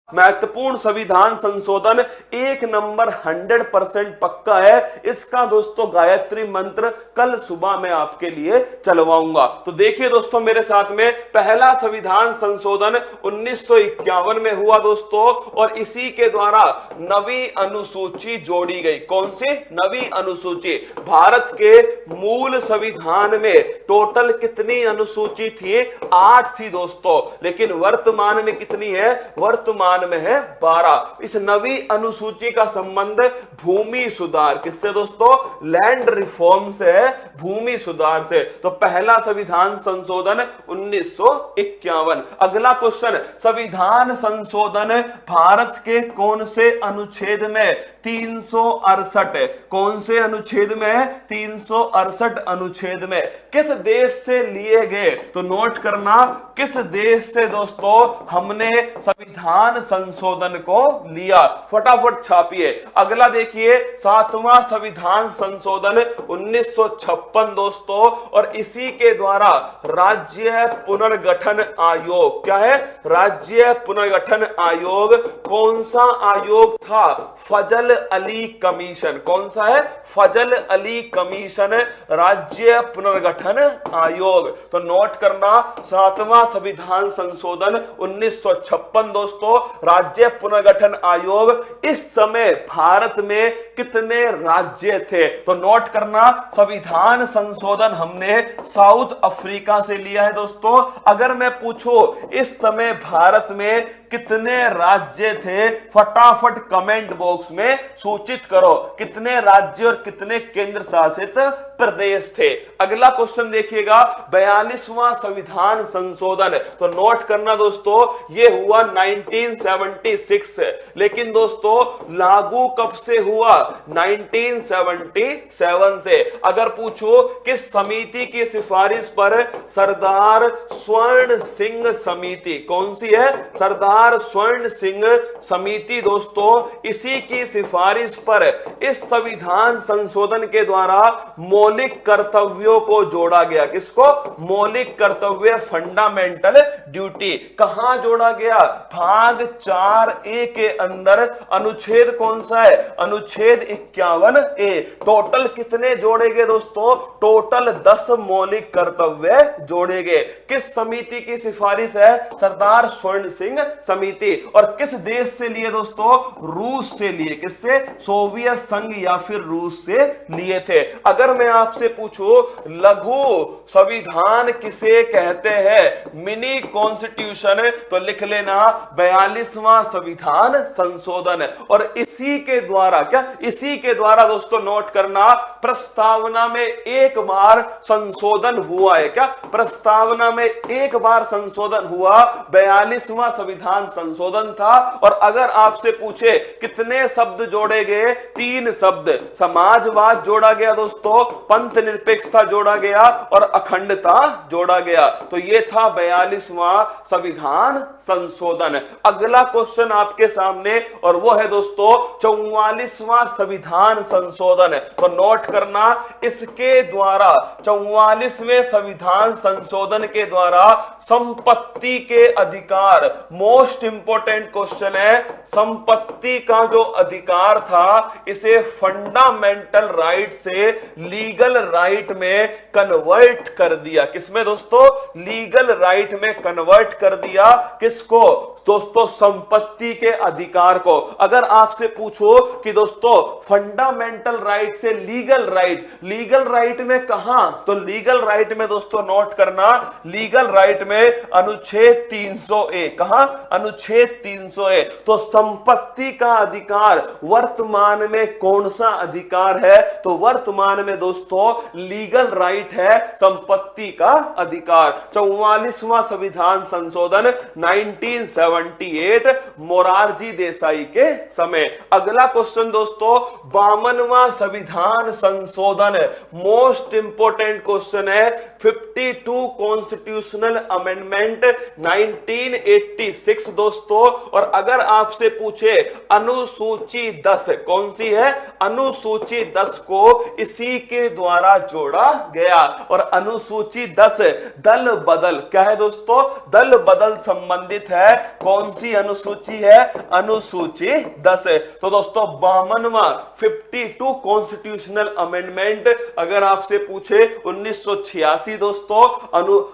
महत्वपूर्ण संविधान संशोधन एक नंबर 100% पक्का है। इसका दोस्तों गायत्री मंत्र कल सुबह मैं आपके लिए चलवाऊंगा। तो देखिए दोस्तों मेरे साथ में, पहला संविधान संशोधन 1951 में हुआ दोस्तों, और इसी के द्वारा नवी अनुसूची जोड़ी गई। कौन सी नवी अनुसूची? भारत के मूल संविधान में टोटल कितनी अनुसूची थी? 8 थी दोस्तों, लेकिन वर्तमान में कितनी है? वर्तमान में है 12। इस नवी अनुसूची का संबंध भूमि सुधार किससे दोस्तों? लैंड रिफॉर्म से है, भूमि सुधार से। तो पहला संविधान संशोधन 1951। अगला क्वेश्चन, संविधान संशोधन भारत के कौन से अनुच्छेद में? 368। कौन से अनुच्छेद में? 368 अनुच्छेद में। किस देश से लिए गए? तो नोट करना, किस देश से दोस्तों हमने संविधान संशोधन को लिया? फटाफट छापिए। अगला देखिए, 7वां संविधान संशोधन 1956 दोस्तों, और इसी के द्वारा राज्य पुनर्गठन आयोग, क्या है? राज्य पुनर्गठन आयोग। कौन सा आयोग था? फजल अली कमीशन। कौन सा है? फजल अली कमीशन, राज्य पुनर्गठन आयोग। तो नोट करना, 7वां संविधान संशोधन 1956 दोस्तों, राज्य पुनर्गठन आयोग। इस समय भारत में कितने राज्य थे? तो नोट करना, संविधान संशोधन हमने साउथ अफ्रीका से लिया है दोस्तों। अगर मैं पूछूं इस समय भारत में कितने राज्य थे, फटाफट कमेंट बॉक्स में सूचित करो, कितने राज्य और कितने केंद्र शासित प्रदेश थे। अगला क्वेश्चन देखिएगा, 42वां संविधान संशोधन। तो नोट करना दोस्तों, यह हुआ 1976, लेकिन दोस्तों लागू कब से हुआ? 1977 से। अगर पूछो किस समिति की सिफारिश पर? सरदार स्वर्ण सिंह समिति। कौन सी है? सरदार स्वर्ण सिंह समिति दोस्तों, इसी की सिफारिश पर इस संविधान संशोधन के द्वारा मौलिक कर्तव्यों को जोड़ा गया। किसको? मौलिक कर्तव्य, फंडामेंटल ड्यूटी। कहां जोड़ा गया? भाग 4A के अंदर। अनुच्छेद कौन सा है? अनुच्छेद 51A। टोटल कितने जोड़े गए दोस्तों? टोटल 10 मौलिक कर्तव्य जोड़े गए। किस समिति की सिफारिश है? सरदार स्वर्ण सिंह समिति। और किस देश से लिए दोस्तों? रूस से लिए। किससे? सोवियत संघ या फिर रूस से लिए थे। अगर मैं आपसे पूछूं लघु संविधान किसे कहते हैं? Mini constitution. तो लिख लेना 42वां संविधान संशोधन। और इसी के द्वारा, क्या इसी के द्वारा दोस्तों नोट करना, प्रस्तावना में एक बार संशोधन हुआ है। क्या प्रस्तावना में एक बार संशोधन हुआ? 42वां संविधान संशोधन था। और अगर आपसे पूछे कितने शब्द जोड़े गए? 3 शब्द। समाजवाद जोड़ा गया दोस्तों, पंथ निरपेक्षता जोड़ा गया, और अखंडता जोड़ा गया। तो यह था 42वां संविधान संशोधन। अगला क्वेश्चन आपके सामने, और वो है दोस्तों 44वां संविधान संशोधन। तो नोट करना, इसके द्वारा 44वें संविधान संशोधन के द्वारा संपत्ति के अधिकार, मोस्ट इंपोर्टेंट क्वेश्चन है, संपत्ति का जो अधिकार था इसे फंडामेंटल राइट से लीगल राइट में कन्वर्ट कर दिया। किसमें दोस्तों? लीगल राइट में कन्वर्ट कर दिया। किसको दोस्तों? संपत्ति के अधिकार को। अगर आपसे पूछो कि दोस्तों फंडामेंटल राइट से लीगल राइट, लीगल राइट में कहां? तो लीगल राइट में दोस्तों नोट करना, लीगल राइट में अनुच्छेद 300A। कहां? अनुच्छेद 300A। तो संपत्ति का अधिकार वर्तमान में कौन सा अधिकार है? तो वर्तमान में दोस्तों लीगल राइट है, संपत्ति का अधिकार। 44वां संविधान संशोधन 1978, मोरारजी देसाई के समय। अगला क्वेश्चन दोस्तों 52वां संविधान संशोधन, मोस्ट इंपोर्टेंट क्वेश्चन है, 52 कॉन्स्टिट्यूशनल अमेंडमेंट 1986 दोस्तों। और अगर आपसे पूछे अनुसूची 10 कौन सी है? अनुसूची 10 को इसी के द्वारा जोड़ा गया। और अनुसूची 10 दल बदल, क्या है दोस्तों, दल बदल संबंधित है। कौन सी अनुसूची है, अनुसूची 10। तो दोस्तों 52वां 52 कॉन्स्टिट्यूशनल अमेंडमेंट अगर आपसे पूछे 1986 दोस्तों,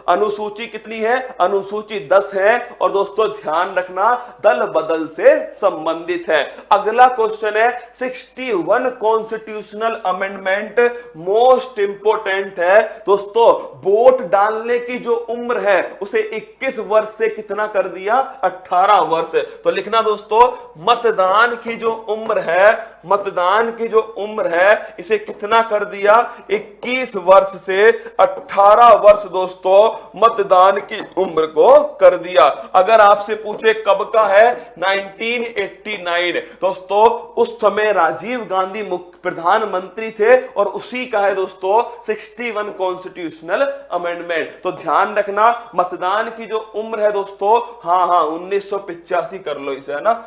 अनुसूची कितनी है, अनुसूची 10 है। और दोस्तों ध्यान रखना दल बदल से संबंधित है। अगला क्वेश्चन है 61 कॉन्स्टिट्यूशनल अमेंडमेंट मोस्ट इंपोर्टेंट है दोस्तों। वोट डालने की जो उम्र है उसे 21 वर्ष से कितना कर दिया, 18 वर्ष। तो लिखना दोस्तों मतदान की जो उम्र है, मतदान की जो उम्र है इसे कितना कर दिया, 21 वर्ष से 18 वर्ष दोस्तों मतदान की उम्र को कर दिया। अगर आपसे पूछे कब का है, 1989 दोस्तों, उस समय राजीव गांधी मुख्य प्रधानमंत्री थे और उसी का है दोस्तों 61 कॉन्स्टिट्यूशनल अमेंडमेंट। तो ध्यान रखना मतदान की जो उम्र है दोस्तों, हाँ 1985 कर लो इसे, है ना,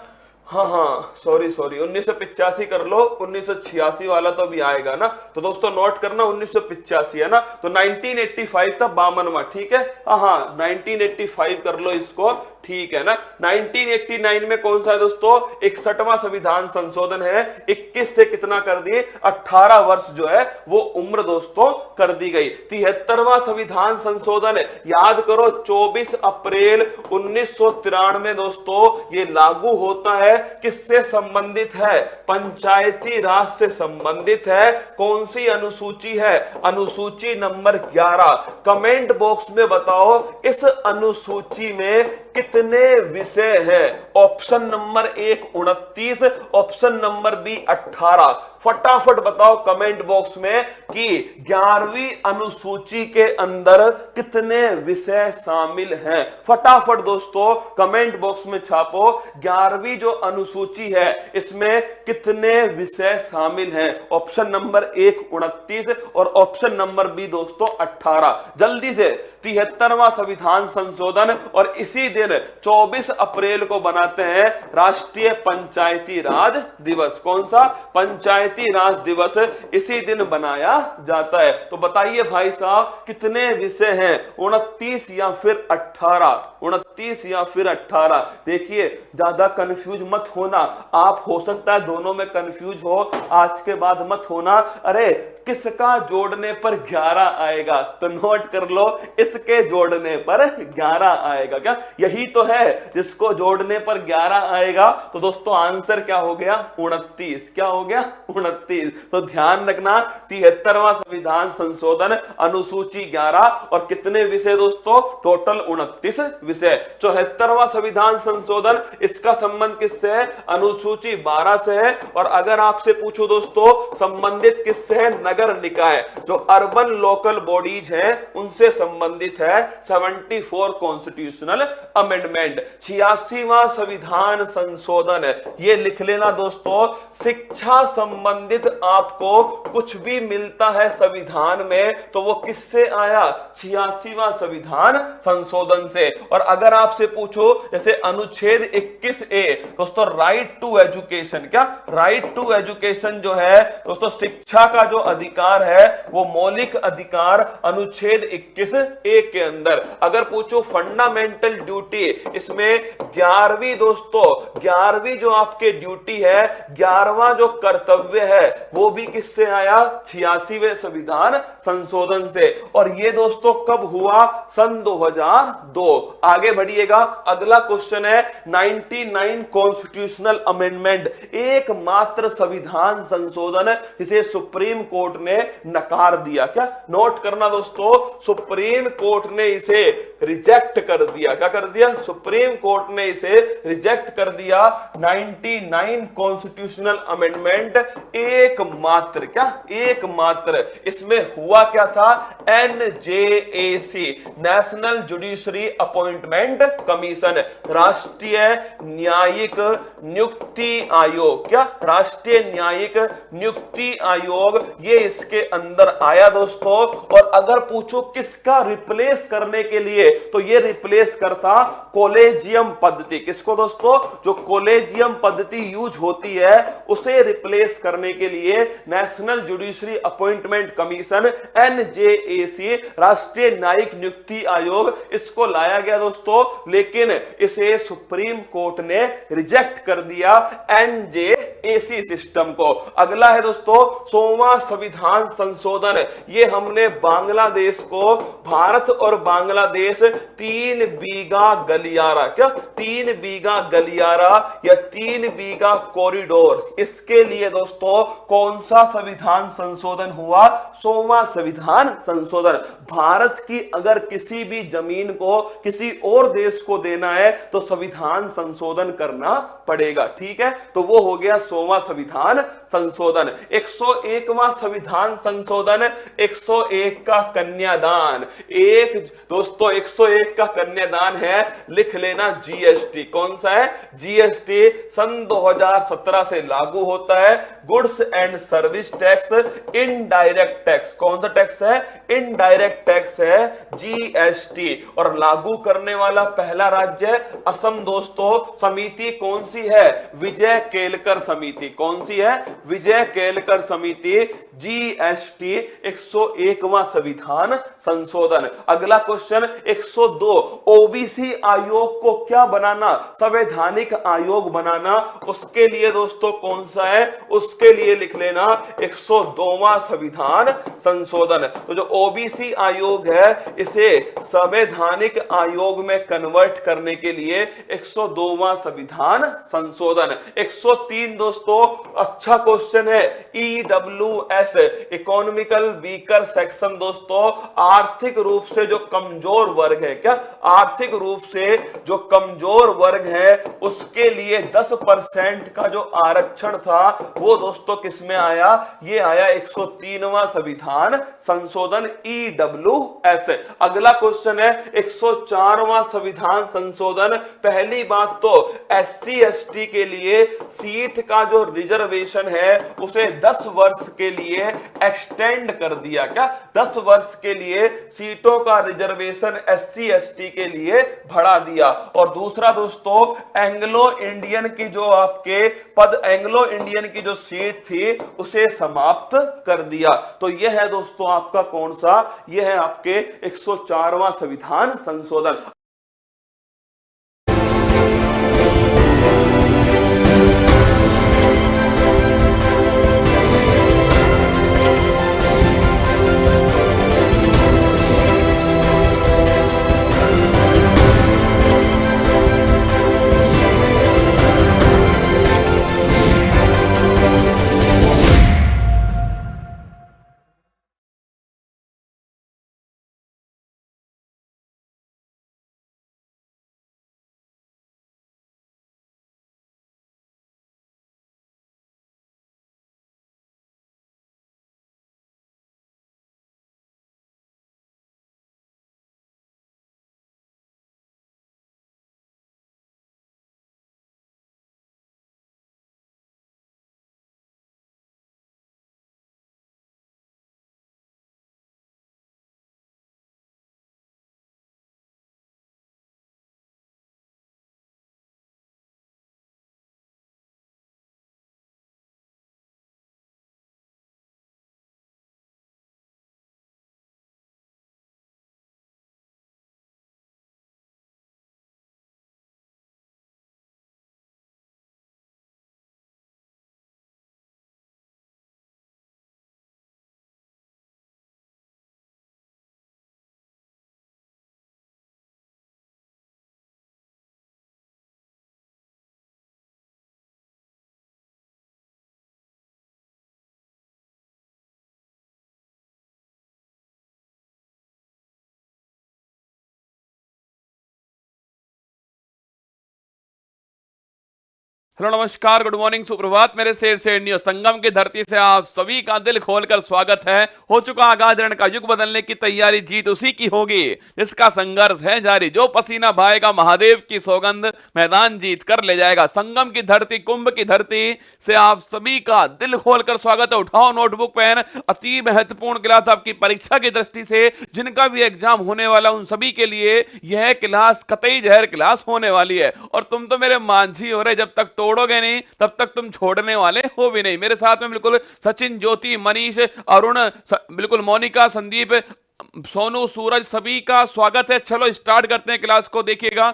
हाँ सॉरी 1985 कर लो, 1986 वाला तो अभी आएगा ना। तो दोस्तों नोट करना 1985 है ना। तो 1985 था 52वां, ठीक है, हाँ 1985 कर लो इसको, ठीक है ना। 1989 में कौन सा है दोस्तों, 61वां संविधान संशोधन है। 21 से कितना कर दिए, 18 वर्ष जो है वो उम्र दोस्तों कर दी गई। 73वां संविधान संशोधन याद करो 24 अप्रैल 1993 दोस्तों ये लागू होता है। किससे संबंधित है, पंचायती राज से संबंधित है। कौन सी अनुसूची है, अनुसूची नंबर 11। कमेंट बॉक्स में बताओ इस अनुसूची में कितने विषय हैं। Option number 1 29, option number B 18। फटाफट बताओ कमेंट बॉक्स में कि 11वीं अनुसूची के अंदर कितने विषय शामिल हैं। फटाफट दोस्तों कमेंट बॉक्स में छापो 11वीं जो अनुसूची है इसमें कितने विषय शामिल हैं। ऑप्शन नंबर 1 29 और ऑप्शन नंबर बी दोस्तों 18। जल्दी से 73वां संविधान संशोधन और इसी दिन 24 अप्रैल को बनाते हैं राष्ट्रीय पंचायती राज दिवस। कौन सा, पंचायती राज दिवस इसी दिन बनाया जाता है। तो बताइए भाई साहब कितने विषय हैं, 29 या फिर 18, 29 या फिर 18। देखिए ज्यादा कंफ्यूज मत होना, आप हो सकता है दोनों में कंफ्यूज हो, आज के बाद मत होना। अरे किसका जोड़ने पर 11 आएगा, तो नोट कर लो इसके जोड़ने पर 11 आएगा। क्या यही तो है, जिसको जोड़ने पर 11 आएगा। तो दोस्तों आंसर क्या हो गया, 29। क्या हो गया, 29। तो ध्यान रखना 73वां संविधान संशोधन अनुसूची 11 और कितने विषय दोस्तों, टोटल 29 विषय। 74वां संविधान संशोधन इसका संबंध किससे है, अनुसूची 12 से है। और अगर आपसे पूछो दोस्तों संबंधित किससे है, नगर निकाय जो अर्बन लोकल बॉडीज हैं उनसे संबंधित है 74 कॉन्स्टिट्यूशनल अमेंडमेंट। 86वां संविधान संशोधन, ये लिख लेना दोस्तों, शिक्षा संबंधित आपको कुछ भी मिलता है संविधान में तो वो किससे आया, 86वां संविधान संशोधन से। और अगर आपसे पूछो जैसे अनुच्छेद 21A दोस्तों राइट टू एजुकेशन, क्या राइट टू एजुकेशन जो है दोस्तों शिक्षा का जो अधिकार है वो मौलिक अधिकार अनुच्छेद 21A के अंदर। अगर पूछो फंडामेंटल ड्यूटी, इसमें 11वीं दोस्तों 11वीं जो आपके ड्यूटी है, 11वां जो कर्तव्य है वो भी किससे आया, 86वें संविधान संशोधन से। और ये दोस्तों कब हुआ, सन 2002। आगे बढ़िएगा, अगला क्वेश्चन है 99 कॉन्स्टिट्यूशनल अमेंडमेंट, एकमात्र संविधान संशोधन जिसे सुप्रीम कोर्ट ने नकार दिया। क्या नोट करना दोस्तों, सुप्रीम कोर्ट ने इसे रिजेक्ट कर दिया। क्या कर दिया, सुप्रीम कोर्ट ने इसे रिजेक्ट कर दिया। 99 कॉन्स्टिट्यूशनल अमेंडमेंट एकमात्र, क्या एकमात्र। इसमें हुआ क्या था, NJAC national judiciary appointment appointment commission, राष्ट्रीय न्यायिक नियुक्ति आयोग, क्या राष्ट्रीय न्यायिक नियुक्ति आयोग, ये इसके अंदर आया दोस्तों। और अगर पूछो किसका रिप्लेस करने के लिए, तो ये रिप्लेस करता कॉलेजियम पद्धति। किसको दोस्तों? जो कॉलेजियम पद्धति यूज होती है उसे रिप्लेस करने के लिए national judiciary appointment commission, NJAC, राष्ट्रीय न्यायिक नियुक्ति आयोग, इसको लाया गया दोस्तों। लेकिन इसे सुप्रीम कोर्ट ने रिजेक्ट कर दिया, एनजेएसी सिस्टम को। अगला है दोस्तों 100वां संविधान संशोधन। ये हमने बांग्लादेश को, भारत और बांग्लादेश 3 बीघा गलियारा, क्या 3 बीघा गलियारा या 3 बीघा कॉरिडोर, इसके लिए दोस्तों कौन सा संविधान संशोधन हुआ? 100वां संविधान संशोधन। भारत की अगर किसी भी जमीन को किसी और देश को देना है तो संविधान संशोधन करना पड़ेगा, ठीक है। तो वो हो गया 100वां संविधान संशोधन। 101वां संविधान संशोधन, 101 का कन्यादान। एक दोस्तों 101 का कन्यादान है, लिख लेना जीएसटी। कौन सा है? जीएसटी सन 2017 से लागू होता है। Goods and service tax, indirect tax. कौन सा टैक्स है? इनडायरेक्ट टैक्स है जीएसटी। और लागू करने वाला पहला राज्य असम दोस्तों। समिति कौन सी है? विजय केलकर समिति। कौन सी है? विजय केलकर समिति। जीएसटी 101वां संविधान संशोधन। अगला क्वेश्चन 102, ओबीसी आयोग को क्या बनाना? संवैधानिक आयोग बनाना। उसके लिए दोस्तों कौन सा है? उसके लिए लिख लेना 102वां संविधान संशोधन। तो जो ओबीसी आयोग है इसे संवैधानिक आयोग में कन्वर्ट करने के लिए 102वां संविधान संशोधन। 103 दोस्तों अच्छा क्वेश्चन है, ईडब्ल्यूएस, इकोनॉमिकल वीकर सेक्शन दोस्तों। आर्थिक रूप से जो कमजोर वर्ग है, क्या आर्थिक रूप से जो कमजोर वर्ग है उसके लिए 10% का जो आरक्षण था वो दोस्तों किसमें आया? ये आया 103वां संविधान संशोधन, ईडब्ल्यूएस। अगला क्वेश्चन है 104वां संविधान संशोधन। पहली बात तो एससी एसटी के लिए सीट का जो रिजर्वेशन है उसे 10 वर्ष के लिए एक्सटेंड कर दिया। क्या 10 वर्ष के लिए सीटों का रिजर्वेशन एससी एसटी के लिए बढ़ा दिया। और दूसरा दोस्तों एंग्लो इंडियन की जो आपके पद, एंग्लो इंडियन की जो सीट थी उसे समाप्त कर दिया। तो यह है दोस्तों आपका कौन सा? यह है आपके 104वां संविधान संशोधन। हेलो नमस्कार, गुड मॉर्निंग, सुप्रभात मेरे शेर शेरनियों। संगम की धरती से आप सभी का दिल खोलकर स्वागत है। हो चुका आगाज रण का युग बदलने की तैयारी, जीत उसी की होगी जिसका संघर्ष है जारी। जो पसीना बहाएगा महादेव की सौगंध, मैदान जीत कर ले जाएगा। संगम की धरती, कुंभ की धरती से आप सभी का दिल खोलकर स्वागत है। उठाओ नोटबुक पेन, अति महत्वपूर्ण क्लास आपकी परीक्षा की दृष्टि से, जिनका भी एग्जाम होने वाला उन सभी के लिए यह क्लास कतई जहर क्लास होने वाली है। और तुम तो मेरे मांझी हो रहे, जब तक तोड़ोगे नहीं तब तक तुम छोड़ने वाले हो भी नहीं। मेरे साथ में बिल्कुल सचिन, ज्योति, मनीष, अरुण, बिल्कुल मोनिका, संदीप, सोनू, सूरज, सभी का स्वागत है। चलो स्टार्ट करते हैं क्लास को। देखिएगा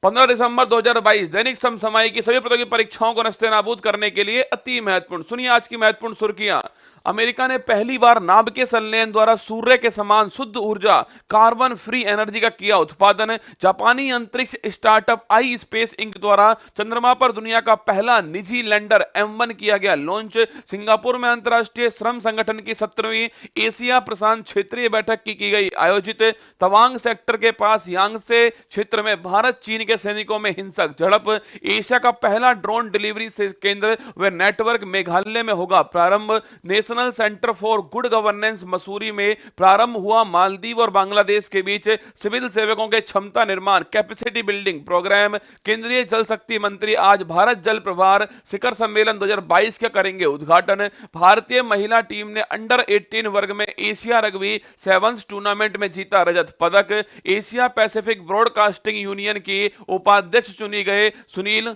15 दिसंबर 2022 दैनिक समसामयिक की सभी प्रतियोगी परीक्षाओं को नस्तेनाबूद करने के लिए अति महत्वपूर्ण, सुनिए आज की महत्वपूर्ण सुर्खियां। अमेरिका ने पहली बार नाभिकीय संलयन द्वारा सूर्य के समान शुद्ध ऊर्जा कार्बन फ्री एनर्जी का किया उत्पादन। जापानी अंतरिक्ष स्टार्टअप आई स्पेस इंक द्वारा चंद्रमा पर दुनिया का पहला निजी लैंडर M1 किया गया लॉन्च। सिंगापुर में अंतर्राष्ट्रीय श्रम संगठन की 17वीं एशिया प्रशांत क्षेत्रीय बैठक की गई आयोजित। तवांग सेक्टर के पास यांगसे क्षेत्र में भारत चीन के सैनिकों में हिंसक झड़प। एशिया का पहला ड्रोन डिलीवरी से केंद्र व नेटवर्क मेघालय में होगा प्रारंभ। National centre for good governance Mussoorie में प्रारंभ हुआ मालदीव और बांग्लादेश के बीच सिविल सेवकों के क्षमता निर्माण कैपेसिटी बिल्डिंग प्रोग्राम। केंद्रीय जल शक्ति मंत्री आज भारत जल प्रभार शिखर सम्मेलन 2022 का करेंगे उद्घाटन। भारतीय महिला टीम ने अंडर 18 वर्ग में एशिया रग्बी सेवंस टूर्नामेंट में जीता रजत पदक। एशिया पैसिफिक ब्रॉडकास्टिंग यूनियन की उपाध्यक्ष चुनी गए Sunil.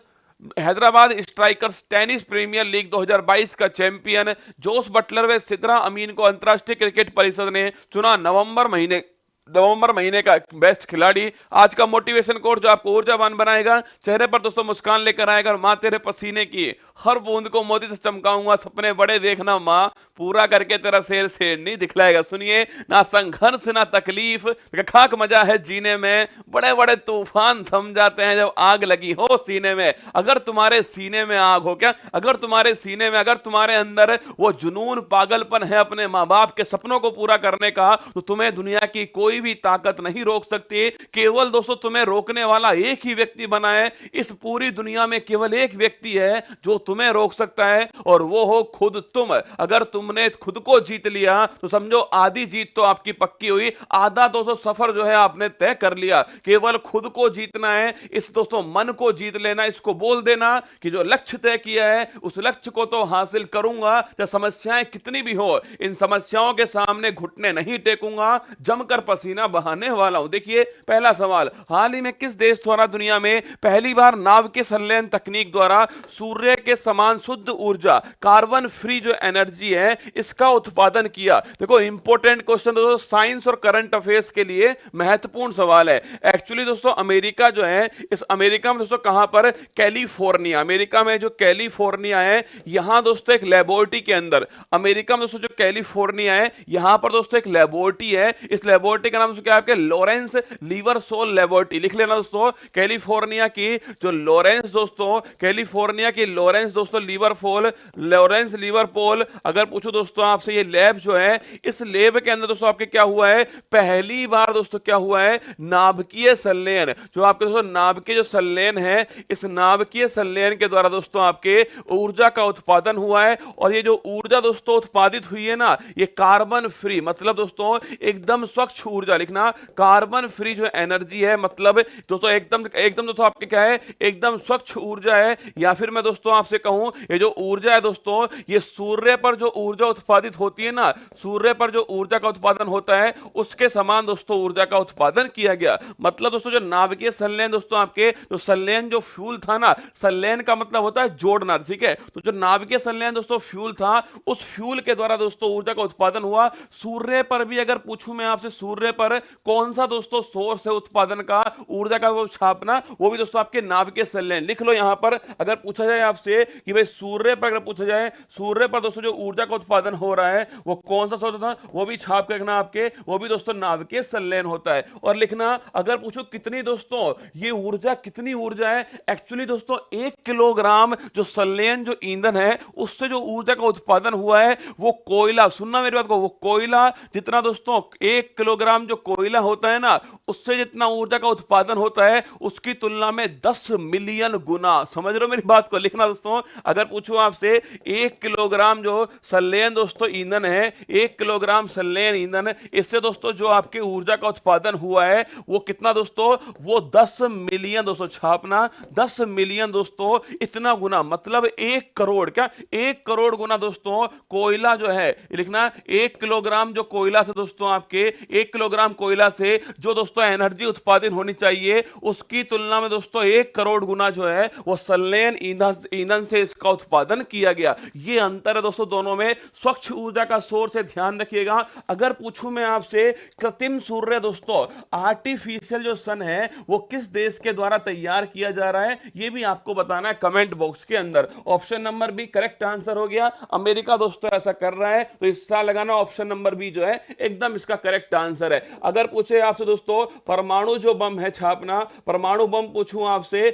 Hyderabad strikers tennis premiere league 2022 का चैंपियन। जोस बटलर व सिद्रा अमीन को अंतरराष्ट्रीय क्रिकेट परिषद ने चुना नवंबर महीने का बेस्ट खिलाड़ी। आज का मोटिवेशन कोर्स जो आपको ऊर्जावान बनाएगा, चेहरे पर दोस्तों मुस्कान लेकर आएगा। और मां तेरे पसीने की हर बूंद को मोती से चमकाऊंगा, सपने बड़े देखना मां, पूरा करके तेरा शेर शेर नहीं दिखलाएगा। सुनिए, ना संघर्ष ना तकलीफ, खाक मजा है जीने में, बड़े बड़े तूफान थम जाते हैं जब आग लगी हो सीने में। अगर तुम्हारे सीने में आग हो क्या, अगर तुम्हारे सीने में, अगर तुम्हारे अंदर वो जुनून पागलपन है अपने मां बाप के सपनों को पूरा करने का, तो तुम्हें दुनिया की कोई भी ताकत नहीं रोक सकती। केवल दोस्तों तुम्हें रोकने वाला एक ही व्यक्ति बना है। इस पूरी दुनिया में केवल एक व्यक्ति है जो तुम्हें रोक सकता है, और वो हो खुद तुम। अगर तुमने खुद को जीत लिया तो समझो आधी जीत तो आपकी पक्की हुई, आधा दोस्तों सफर जो है आपने तय कर लिया। केवल खुद को जीतना है, इस दोस्तों मन को जीत लेना। इसको बोल देना कि जो लक्ष्य तय किया है उस लक्ष्य को तो हासिल करूंगा, चाहे समस्याएं कितनी भी हो, इन समस्याओं के सामने घुटने नहीं टेकूंगा, जमकर पसीना बहाने वाला हूं। देखिए पहला सवाल, हाल ही में किस देश द्वारा दुनिया में पहली बार नाभिकीय संलयन तकनीक द्वारा सूर्य के समान शुद्ध ऊर्जा कार्बन फ्री जो एनर्जी है इसका उत्पादन किया? देखो इंपॉर्टेंट क्वेश्चन दोस्तों, साइंस और करंट अफेयर्स के लिए महत्वपूर्ण सवाल है। एक्चुअली दोस्तों अमेरिका जो है, इस अमेरिका में दोस्तों कहां पर, कैलिफोर्निया, अमेरिका में जो कैलिफोर्निया है, यहां दोस्तों एक लेबोरेटरी के अंदर, अमेरिका में दोस्तों जो कैलिफोर्निया है यहां पर दोस्तों एक लेबोरेटरी है। इस लेबोरेटरी का नाम क्या है आपके, लॉरेंस लिवरसोल लेबोरेटरी। लिख लेना दोस्तों, कैलिफोर्निया की जो लॉरेंस दोस्तों, कैलिफोर्निया की लॉरेंस दोस्तों लिवरपोल, लॉरेंस लिवरपोल। अगर पूछो दोस्तों आपसे, ये लैब जो है, इस लैब के अंदर दोस्तों आपके क्या हुआ है, पहली बार दोस्तों क्या हुआ है, नाभिकीय संलयन, जो आपके दोस्तों नाभिकीय जो संलयन है, इस नाभिकीय संलयन के द्वारा दोस्तों आपके ऊर्जा का उत्पादन हुआ है। और ये जो ऊर्जा दोस्तों उत्पादित हुई है ना, ये कार्बन फ्री, मतलब दोस्तों एकदम स्वच्छ ऊर्जा। लिखना, कार्बन फ्री जो एनर्जी है, मतलब दोस्तों एकदम एकदम दोस्तों आपके क्या है, एकदम स्वच्छ ऊर्जा है। या फिर मैं दोस्तों आपसे कहूं, ये जो ऊर्जा है दोस्तों, ये सूर्य पर जो ऊर्जा उत्पादित होती है ना, सूर्य पर जो ऊर्जा का उत्पादन होता है उसके समान दोस्तों ऊर्जा का उत्पादन किया गया। मतलब दोस्तों जो नाभिकीय संलयन दोस्तों आपके, जो संलयन जो फ्यूल था ना, संलयन का मतलब होता है जोड़ना, ठीक है। तो जो नाभिकीय संलयन दोस्तों फ्यूल था, उस फ्यूल के द्वारा दोस्तों ऊर्जा का उत्पादन हुआ। सूर्य पर भी अगर पूछूं मैं आपसे, सूर्य पर कौन सा दोस्तों सोर्स है उत्पादन का, ऊर्जा का वो छापना, वो भी दोस्तों आपके नाभिकीय संलयन। लिख लो यहां पर, अगर पूछा जाए आपसे कि भाई सूर्य पर, अगर पूछा जाए सूर्य पर दोस्तों जो ऊर्जा का उत्पादन हो रहा है वो कौन सा स्रोत था, वो भी छाप के रखना आपके, वो भी दोस्तों नाभिकीय संलयन होता है। और लिखना, अगर पूछो कितनी दोस्तों ये ऊर्जा, कितनी ऊर्जा है, एक्चुअली दोस्तों 1 किलोग्राम जो संलयन जो ईंधन है उससे जो ऊर्जा का उत्पादन हुआ है वो कोयला, सुनना मेरी बात को, वो कोयला जितना दोस्तों 1 किलोग्राम किलोग्राम जो कोयला होता है ना, उससे जितना ऊर्जा का उत्पादन होता है उसकी तुलना में 10 मिलियन गुना। समझ रहे हो मेरी बात को? लिखना दोस्तों, अगर पूछूं आपसे 1 किलोग्राम जो संलयन दोस्तों ईंधन है, 1 किलोग्राम संलयन ईंधन, इससे दोस्तों जो आपके ऊर्जा का उत्पादन हुआ है वो कितना दोस्तों? वो 10 मिलियन दोस्तों, छापना 10 मिलियन दोस्तों, इतना गुना, मतलब 1 करोड़, क्या 1 करोड़ गुना दोस्तों कोयला जो है, लिखना 1 किलोग्राम जो कोयला से दोस्तों आपके 1 किलोग्राम कोयला से जो दोस्तों एनर्जी उत्पादन होनी चाहिए उसकी तुलना में दोस्तों 1 करोड़ गुना जो है वो संलयन ईंधन से इसका उत्पादन किया गया। ये अंतर है दोस्तों दोनों में। स्वच्छ ऊर्जा का सोर्स है, ध्यान रखिएगा। अगर पूछूं मैं आपसे कृत्रिम सूर्य दोस्तों, आर्टिफिशियल जो सन है वो किस देश के द्वारा तैयार किया जा रहा है, ये भी आपको बताना है कमेंट बॉक्स के अंदर। Option number B correct answer हो गया, अमेरिका दोस्तों ऐसा कर रहा है, तो इसका लगाना ऑप्शन नंबर बी जो है एकदम इसका करेक्ट आंसर है। अगर पूछे आपसे दोस्तों परमाणु जो बम है, छापना परमाणु बम पूछूं आपसे,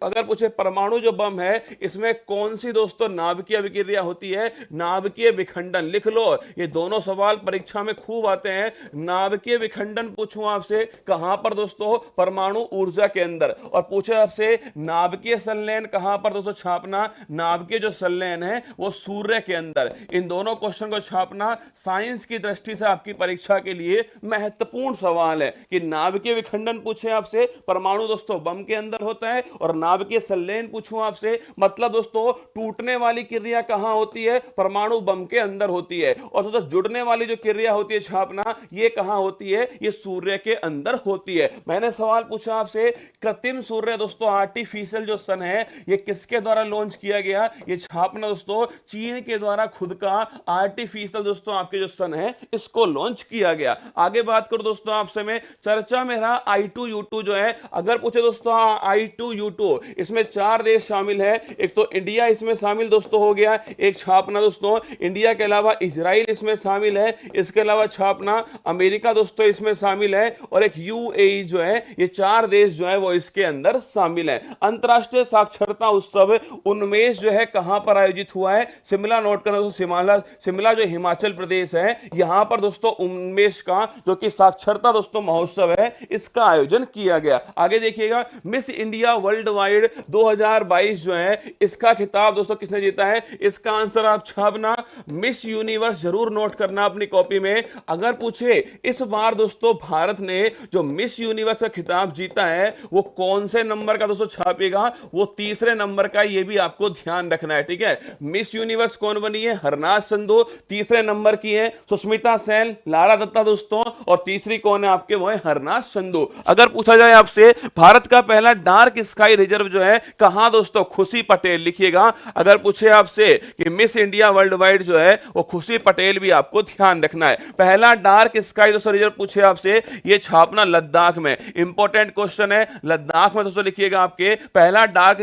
अगर पूछे परमाणु जो बम है इसमें कौन सी दोस्तों नाभिकीय विक्रिया होती है? नाभिकीय विखंडन। लिख लो, ये दोनों सवाल परीक्षा में खूब आते हैं। नाभिकीय विखंडन पूछूं आपसे कहां पर दोस्तों? परमाणु ऊर्जा के अंदर। और पूछे आपसे नाभिकीय संलयन कहां पर दोस्तों? छापना नाभिकीय जो संलयन है वो सूर्य के अंदर। इन दोनों क्वेश्चन को छापना साइंस की दृष्टि से आपकी परीक्षा के लिए महत्वपूर्ण सवाल है कि नाभिकीय विखंडन पूछे आपसे, परमाणु दोस्तों बम के अंदर होता है, और नाभिकीय संलयन पूछूं आपसे, मतलब दोस्तों टूटने वाली क्रिया कहां होती है? परमाणु बम के अंदर होती है। और दोस्तों जुड़ने वाली जो क्रिया होती है, छापना, ये कहां होती है? ये सूर्य के अंदर होती है। मैंने सवाल पूछा आपसे कृत्रिम सूर्य दोस्तों, आर्टिफिशियल जो सन है, ये किसके द्वारा लॉन्च किया गया? ये छापना दोस्तों चीन के द्वारा खुद का आर्टिफिशियल दोस्तों आपके जो सन है इसको लॉन्च किया गया। आगे बात करो दोस्तों आपसे मैं, चर्चा में रहा I2U2 जो है। अगर पूछे दोस्तों I2U2, इसमें 4 देश शामिल है। एक तो इंडिया इसमें शामिल दोस्तों हो गया, एक छापना दोस्तों इंडिया के अलावा इजराइल इसमें शामिल है, इसके अलावा छापना अमेरिका दोस्तों इसमें शामिल है, और एक UAE जो है। ये 4 देश जो है वो इसके अंदर शामिल है। अंतरराष्ट्रीय साक्षरता उत्सव उन्मेष जो है कहां पर आयोजित हुआ है? शिमला, नोट करना दोस्तों, शिमला जो हिमाचल प्रदेश है, यहां पर दोस्तों उन्मेष का जो कि साक्षरता दोस्तों महोत्सव है, इसका आयोजन किया गया। आगे देखिएगा, मिस इंडिया वर्ल्ड वाइड 2022 जो है, इसका खिताब दोस्तों किसने जीता है? इसका आंसर आप छापना मिस यूनिवर्स जरूर नोट करना अपनी कॉपी में। अगर पूछे इस बार दोस्तों भारत ने जो मिस यूनिवर्स का खिताब जीता है वो कौन से नंबर का दोस्तों छापेगा? वो तीसरे नंबर का, ये भी आपको ध्यान रखना है, ठीक है। मिस यूनिवर्स कौन बनी है? हरनाज संधू। तीसरे नंबर की है सुष्मिता सेन, लारा दत्ता दोस्तों, और तीसरी कौन है आपके? वो है हरनाज संधू। अगर पूछा जाए आपसे भारत का पहला डार्क स्काई रिजर्व जो है कहां दोस्तों? खुशी पटेल। लिखिएगा, अगर पूछे आपसे कि मिस इंडिया वर्ल्ड वाइड जो है वो खुशी पटेल, भी आपको ध्यान रखना है। पहला डार्क स्काई दोस्तों रिजर्व पूछे आपसे, ये छापना लद्दाख में। इंपॉर्टेंट क्वेश्चन है, लद्दाख में दोस्तों लिखिएगा आपके पहला डार्क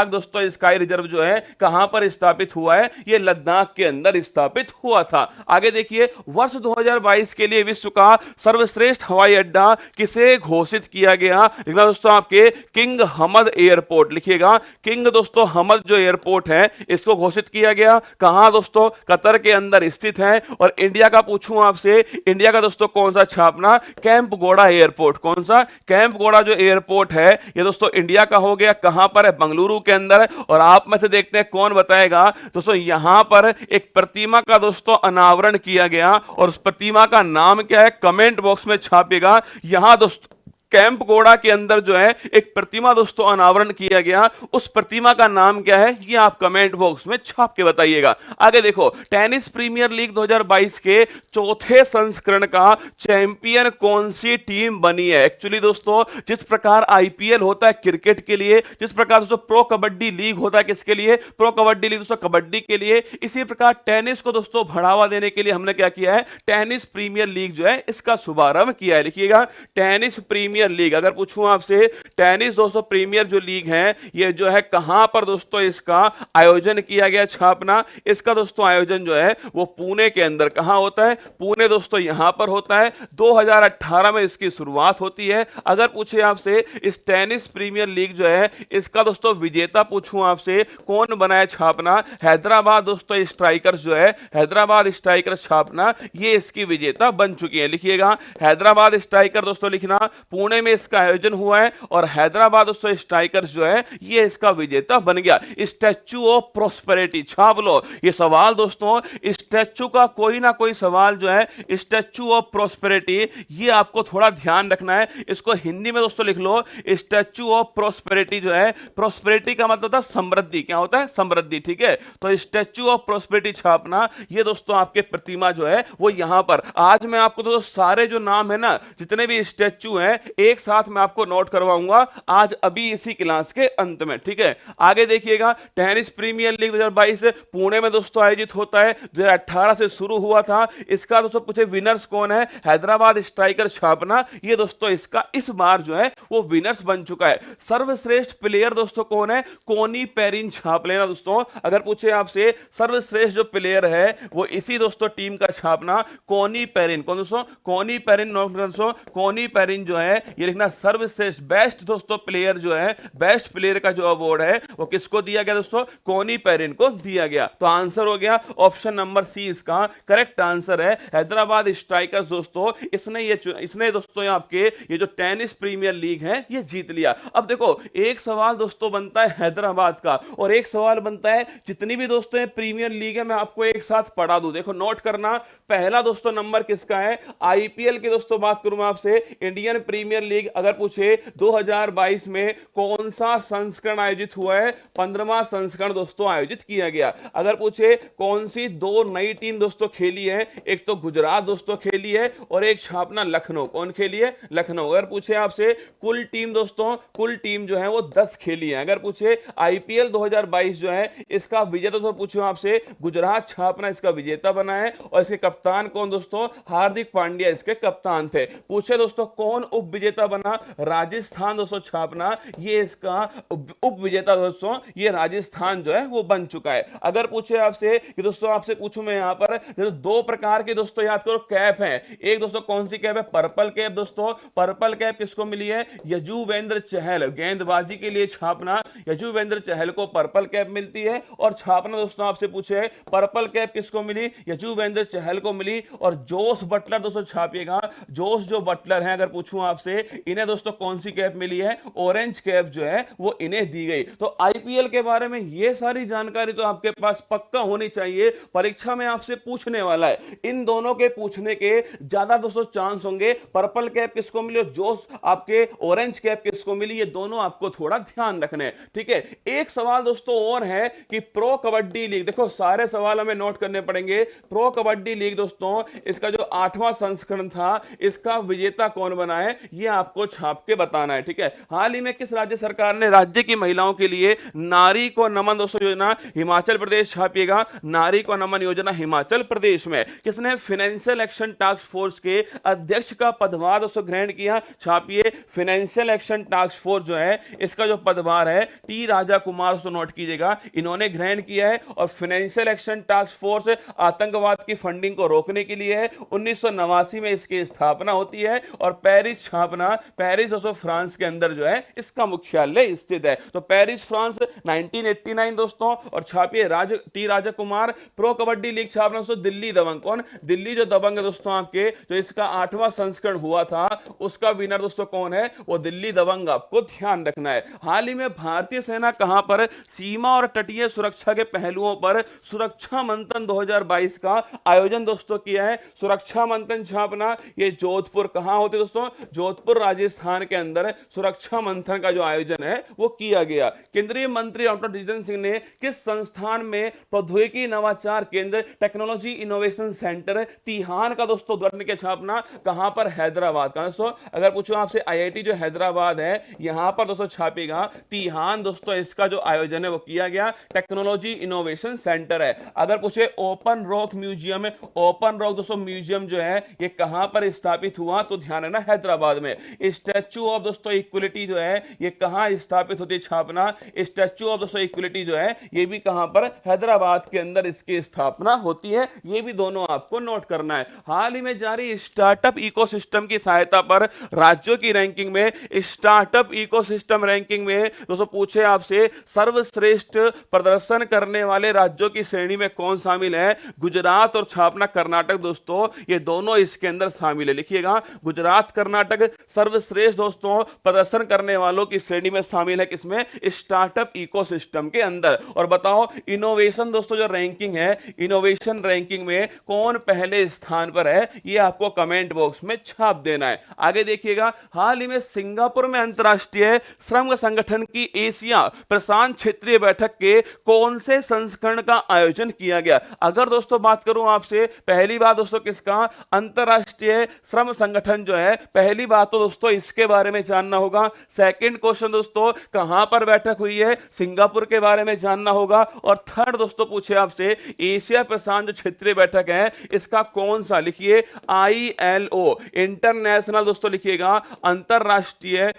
दोस्तों स्काई रिजर्व जो है कहां पर स्थापित हुआ है? ये लद्दाख के अंदर स्थापित हुआ था। आगे देखिए, वर्ष 2022 के लिए विश्व का सर्वश्रेष्ठ हवाई अड्डा किसे घोषित किया गया? लिखना दोस्तों आपके किंग हमद एयरपोर्ट। लिखिएगा, किंग दोस्तों हमद जो एयरपोर्ट है इसको घोषित किया गया। कहां दोस्तों? कतर के अंदर स्थित है। और इंडिया का पूछूं आपसे, इंडिया का दोस्तों कौन सा? छापना कैंप गोड़ा एयरपोर्ट। कौन सा? कैंप गोड़ा जो एयरपोर्ट है ये दोस्तों इंडिया का हो गया। कहां पर है? बंगलुरु के अंदर है। और आप में से देखते हैं कौन बताएगा दोस्तों, यहां पर एक प्रतिमा का दोस्तों अनावरण किया गया, और उस प्रतिमा का नाम क्या है? कमेंट बॉक्स में छापेगा। यहां दोस्तों कैंप गोड़ा के अंदर जो है एक प्रतिमा दोस्तों अनावरण किया गया, उस प्रतिमा का नाम क्या है? ये आप कमेंट बॉक्स में छाप के बताइएगा। आगे देखो, टेनिस प्रीमियर लीग 2022 के चौथे संस्करण का चैंपियन कौन सी टीम बनी है? एक्चुअली दोस्तों जिस प्रकार IPL होता है क्रिकेट के लिए, जिस प्रकार दोस्तों प्रो कबड्डी लीग होता है किसके लिए? प्रो कबड्डी लीग दोस्तों कबड्डी के लिए, इसी प्रकार टेनिस को दोस्तों बढ़ावा देने के लिए हमने क्या किया है? टेनिस प्रीमियर लीग जो है इसका शुभारंभ किया है। लिखिएगा, टेनिस प्रीमियर प्रीमियर लीग, अगर पूछूं आपसे टेनिस दोस्तों प्रीमियर जो लीग है ये जो है कहां पर दोस्तों इसका आयोजन किया गया छापना, इसका दोस्तों आयोजन जो है वो पुणे के अंदर कहां होता है, पुणे दोस्तों यहां पर होता है। 2018 में इसकी शुरुआत होती है। अगर पूछे आपसे इस टेनिस प्रीमियर लीग जो है इसका दोस्तों विजेता पूछूं आपसे कौन बना है छापना, हैदराबाद दोस्तों स्ट्राइकर्स जो है, हैदराबाद स्ट्राइकर्स छापना ये इसकी विजेता बन चुकी है। लिखिएगा हैदराबाद स्ट्राइकर दोस्तों लिखना, पुणे में इसका आयोजन हुआ है और हैदराबाद दोस्तों स्ट्राइकर्स जो है ये इसका विजेता बन गया। स्टैच्यू ऑफ प्रोस्पेरिटी छाप लो। ये सवाल दोस्तों स्टैच्यू का कोई ना कोई सवाल जो है, स्टैच्यू ऑफ प्रोस्पेरिटी, ये आपको थोड़ा ध्यान रखना है। इसको हिंदी में दोस्तों लिख लो, स्टैच्यू ऑफ प्रोस्पेरिटी जो है, प्रोस्पेरिटी का मतलब होता है समृद्धि, क्या होता है समृद्धि, ठीक है। तो स्टैच्यू ऑफ प्रोस्पेरिटी छापना ये दोस्तों आपके प्रतिमा जो है वो यहां पर। आज मैं आपको दोस्तों सारे जो नाम है ना जितने भी स्टैच्यू हैं एक साथ मैं आपको नोट करवाऊंगा आज अभी इसी क्लास के अंत में, ठीक है। आगे देखिएगा टेनिस प्रीमियर लीग 2022 पुणे में दोस्तों आयोजित होता है, 2018 से शुरू हुआ था। इसका दोस्तों पूछे विनर्स कौन है, हैदराबाद स्ट्राइकर छापना, ये दोस्तों इसका इस बार जो है वो विनर्स बन चुका है। सर्वश्रेष्ठ प्लेयर दोस्तों कौन है, कोनी पेरिन छाप लेना दोस्तों। अगर पूछे आपसे सर्वश्रेष्ठ जो प्लेयर है वो इसी दोस्तों टीम का छापना, कोनी पेरिन। कौन दोस्तों, कोनी पेरिन दोस्तों, कोनी पेरिन जो है ये लिखना सर्वश्रेष्ठ बेस्ट दोस्तों प्लेयर जो है, बेस्ट प्लेयर का जो अवार्ड है वो किसको दिया गया दोस्तों, कोनी पेरिन को दिया गया। तो आंसर हो गया ऑप्शन नंबर सी, इसका करेक्ट आंसर है हैदराबाद स्ट्राइकर्स दोस्तों। इसने दोस्तों आपके ये जो टेनिस प्रीमियर लीग है ये जीत लिया। अब देखो एक सवाल दोस्तों बनता है हैदराबाद का और एक सवाल बनता है जितनी भी दोस्तों प्रीमियर लीग है मैं आपको एक साथ पढ़ा दूं। देखो नोट करना, पहला दोस्तों नंबर किसका है, आईपीएल की दोस्तों बात करूं मैं आपसे, इंडियन प्रीमियर लीग। अगर पूछे 2022 में कौन सा संस्करण आयोजित हुआ है, 15वां संस्करण दोस्तों आयोजित किया गया। अगर पूछे कौन सी दो नई टीम दोस्तों खेली है, एक तो गुजरात दोस्तों खेली है और एक छापना लखनऊ, कौन खेली है, लखनऊ। अगर पूछे आपसे कुल टीम दोस्तों, कुल टीम जो है वो 10 खेली है। अगर पूछे आईपीएल 2022 जो है इसका विजेता तो पूछो आपसे, गुजरात छापना इसका विजेता बना है और इसके कप्तान कौन दोस्तों, हार्दिक पांड्या इसके कप्तान थे। पूछे दोस्तों कौन उप विजेता बना, राजस्थान दोस्तों छापना ये इसका उप विजेता दोस्तों, ये राजस्थान जो है वो बन चुका है। अगर पूछे आपसे कि दोस्तों आपसे पूछूं मैं यहां पर दो प्रकार के दोस्तों याद करो कैप है, एक दोस्तों कौन सी कैप है, पर्पल कैप दोस्तों। पर्पल कैप किसको मिली है, यजुवेंद्र चहल, गेंदबाजी के लिए छापना यजुवेंद्र चहल को पर्पल कैप मिलती है। और छापना दोस्तों आपसे पूछे पर्पल कैप किसको मिली, यजुवेंद्र चहल को मिली। और जोस बटलर दोस्तों छापिएगा, जोस जो बटलर हैं अगर पूछूं आपसे इन्हें दोस्तों कौन सी कैप मिली है, ऑरेंज कैप जो है वो इन्हें दी गई। तो आईपीएल के बारे में ये सारी जानकारी तो आपके पास पक्का होनी चाहिए, परीक्षा में आपसे पूछने वाला है। इन दोनों के पूछने के ज्यादा दोस्तों चांस होंगे, पर्पल कैप किसको मिली और जोस आपके ऑरेंज कैप किसको मिली, ये दोनों आपको थोड़ा ध्यान रखने हैं, ठीक है। एक सवाल दोस्तों और है कि प्रो कबड्डी लीग, देखो सारे सवाल हमें नोट करने पड़ेंगे। प्रो कबड्डी लीग दोस्तों इसका जो 8वां संस्करण था इसका विजेता कौन बना है ये आपको छाप के बताना है, ठीक है। हाल ही में किस राज्य सरकार ने राज्य की महिलाओं के लिए नारी को नमन दोस्तों योजना, हिमाचल प्रदेश छापिएगा, नारी को नमन योजना हिमाचल प्रदेश में। किसने, फाइनेंशियल एक्शन टास्क फोर्स के अध्यक्ष का पदभार दोस्तों ग्रहण किया, छापिए फाइनेंशियल एक्शन टास्क फोर्स जो है इसका जो पदभार है टी राजा कुमार दोस्तों नोट कीजिएगा, इन्होंने ग्रहण किया है। और फाइनेंशियल एक्शन टास्क फोर्स आतंकवाद की फंडिंग को रोकने के लिए है। 1989 में इसकी स्थापना होती है और पेरिस छापना, पेरिस दोस्तों फ्रांस के अंदर जो है इसका मुख्यालय स्थित है। तो पेरिस फ्रांस 1989 दोस्तों। और छापिए T Raja Kumar. Pro kabaddi league छापना दोस्तों दिल्ली दबंग, कौन, दिल्ली जो दबंग है दोस्तों आपके, जो इसका 8वां संस्करण हुआ था उसका विनर दोस्तों कौन है, वो दिल्ली दबंग, आपको ध्यान रखना है। हाल ही में भारतीय सेना कहां पर सीमा और तटीय सुरक्षा के पहलुओं पर सुरक्षा मंथन 2022 का आयोजन दोस्तों किया है। सुरक्षा मंथन छापना ये जोधपुर कहां होते दोस्तों, जोधपुर राजस्थान के अंदर सुरक्षा मंथन का जो आयोजन है वो किया गया। केंद्रीय मंत्री डॉक्टर जितेंद्र सिंह ने किस संस्थान में प्रौद्योगिकी नवाचार केंद्र टेक्नोलॉजी इनोवेशन सेंटर तिहान का दोस्तों उद्घाटन किया, छापना कहां पर, हैदराबाद का दोस्तों। अगर पूछो आपसे आईआईटी जो हैदराबाद है यहां पर दोस्तों छापेगा तिहान दोस्तों इसका जो आयोजन है वो किया गया टेक्नोलॉजी इनोवेशन सेंटर है। अगर पूछे ओपन रॉक म्यूजियम है, ओपन रॉक दोस्तों म्यूजियम जो है ये कहां पर स्थापित हुआ, तो ध्यान है ना हैदराबाद में। स्टैच्यू ऑफ दोस्तों इक्वलिटी जो है ये कहां स्थापित होती है छापना, स्टैच्यू ऑफ दोस्तों इक्वलिटी जो है ये भी कहां पर, हैदराबाद के अंदर इसकी स्थापना होती है। ये भी दोनों आपको नोट करना है। हाल ही में जारी स्टार्टअप इकोसिस्टम की सहायता पर राज्यों की रैंकिंग में, स्टार्टअप इकोसिस्टम रैंकिंग में दोस्तों पूछे आपसे सर्वश्रेष्ठ प्रदर्शन करने वाले राज्यों की श्रेणी में कौन शामिल है, गुजरात और छापना कर्नाटक दोस्तों ये दोनों इसके अंदर शामिल है। लिखिएगा गुजरात कर्नाटक सर्वश्रेष्ठ दोस्तों प्रदर्शन करने वालों की श्रेणी में शामिल है, किसमें, स्टार्टअप इकोसिस्टम के अंदर। और बताओ इनोवेशन दोस्तों जो रैंकिंग है, इनोवेशन रैंकिंग में कौन पहले स्थान पर है, ये आपको कमेंट बॉक्स में छाप देना है। आगे देखिएगा हाल ही में सिंगापुर में अंतरराष्ट्रीय श्रम संगठन की एशिया प्रशांत क्षेत्रीय बैठक के कौन से संस्करण का आयोजन किया गया। अगर दोस्तों बात करूं आपसे, पहली बात दोस्तों किसका, अंतरराष्ट्रीय श्रम संगठन जो है, पहली बात तो दोस्तों इसके बारे में जानना होगा। सेकंड क्वेश्चन दोस्तों कहां पर बैठक हुई है, सिंगापुर के बारे में जानना होगा। और थर्ड दोस्तों पूछे आपसे एशिया प्रशांत जो क्षेत्रीय बैठक है इसका कौन सा, लिखिए ILO इंटरनेशनल दोस्तों, लिखिएगा अंतरराष्ट्रीय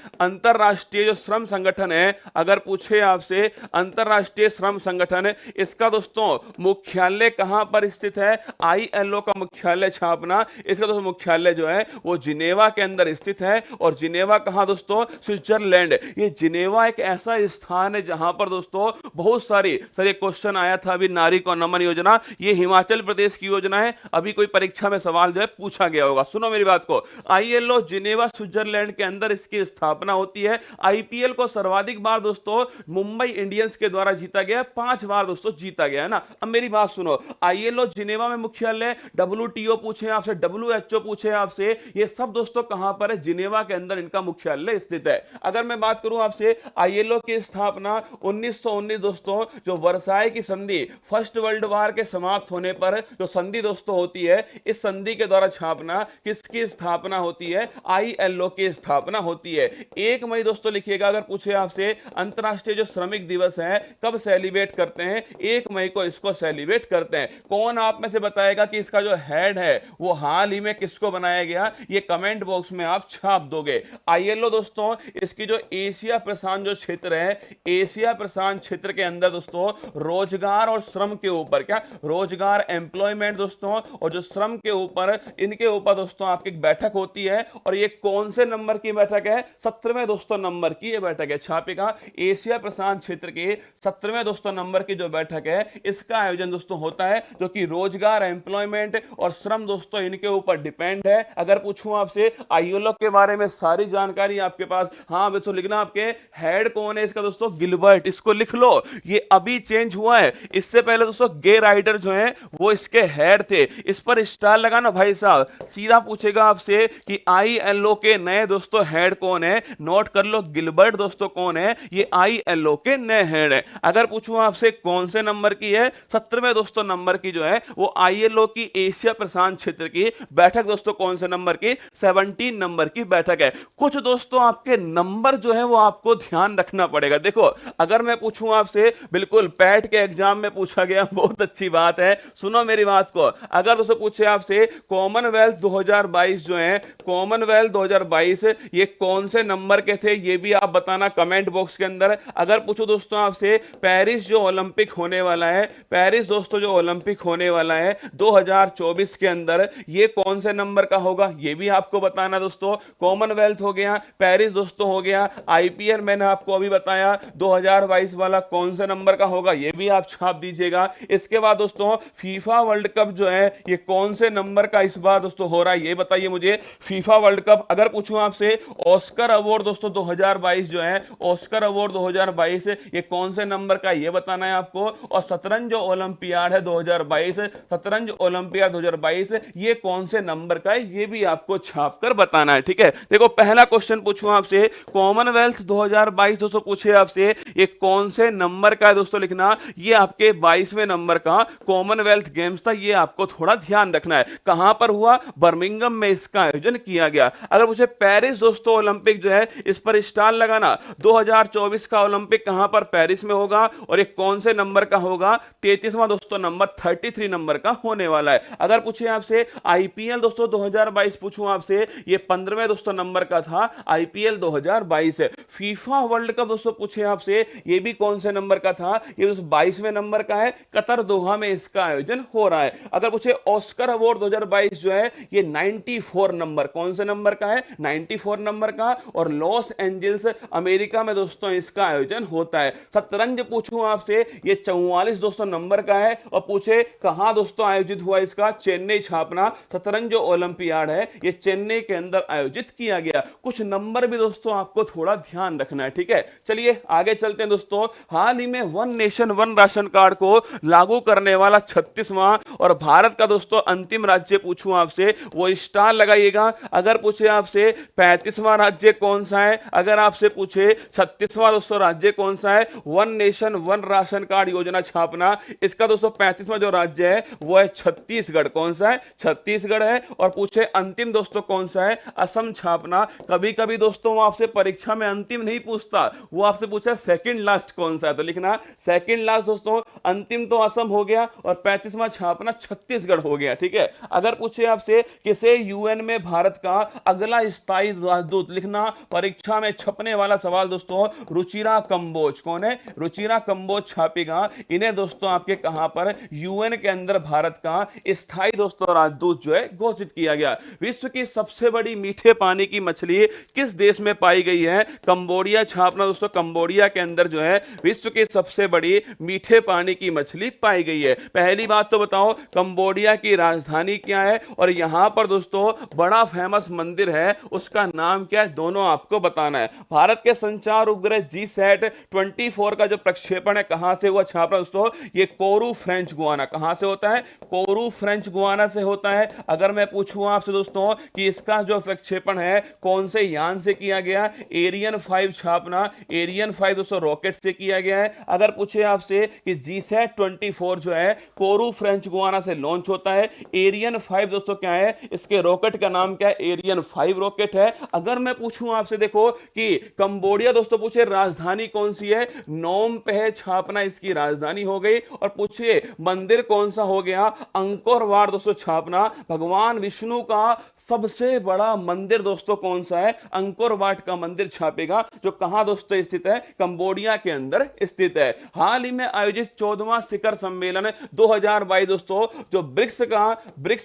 जो श्रम संगठन है। अगर पूछे आपसे अंतरराष्ट्रीय श्रम संगठन है इसका दोस्तों मुख्यालय कहां पर स्थित है, ILO का मुख्यालय छापना, इसका दोस्तों मुख्यालय जो है वो जिनेवा के अंदर स्थित है। और जिनेवा कहां दोस्तों, स्विट्जरलैंड। ये जिनेवा एक ऐसा स्थान है जहां पर दोस्तों बहुत सारी, सर एक क्वेश्चन आया था अभी नारी को नमन योजना, ये हिमाचल प्रदेश की योजना है। अभी कोई परीक्षा में सवाल जो है पूछा गया होगा, सुनो मेरी बात को। ILO जिनेवा स्विट्जरलैंड के अंदर इसकी स्थापना होती है। IPL को सर्वाधिक बार दोस्तों मुंबई इंडियंस के द्वारा जीता गया, 5 बार दोस्तों जीता गया है ना। अब मेरी बात सुनो, ILO जिनेवा में मुख्यालय, WTO पूछे आपसे, WHO पूछे आपसे, ये सब दोस्तों कहां पर है, जिनेवा के अंदर इनका मुख्यालय स्थित है। अगर मैं बात करूं आपसे ILO की स्थापना 1919 दोस्तों, जो वर्साई की संधि, फर्स्ट वर्ल्ड वॉर के समाप्त होने पर जो संधि दोस्तों होती है, इस संधि के द्वारा छापना, किसकी स्थापना होती है, ILO की स्थापना होती है। 1 मई दोस्तों लिखिएगा, अगर पूछे आपसे अंतरराष्ट्रीय जो श्रमिक दिवस है कब सेलिब्रेट करते हैं, 1 मई को इसको सेलिब्रेट करते हैं। कौन आप में से बताएगा कि इसका जो हेड है वो हाल ही में किसको बनाया गया, ये कमेंट बॉक्स में आप छाप दोगे। ILO दोस्तों इसकी जो एशिया प्रशांत जो क्षेत्र है, एशिया प्रशांत क्षेत्र के अंदर दोस्तों रोजगार और श्रम के ऊपर, क्या रोजगार एम्प्लॉयमेंट दोस्तों और जो श्रम के ऊपर, इनके ऊपर दोस्तों आपकी एक बैठक होती है। और ये कौन से नंबर की बैठक है, 17वें दोस्तों नंबर की ये बैठक है। छापेगा एशिया प्रशांत क्षेत्र के 17वें दोस्तों नंबर की जो बैठक है, इसका आयोजन दोस्तों होता है, जो कि रोजगार एम्प्लॉयमेंट और श्रम दोस्तों इनके ऊपर डिपेंड है। अगर पूछूं आपसे ILO के बारे में सारी जानकारी आपके पास, हाँ दोस्तों लिखना, आपके हेड कौन है इसका दोस्तों, गिलबर्ट, इसको लिख लो, ये अभी चेंज हुआ है। इससे पहले दोस्तों गे राइडर जो है वो इसके हेड थे। इस पर स्टार लगाना भाई साहब, सीधा पूछेगा आपसे कि ILO के नए दोस्तों हेड कौन है, नोट कर लो, गिलबर्ट दोस्तों कौन है, ये ILO के नए हेड है। अगर पूछूं आपसे कौन से नंबर की है, 17वें दोस्तों नंबर की जो है वो ILO की एशिया प्रशांत क्षेत्र की बैठक दोस्तों कौन से नंबर की, 17 नंबर की बैठक है। कुछ दोस्तों आपके नंबर जो है वो आपको ध्यान रखना पड़ेगा। देखो अगर मैं पूछूं आपसे, बिल्कुल पैट के एग्जाम में पूछा गया, बहुत अच्छी बात है, सुनो मेरी बात को। अगर दोस्तों पूछे आपसे कॉमनवेल्थ 2022 जो है, कॉमनवेल्थ 2022 ये कौन से नंबर के थे, ये भी आप बताना कमेंट बॉक्स के अंदर। अगर पूछो दोस्तों आपसे पेरिस जो ओलंपिक होने वाला है, पेरिस दोस्तों जो ओलंपिक होने वाला है 2024 के अंदर, ये कौन से नंबर का होगा, ये भी आपको बताना दोस्तों। कॉमनवेल्थ हो गया, पेरिस दोस्तों हो गया, IPL मैंने आपको अभी बताया 2022 वाला कौन से नंबर का होगा, ये भी आप छाप दीजिएगा। इसके बाद दोस्तों फीफा वर्ल्ड कप जो है ये कौन से नंबर का इस बार दोस्तों हो रहा है, ये बताइए मुझे, फीफा वर्ल्ड कप। अगर पूछूं आपसे ऑस्कर अवार्ड दोस्तों 2022 जो है, ऑस्कर अवार्ड 2022 ये कौन से नंबर का, ये बताना है आपको। और शतरंज जो ओलंपियाड है 2022, शतरंज ओलंपियाड 2022 ये कौन से नंबर का है, ये भी आपको छाप कर बताना है, ठीक है। देखो पहला क्वेश्चन पूछूं आपसे, कॉमनवेल्थ 2022 दोस्तों पूछे आपसे ये कौन से नंबर का है दोस्तों, लिखना, ये आपके 22वें नंबर का कॉमनवेल्थ गेम्स था, ये आपको थोड़ा ध्यान रखना है। कहां पर हुआ, बर्मिंघम में इसका आयोजन किया गया। अगर पूछे पेरिस दोस्तों ओलंपिक जो है, इस पर स्टार लगाना, 2024 2024 का ओलंपिक कहां पर, पेरिस में होगा। और ये कौन से नंबर का होगा, 33वां दोस्तों नंबर, 33 नंबर का होने वाला है। अगर पूछे आपसे आईपीएल दोस्तों 2022 पूछूं आपसे, ये 15वें दोस्तों नंबर का था आईपीएल 2022 है। फीफा वर्ल्ड कप दोस्तों पूछे आपसे, ये भी कौन से नंबर का था, ये दोस्तों 22वें नंबर का है। कतर दोहा में इसका आयोजन हो रहा है। अगर पूछे ऑस्कर अवार्ड 2022 जो है, ये 94 नंबर, कौन से नंबर का है, 94 नंबर का, और लॉस एंजल्स अमेरिका में दोस्तों इसका आयोजन होता है। शतरंज पूछूं आपसे, ये 44 दोस्तों नंबर का है। और पूछे कहां दोस्तों आयोजित हुआ इसका, चेन्नई छापना शतरंज जो ओलंपियाड है ये चेन्नई के अंदर आयोजित किया गया। कुछ नंबर भी दोस्तों आपको थोड़ा ध्यान रखना है, ठीक है। चलिए आगे चलते हैं दोस्तों। हाल ही में one nation one ration card को लागू करने वाला 36वां और भारत का दोस्तों अंतिम राज्य पूछूं आपसे, वो स्टार लगाइएगा। अगर पूछे आपसे 35वां राज्य कौन सा है, अगर आपसे पूछे 36वां दोस्तों राज्य कौन सा है, one nation one ration card योजना छापना, इसका दोस्तों 35वां जो राज्य है वो है छत्तीसगढ़। कौन सा है, छत्तीसगढ़ है। और पूछे अंतिम दोस्तों कौन सा है, असम छापना। कभी कभी दोस्तों वो आपसे परीक्षा में अंतिम नहीं पूछता, वो आपसे पूछा सेकंड लास्ट कौन सा है, तो लिखना सेकंड लास्ट दोस्तों। अंतिम तो असम हो गया और 35वां छापना छत्तीसगढ़ हो गया, ठीक है। अगर पूछे आपसे किसे यूएन में भारत का अगला स्थायी राजदूत, लिखना परीक्षा में छपने वाला सवाल दोस्तों, रुचिरा कंबोज। कौन है, रुचिरा कंबोज छापेगा। इन्हें दोस्तों आपके कहां पर, यूएन के अंदर भारत का स्थायी दोस्तों राजदूत जो है घोषित किया गया। विश्व की सबसे बड़ी मीठे पानी की मछली किस देश में पाई गई है, कंबोडिया छापना दोस्तों। कंबोडिया के अंदर जो है विश्व की सबसे बड़ी मीठे पानी की मछली पाई गई है। पहली बात तो बताओ कंबोडिया की राजधानी क्या है, और यहां पर दोस्तों बड़ा फेमस मंदिर है, उसका नाम क्या है, दोनों आपको बताना है। भारत के संचार उपग्रह GSAT-24 का जो प्रक्षेपण है कहां से हुआ छापना दोस्तों, ये कोरू फ्रेंच गुआना। कहां से होता है, कोरू फ्रेंच गुआना से होता है। अगर मैं पूछूं आपसे दोस्तों कि इसका जो प्रक्षेपण है कौन से यान से किया गया, एरियन 5 छापना, एरियन 5 दोस्तों रॉकेट से किया गया है। अगर पूछे आपसे कि GSAT-24 जो है कोरू फ्रेंच गुआना से लॉन्च होता है, एरियन 5 दोस्तों क्या है, इसके रॉकेट का नाम क्या है, एरियन 5 रॉकेट है। अगर मैं पूछूं आपसे देखो कि कंबोडिया दोस्तों पूछे राजधानी कौन सी है, नोम पे छापना इसकी राजधानी हो गई। और पूछे मंदिर कौन सा हो गया, अंकोर वाट दोस्तों छापना। भगवान विष्णु का सबसे बड़ा मंदिर दोस्तों कौन सा है, अंकोर वाट का मंदिर छापेगा, जो कहां दोस्तों स्थित है, कंबोडिया के अंदर स्थित है। हाल ही में आयोजित 14वां शिखर सम्मेलन 2022 दोस्तों, जो ब्रिक्स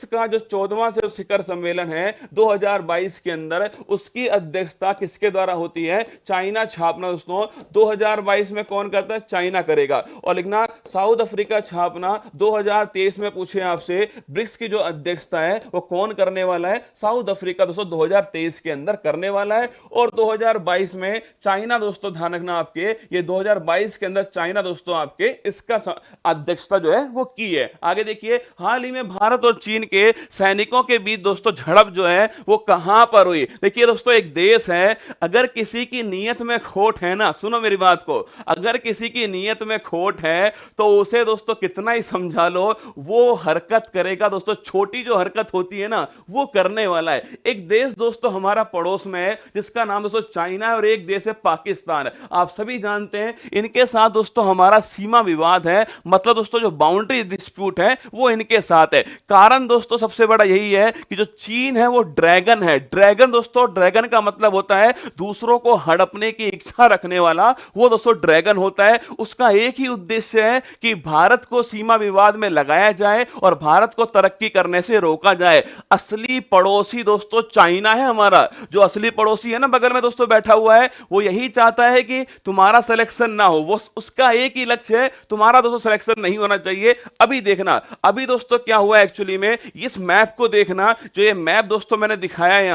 का जो 14वां शिखर सम्मेलन है 2022 के अंदर, उसकी अध्यक्षता किसके द्वारा होती है, चाइना छापना दोस्तों। 2022 में कौन करता है, चाइना करेगा। और लिखना साउथ अफ्रीका छापना। 2023 में पूछे आपसे ब्रिक्स की जो अध्यक्षता है वो कौन करने वाला है, साउथ अफ्रीका दोस्तों 2023 के अंदर करने वाला है। और 2022 में चाइना दोस्तों, ध्यान रखना आपके, ये 2022 के अंदर चाइना दोस्तों आपके इसका अध्यक्षता जो है वो की है। आगे देखिए, हाल ही में भारत और चीन के सैनिकों के बीच दोस्तों झड़प जो है वो कहां पर हुई। देखिए दोस्तों, एक देश है, अगर किसी की नीयत में खोट है ना, सुनो मेरी बात को, अगर किसी की नीयत में खोट है तो उसे दोस्तों कितना ही समझा लो वो हरकत करेगा दोस्तों। छोटी जो हरकत होती है ना वो करने वाला है। एक देश दोस्तों हमारा पड़ोस में है जिसका नाम दोस्तों चाइना है, और एक देश है पाकिस्तान। आप सभी जानते हैं इनके साथ दोस्तों हमारा सीमा विवाद है, मतलब दोस्तों जो बाउंड्री डिस्प्यूट है वो इनके साथ है। कारण दोस्तों सबसे बड़ा यही है कि जो चीन है वो ड्रैगन है। ड्रैगन दोस्तों, ड्रैगन का मतलब होता है दूसरों को हड़पने की इच्छा रखने वाला, वो दोस्तों ड्रैगन होता है। उसका एक ही उद्देश्य है कि भारत को सीमा विवाद में लगाया जाए और भारत को तरक्की करने से रोका जाए। असली पड़ोसी दोस्तों चाइना है हमारा, जो असली पड़ोसी है ना बगल में दोस्तों बैठा हुआ है, वो यही चाहता है कि तुम्हारा सिलेक्शन ना हो। वो उसका एक ही लक्ष्य है, तुम्हारा दोस्तों सिलेक्शन नहीं होना चाहिए। अभी देखना, अभी दोस्तों क्या हुआ एक्चुअली में, इस मैप को देखना, जो ये मैप दोस्तों मैंने दिखाया है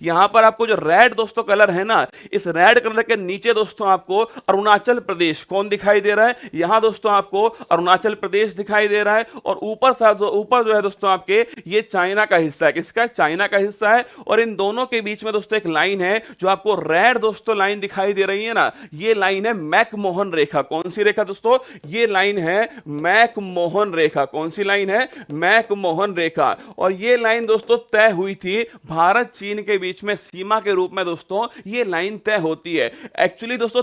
यहां पर आपको जो रेड दोस्तों कलर है ना, इस रेड कलर के नीचे दोस्तों आपको अरुणाचल प्रदेश कौन दिखाई दे रहा है, यहां दोस्तों आपको अरुणाचल प्रदेश दिखाई दे रहा है। और ऊपर जो है दोस्तों आपके ये चाइना का हिस्सा है। किसका, चाइना का हिस्सा है। और इन दोनों के बीच में दोस्तों एक लाइन है जो आपको रेड दोस्तों लाइन दिखाई दे रही है ना, ये लाइन है मैकमोहन रेखा। कौन सी रेखा दोस्तों, ये लाइन है मैकमोहन रेखा। कौन सी लाइन है, मैकमोहन रेखा। और ये लाइन दोस्तों तय हुई थी भारत चीन के बीच में सीमा के रूप में दोस्तों ये लाइन तय होती है। एक्चुअली एक्चुअली दोस्तों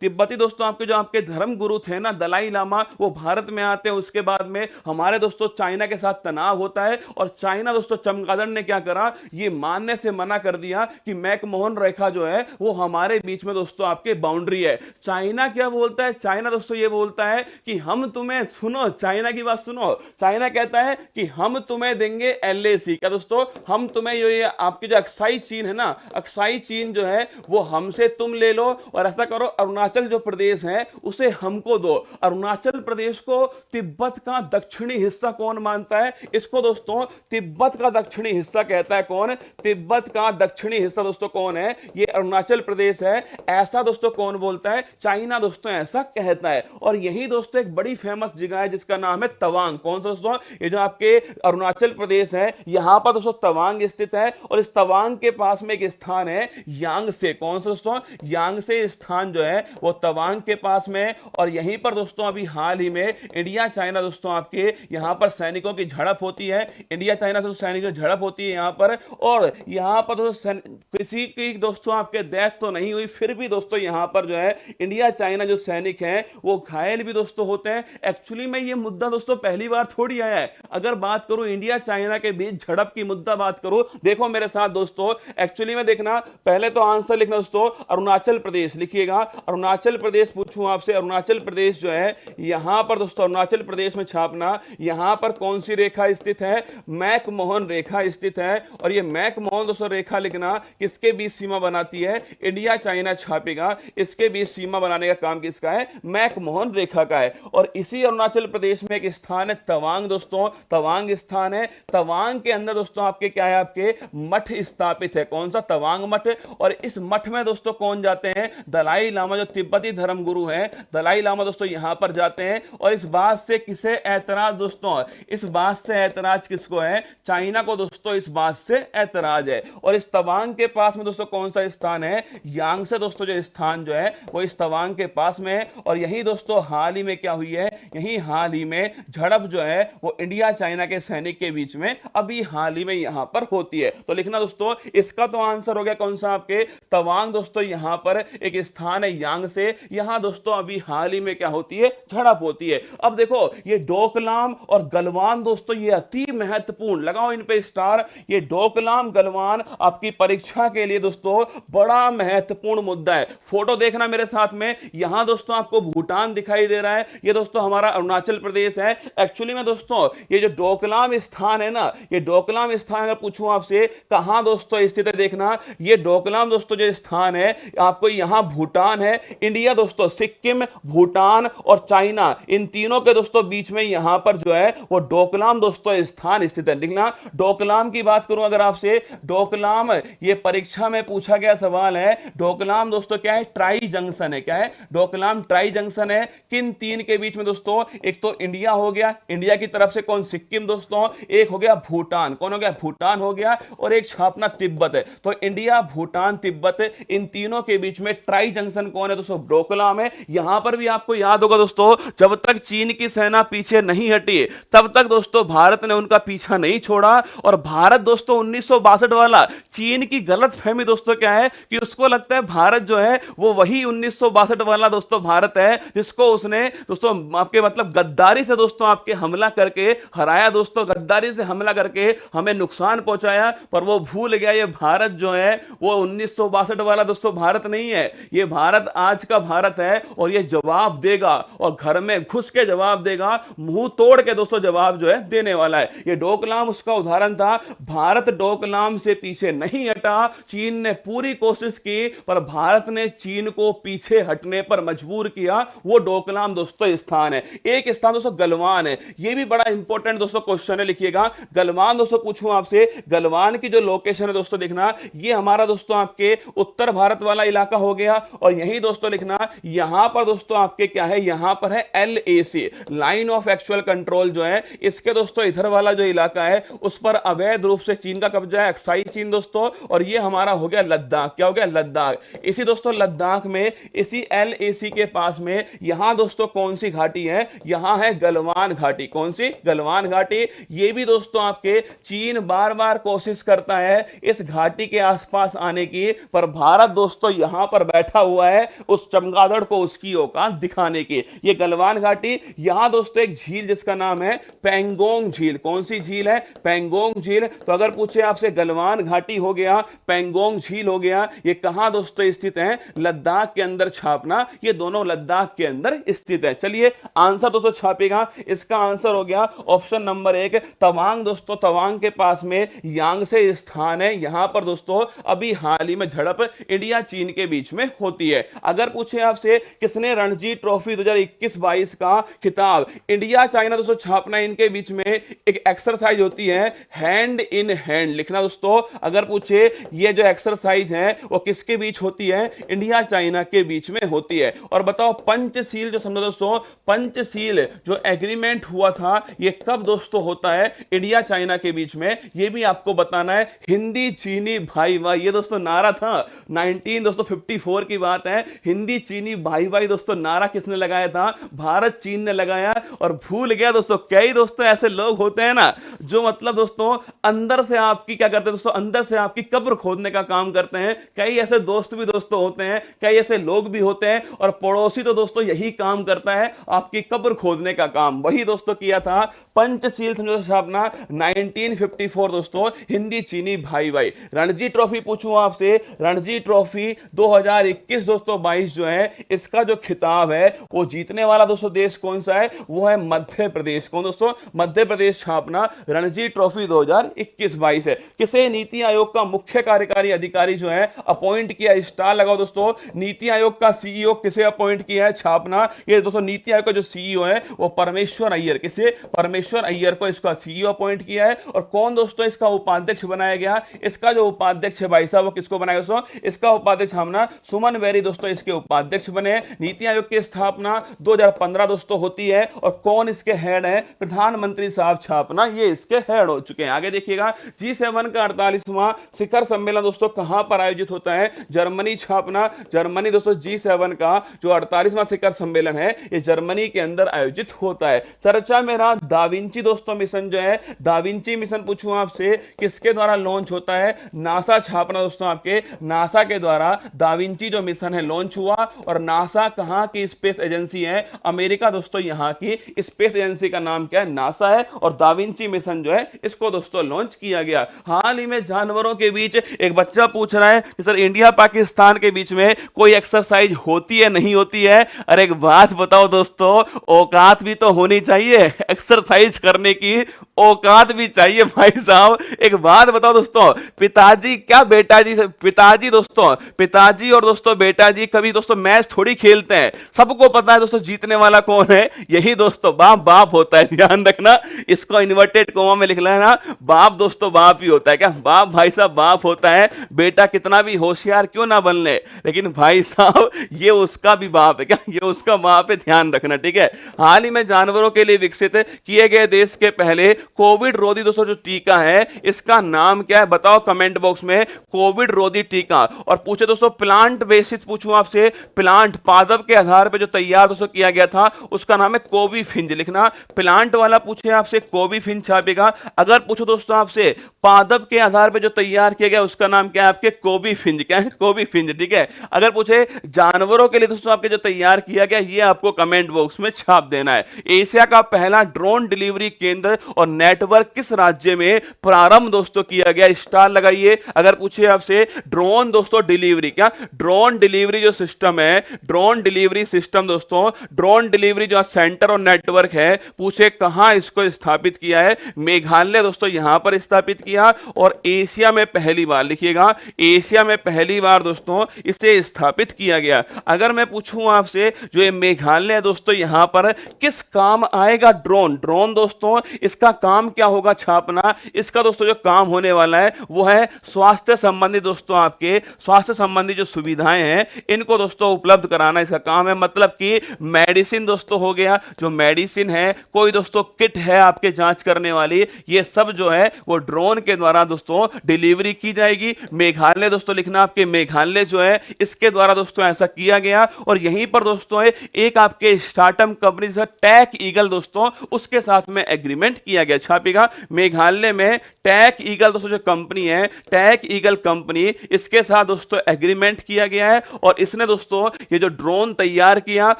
तिब्बती दोस्तों आपके जो आपके धर्म गुरु थे ना दलाई लामा, वो भारत में आते हैं। उसके बाद में हमारे दोस्तों चाइना के साथ तनाव होता है और चाइना दोस्तों चमगादड़ ने क्या करा, ये मानने से मना कर दिया कि मैकमोहन रेखा जो है वो हमारे बीच में दोस्तों आपके बाउंड्री है। चाइना क्या बोलता है, चाइना दोस्तों ये बोलता है कि हम तुम्हें, सुनो चाइना की बात सुनो, चाइना कहता है कि हम तुम्हें देंगे एलएसी। क्या दोस्तों, हम तुम्हें ये आपकी जो अक्साई चीन है ना, अक्साई चीन जो है वो हमसे तुम ले लो और ऐसा करो अरुणाचल जो प्रदेश है उसे हमको दो। अरुणाचल प्रदेश को तिब्बत का दक्षिणी हिस्सा कौन मानता है? इसको दोस्तों तिब्बत का दक्षिणी हिस्सा कहता है। कौन? तिब्बत का दक्षिणी हिस्सा दोस्तों कौन है? ये अरुणाचल प्रदेश है। ऐसा दोस्तों कौन बोलता है? चाइना दोस्तों ऐसा कहता है। और यही दोस्तों एक बड़ी फेमस जगह है जिसका नाम है तवांग। कौन सा दोस्तों? ये जो आपके अरुणाचल प्रदेश है यहां पर दोस्तों तवांग स्थित है। और इस तवांग के पास में एक स्थान है यांगसे। कौन सा दोस्तों? यांगसे स्थान जो है वो तवांग के पास में। और यहीं पर दोस्तों अभी हाल ही में इंडिया चाइना दोस्तों आपके यहां पर सैनिकों की झड़प होती है। इंडिया चाइना से सैनिकों की झड़प होती है यहां पर। और यहां पर दोस्तों किसी की दोस्तों आपके डेथ तो नहीं हुई, फिर भी दोस्तों यहां पर जो है इंडिया चाइना जो सैनिक हैं वो घायल भी दोस्तों होते हैं। एक्चुअली में ये मुद्दा दोस्तों पहली बार थोड़ी आया है। अगर बात करूं इंडिया चाइना के बीच झड़प की मुद्दा बात करूं, देखो मेरे साथ दोस्तों, एक्चुअली में देखना, पहले तो आंसर लिखना दोस्तों अरुणाचल प्रदेश लिखिएगा। अरुणाचल प्रदेश पूछूं आपसे, अरुणाचल प्रदेश जो है यहां पर दोस्तों अरुणाचल प्रदेश में छापना, यहां पर कौन सी रेखा स्थित है? मैकमोहन रेखा स्थित है। और ये मैकमोहन दोस्तों रेखा लिखना किसके बीच सीमा बनाती है? इंडिया चाइना छापेगा, इसके बीच सीमा बनाने का काम किसका है? मैकमोहन रेखा का है। और इसी अरुणाचल प्रदेश में एक स्थान है तवांग दोस्तों, तवांग स्थान है। तवांग के अंदर दोस्तों आपके क्या है? आपके मठ स्थापित है। कौन सा? तवांग मठ। और इस मठ में दोस्तों कौन जाते हैं? दलाई लामा जो तिब्बती धर्म गुरु है, दलाई लामा दोस्तों यहां पर जाते हैं। और इस बात से किसे ऐतराज दोस्तों? इस बात से ऐतराज किसको है? चाइना को दोस्तों इस बात से ऐतराज है। और इस तवांग के पास में दोस्तों कौन सा स्थान है? यांगसे दोस्तों जो स्थान जो है वो इस तवांग के पास में है। और यही दोस्तों हाल ही में क्या हुई है? यही हाल ही में झड़प जो है वो इंडिया चाइना के सैनिक के बीच में अभी हाल ही में यहां पर होती है। तो लिखना दोस्तों, इसका तो आंसर हो गया कौन सा? आपके तवांग दोस्तों यहां पर एक स्थान है यांगसे, यहां दोस्तों अभी हाल ही में क्या होती है? झड़प होती है। अब देखो ये डोकलाम और गलवान दोस्तों ये अति महत्वपूर्ण, लगाओ इन पे स्टार। ये डोकलाम गलवान आपकी परीक्षा के लिए दोस्तों बड़ा महत्वपूर्ण मुद्दा है। फोटो देखना मेरे साथ में, यहां दोस्तों आपको भूटान दिखाई दे रहा है, ये दोस्तों हमारा अरुणाचल प्रदेश है। एक्चुअली में दोस्तों ये जो डोकलाम स्थान है ना, ये डोकलाम स्थान अगर पूछूं आपसे कहां दोस्तों स्थित है, देखना ये डोकलाम दोस्तों जो स्थान है आपको यहां भूटान है, इंडिया दोस्तों सिक्किम, भूटान और चाइना, इन तीनों के दोस्तों बीच में यहां पर जो है वो डोकलाम दोस्तों स्थान स्थित है। देखना डोकलाम की बात करूं अगर आपसे, डोकलाम ये परीक्षा में पूछा गया सवाल है। डोकलाम दोस्तों क्या है? ट्राई जंक्शन है। क्या है? डोकलाम ट्राई जंक्शन है। किन तीन के बीच में दोस्तों? एक तो इंडिया हो गया, इंडिया की तरफ से कौन? सिक्किम दोस्तों, एक हो गया भूटान, कौन हो गया? भूटान हो गया, और एक छापना तिब्बत है। तो इंडिया, भूटान, तिब्बत, इन तीनों के बीच में ट्राई जंक्शन कौन है दोस्तों? डोकलाम है। यहां पर भी आपको याद होगा दोस्तों, जब तक चीन की सेना पीछे नहीं हटी तब तक दोस्तों भारत ने उनका पीछा नहीं छोड़ा। और भारत दोस्तों 1962 वाला चीन की गलत फहमी दोस्तों क्या है कि उसको लगता है भारत जो है वो वही 1962 वाला दोस्तों भारत है जिसको उसने दोस्तों आपके मतलब गद्दारी से दोस्तों आपके हमला करके हराया दोस्तों, गद्दारी से हमला करके हमें नुकसान पहुंचाया। पर वो भूल गया ये भारत जो है वो 1962 वाला दोस्तों भारत नहीं है, ये भारत आज का भारत है। और ये जवाब देगा और घर में घुस के जवाब देगा, मुंह तोड़ के दोस्तों जवाब जो है देने वाला है। ये डोकलाम उसका उदाहरण था। भारत डोकलाम से पीछे नहीं हटा, चीन ने पूरी कोशिश की पर भारत ने चीन को पीछे हटने पर मजबूर किया। वो डोकलाम दोस्तों स्थान है। एक स्थान दोस्तों गलवान है, ये भी बड़ा इंपॉर्टेंट दोस्तों क्वेश्चन है, लिखिएगा। गलवान दोस्तों पूछूं आपसे, गलवान की जो लोकेशन है दोस्तों देखना, ये हमारा दोस्तों आपके उत्तर भारत वाला इलाका हो गया। और यही दोस्तों लिखना, यहां पर दोस्तों आपके क्या है? यहां पर है LAC, line of actual control जो है, इसके दोस्तों इधर वाला जो इलाका है उस पर अवैध रूप से चीन का कब्जा है, अक्साई चीन दोस्तों। और ये हमारा हो गया लद्दाख। क्या हो गया? लद्दाख। इसी दोस्तों लद्दाख में, इसी LAC के पास में यहां दोस्तों कौन सी घाटी है? यहां है गलवान घाटी। कौन सी? गलवान घाटी। ये भी दोस्तों आपके चीन बार बार कोशिश करता है इस घाटी के आसपास आने की, पर भारत दोस्तों दोस्तों यहां पर बैठा हुआ है उस चमगादड़ को उसकी औकात दिखाने की। ये गलवान घाटी, यहां दोस्तों एक झील जिसका नाम है पेंगोंग झील। कौन सी झील है? पेंगोंग झील। तो अगर पूछे आपसे गलवान घाटी हो गया, पेंगोंग झील हो गया, ये कहां दोस्तों स्थित है? लद्दाख के अंदर छापना, ये दोनों लद्दाख के अंदर स्थित है। चलिए आंसर दोस्तों छापेगा, इसका आंसर हो गया ऑप्शन नंबर 1 तवांग। दोस्तों तवांग के पास में यांगसे स्थान है, यहां पर दोस्तों अभी हाल ही में झड़प इंडिया चीन के बीच में होती है। अगर पूछे आपसे किसने रणजी ट्रॉफी 2021-22 का खिताब, इंडिया चाइना दोस्तों छापना, इनके बीच में एक एक्सरसाइज होती है हैंड इन हैंड लिखना दोस्तों। अगर पूछे ये जो एक्सरसाइज है वो किसके बीच होती है? इंडिया चाइना के बीच में होती है। और बताओ पंचशील जो समझो दोस्तों, पंचशील जो एग्रीमेंट हुआ था ये कब दोस्तों होता है? इंडिया चाइना के बीच में, ये भी आपको बताना है। हिंदी चीनी भाई भाई, ये दोस्तों नारा था 1954 की बात है। हिंदी चीनी भाई भाई दोस्तों नारा किसने लगाया था? भारत चीन ने लगाया। और भूल गया दोस्तों, कई दोस्तों ऐसे लोग होते हैं ना जो मतलब दोस्तों अंदर से आपकी क्या करते हैं दोस्तों, अंदर से आपकी कब्र खोदने का काम करते हैं। कई ऐसे दोस्त भी दोस्तों होते हैं, कई ऐसे लोग भी होते हैं, और पड़ोसी तो दोस्तों यही काम करता है, आपकी कब्र खोदने का काम। वही दोस्तों किया था पंचशील समझौता छापना 1954 दोस्तों, हिंदी चीनी भाई भाई। रणजी ट्रॉफी पूछूं आपसे, रणजी ट्रॉफी 2021 दोस्तों 22 जो है, इसका जो खिताब है वो जीतने वाला दोस्तों देश कौन सा है? वो है मध्य प्रदेश। कौन दोस्तों? मध्य प्रदेश छापना रणजी ट्रॉफी 2021-22 है। किसे नीति आयोग का मुख्य कार्यकारी अधिकारी जो है अपॉइंट किया? स्टार लगाओ दोस्तों। नीति आयोग का सीईओ किसे अपॉइंट किया है? छापना। ये दोस्तों नीति आयोग का जो सीईओ है वो परमेश्वर अय्यर, किसे? परमेश्वर अय्यर को इसका सीईओ अपॉइंट किया है। और कौन दोस्तों इसका उपाध्यक्ष बनाया गया? इसका जो उपाध्यक्ष है भाई साहब वो किसको बनाया दोस्तों? इसका उपाध्यक्ष हमना सुमन बेरी दोस्तों इसके उपाध्यक्ष बने। नीति आयोग की स्थापना 2015 दोस्तों होती है। और कौन इसके हेड है? प्रधानमंत्री साहब छापना, ये इसके हेड हो चुके हैं। आगे देखिएगा, G7 का 48वां शिखर सम्मेलन दोस्तों कहां पर आयोजित होता है? जर्मनी छापना। जर्मनी दोस्तों G7 का जो 48वां शिखर सम्मेलन है ये जर्मनी के अंदर आयोजित होता है। चर्चा में रहा दाविंची दोस्तों मिशन जो है, दाविंची मिशन पूछूं आपसे किसके द्वारा लॉन्च होता है? नासा छापना दोस्तों, आपके नासा के द्वारा दाविंची जो मिशन है लॉन्च हुआ। और नासा कहां की स्पेस एजेंसी है? अमेरिका दोस्तों, यहां की स्पेस एजेंसी का नाम क्या है? नासा है। और दाविंची मिशन जो है इसको दोस्तों लॉन्च किया गया। हाल ही में जानवरों के बीच एक बच्चा पूछ रहा है कि सर इंडिया पाकिस्तान के बीच में कोई एक्सरसाइज होती है नहीं होती है? अरे एक बात बताओ दोस्तों, औकात भी तो होनी चाहिए, एक्सरसाइज करने की औकात भी चाहिए भाई साहब। एक बात बताओ दोस्तों, पिताजी क्या बेटा जी, पिताजी दोस्तों, पिताजी और दोस्तों बेटा जी कभी दोस्तों मैच थोड़ी खेलते हैं। सबको पता है दोस्तों जीतने वाला कौन है? यही दोस्तों बाप बाप होता है। ध्यान रखना, इसको इन्वर्टेड कोमा में लिख लेना, बाप दोस्तों बाप ही होता है। क्या बाप भाई साहब बाप होता है? बेटा कितना भी होशियार क्यों ना बन ले, लेकिन भाई साहब ये उसका भी बाप है। क्या ये उसका बाप है? ध्यान रखना, ठीक है। हाल ही में जानवरों के लिए विकसित किए गए देश के पहले कोविड रोधी दोस्तों जो टीका है इसका नाम क्या है? बताओ कमेंट बॉक्स में, कोविड रोधी टीका। और पूछे दोस्तों प्लांट बेसिस पूछूं आपसे, प्लांट पादप के आधार पर जो तैयार दोस्तों किया गया था उसका नाम है कोविफिंज लिखना। प्लांट वाला पूछे आपसे कोविफिंज छापेगा। अगर पूछो दोस्तों आपसे पादप के आधार पर जो तैयार किया गया उसका नाम क्या है? आपके कोविफिंज। क्या है? कोविफिंज, ठीक है। अगर पूछे जानवरों के लिए दोस्तों आपके जो तैयार किया गया, ये आपको कमेंट बॉक्स में छाप देना है। एशिया का पहला ड्रोन डिलीवरी केंद्र और नेटवर्क किस राज्य में प्रारंभ दोस्तों किया गया? स्टार लगाइए। अगर पूछे आपसे ड्रोन दोस्तों डिलीवरी, क्या ड्रोन डिलीवरी जो सिस्टम है, ड्रोन डिलीवरी सिस्टम दोस्तों, ड्रोन डिलीवरी जो सेंटर और नेटवर्क है, पूछे कहां इसको स्थापित किया है? मेघालय दोस्तों यहां पर स्थापित किया। और एशिया में पहली बार, लिखिएगा, एशिया में पहली बार दोस्तों इसे स्थापित किया गया। अगर मैं पूछूं आपसे जो ये मेघालय है दोस्तों, यहां पर किस काम आएगा ड्रोन? ड्रोन दोस्तों इसका काम क्या होगा छापना? इसका दोस्तों जो काम होने वाला है वो है स्वास्थ्य संबंधी दोस्तों, आपके स्वास्थ्य संबंधी जो सुविधाएं हैं इनको दोस्तों उपलब्ध कराना इसका काम है। मतलब कि मेडिसिन दोस्तों हो गया, जो मेडिसिन है, कोई दोस्तों किट है आपके जांच करने वाली, वाली, ये सब जो है वो ड्रोन के द्वारा दोस्तों डिलीवरी की जाएगी। मेघालय दोस्तों लिखना आपके, मेघालय जो है इसके द्वारा दोस्तों ऐसा किया गया। और यहीं पर दोस्तों है एक आपके स्टार्टअप कंपनी से टैक ईगल दोस्तों, उसके साथ में एग्रीमेंट किया गया। छापिएगा मेघालय में टैक ईगल दोस्तों जो कंपनी है, टैक ईगल कंपनी, इसके साथ दोस्तों एग्रीमेंट किया गया है और इसने दोस्तों ये जो ड्रोन तैयार किया